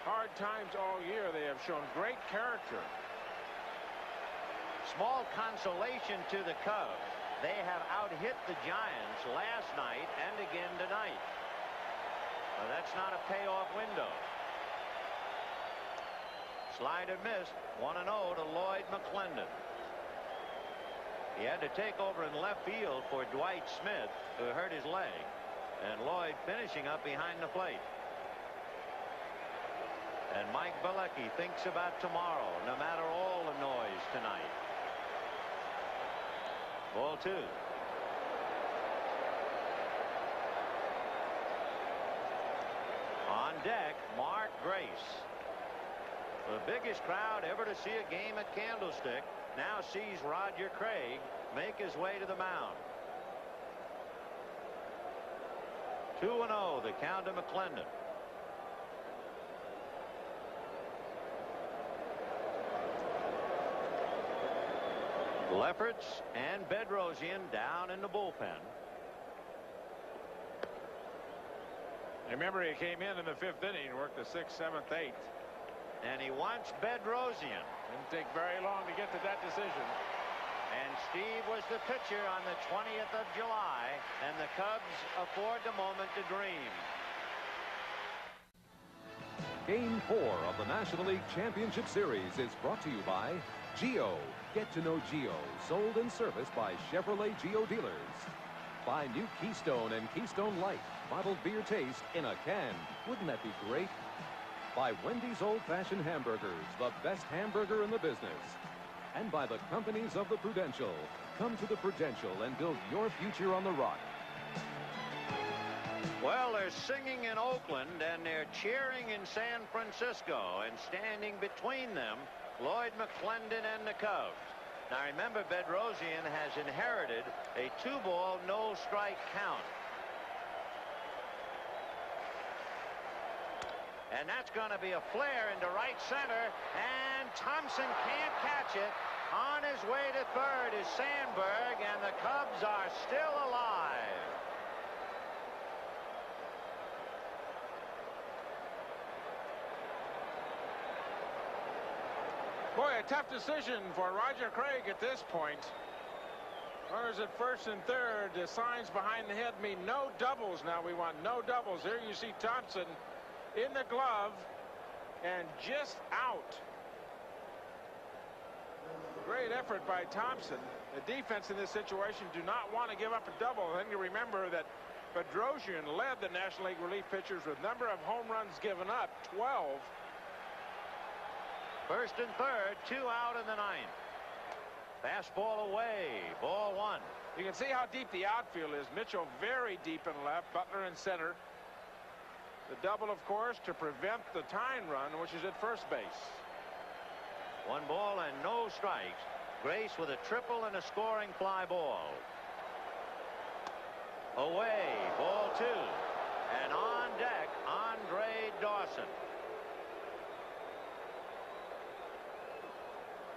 hard times all year. They have shown great character. Small consolation to the Cubs. They have out-hit the Giants last night and again tonight. Well, that's not a payoff window. Slider missed. 1-0 to Lloyd McClendon. He had to take over in left field for Dwight Smith, who hurt his leg, and Lloyd finishing up behind the plate. And Mike Bilecki thinks about tomorrow, no matter all the noise tonight. Ball 2. On deck, Mark Grace. The biggest crowd ever to see a game at Candlestick now sees Roger Craig make his way to the mound. 2-0, the count to McClendon. Lefferts and Bedrosian down in the bullpen. Remember, he came in the 5th inning and worked the 6th, 7th, 8th. And he wants Bedrosian. Didn't take very long to get to that decision. And Steve was the pitcher on the 20th of July, and the Cubs afford the moment to dream. Game 4 of the National League Championship Series is brought to you by Geo. Get to know Geo, sold and serviced by Chevrolet Geo dealers. By new Keystone and Keystone Light, bottled beer taste in a can. Wouldn't that be great? By Wendy's Old Fashioned Hamburgers, the best hamburger in the business. And by the companies of the Prudential. Come to the Prudential and build your future on the rock. Well, they're singing in Oakland and they're cheering in San Francisco, and standing between them Lloyd McClendon and the Cubs. Now remember, Bedrosian has inherited a 2-ball, no-strike count. And that's going to be a flare into right center, and Thompson can't catch it. On his way to third is Sandberg, and the Cubs are still alive. Boy, a tough decision for Roger Craig at this point. Runners at first and third. The signs behind the head mean no doubles now. We want no doubles. Here you see Thompson in the glove and just out. Great effort by Thompson. The defense in this situation do not want to give up a double. I think you remember that Bedrosian led the National League relief pitchers with number of home runs given up, 12. First and third, 2 out in the 9th. Fastball away, ball 1. You can see how deep the outfield is. Mitchell very deep in left, Butler in center. The double, of course, to prevent the tying run, which is at first base. 1 ball and no strikes. Grace with a triple and a scoring fly ball. Away, ball 2. And on deck, Andre Dawson.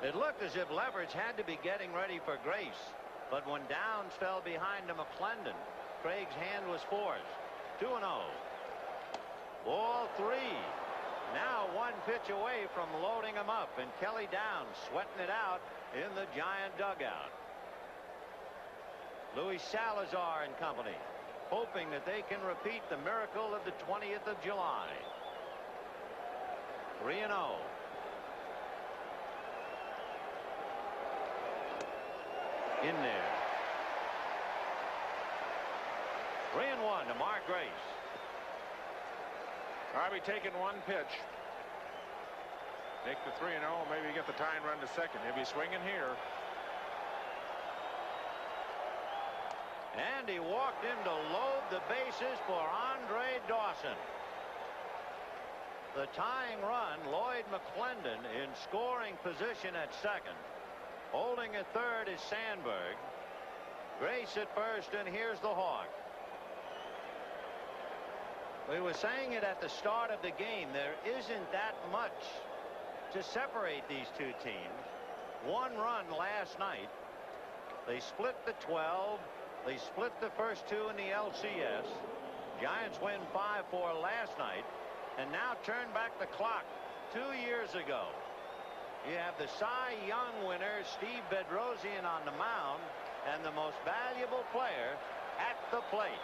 It looked as if Leverage had to be getting ready for Grace, but when Downs fell behind to McClendon, Craig's hand was forced. 2-0. Ball 3. Now 1 pitch away from loading him up, and Kelly Downs sweating it out in the Giant dugout. Luis Salazar and company hoping that they can repeat the miracle of the 20th of July. 3-0. In there. 3-1 to Mark Grace. I'll be taking 1 pitch. Take the 3-0, maybe get the tying run to second. He'll be swinging here. And he walked in to load the bases for Andre Dawson. The tying run, Lloyd McClendon in scoring position at second. Holding at third is Sandberg. Grace at first, and here's the Hawk. We were saying it at the start of the game. There isn't that much to separate these two teams. 1 run last night. They split the 12. They split the first 2 in the LCS. Giants win 5-4 last night, and now turn back the clock 2 years ago. You have the Cy Young winner, Steve Bedrosian, on the mound, and the most valuable player at the plate.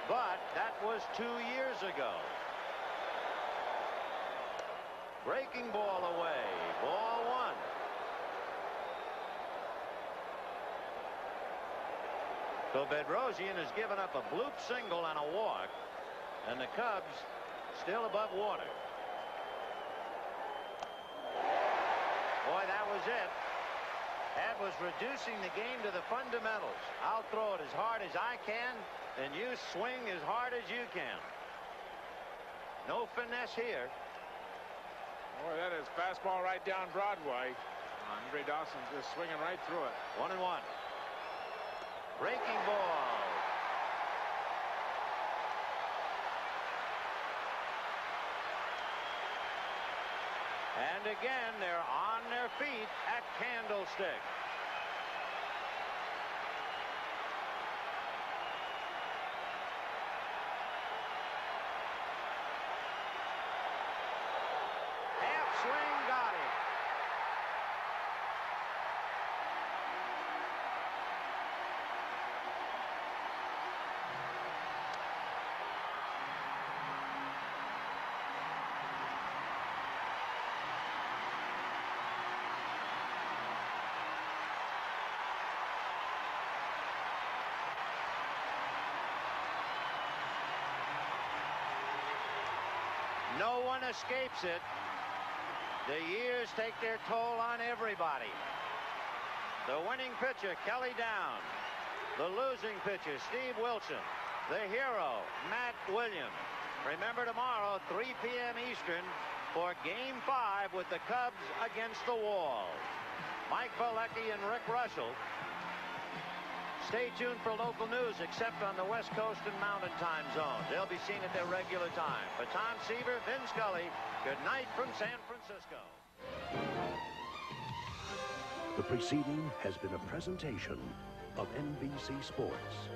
But that was 2 years ago. Breaking ball away. Ball 1. So Bedrosian has given up a bloop single and a walk, and the Cubs still above water. Boy, that was it. That was reducing the game to the fundamentals. I'll throw it as hard as I can, and you swing as hard as you can. No finesse here. Boy, that is fastball right down Broadway. Andre Dawson's just swinging right through it. 1-1. Breaking ball. And again, they're on their feet at Candlestick. Half swing, got him. No one escapes it. The years take their toll on everybody. The winning pitcher, Kelly Downs. The losing pitcher, Steve Wilson. The hero, Matt Williams. Remember, tomorrow, 3 p.m. Eastern, for Game 5 with the Cubs against the wall. Mike Valecki and Rick Russell. Stay tuned for local news, except on the West Coast and Mountain Time zones. They'll be seen at their regular time. For Tom Seaver, Vin Scully, good night from San Francisco. The preceding has been a presentation of NBC Sports.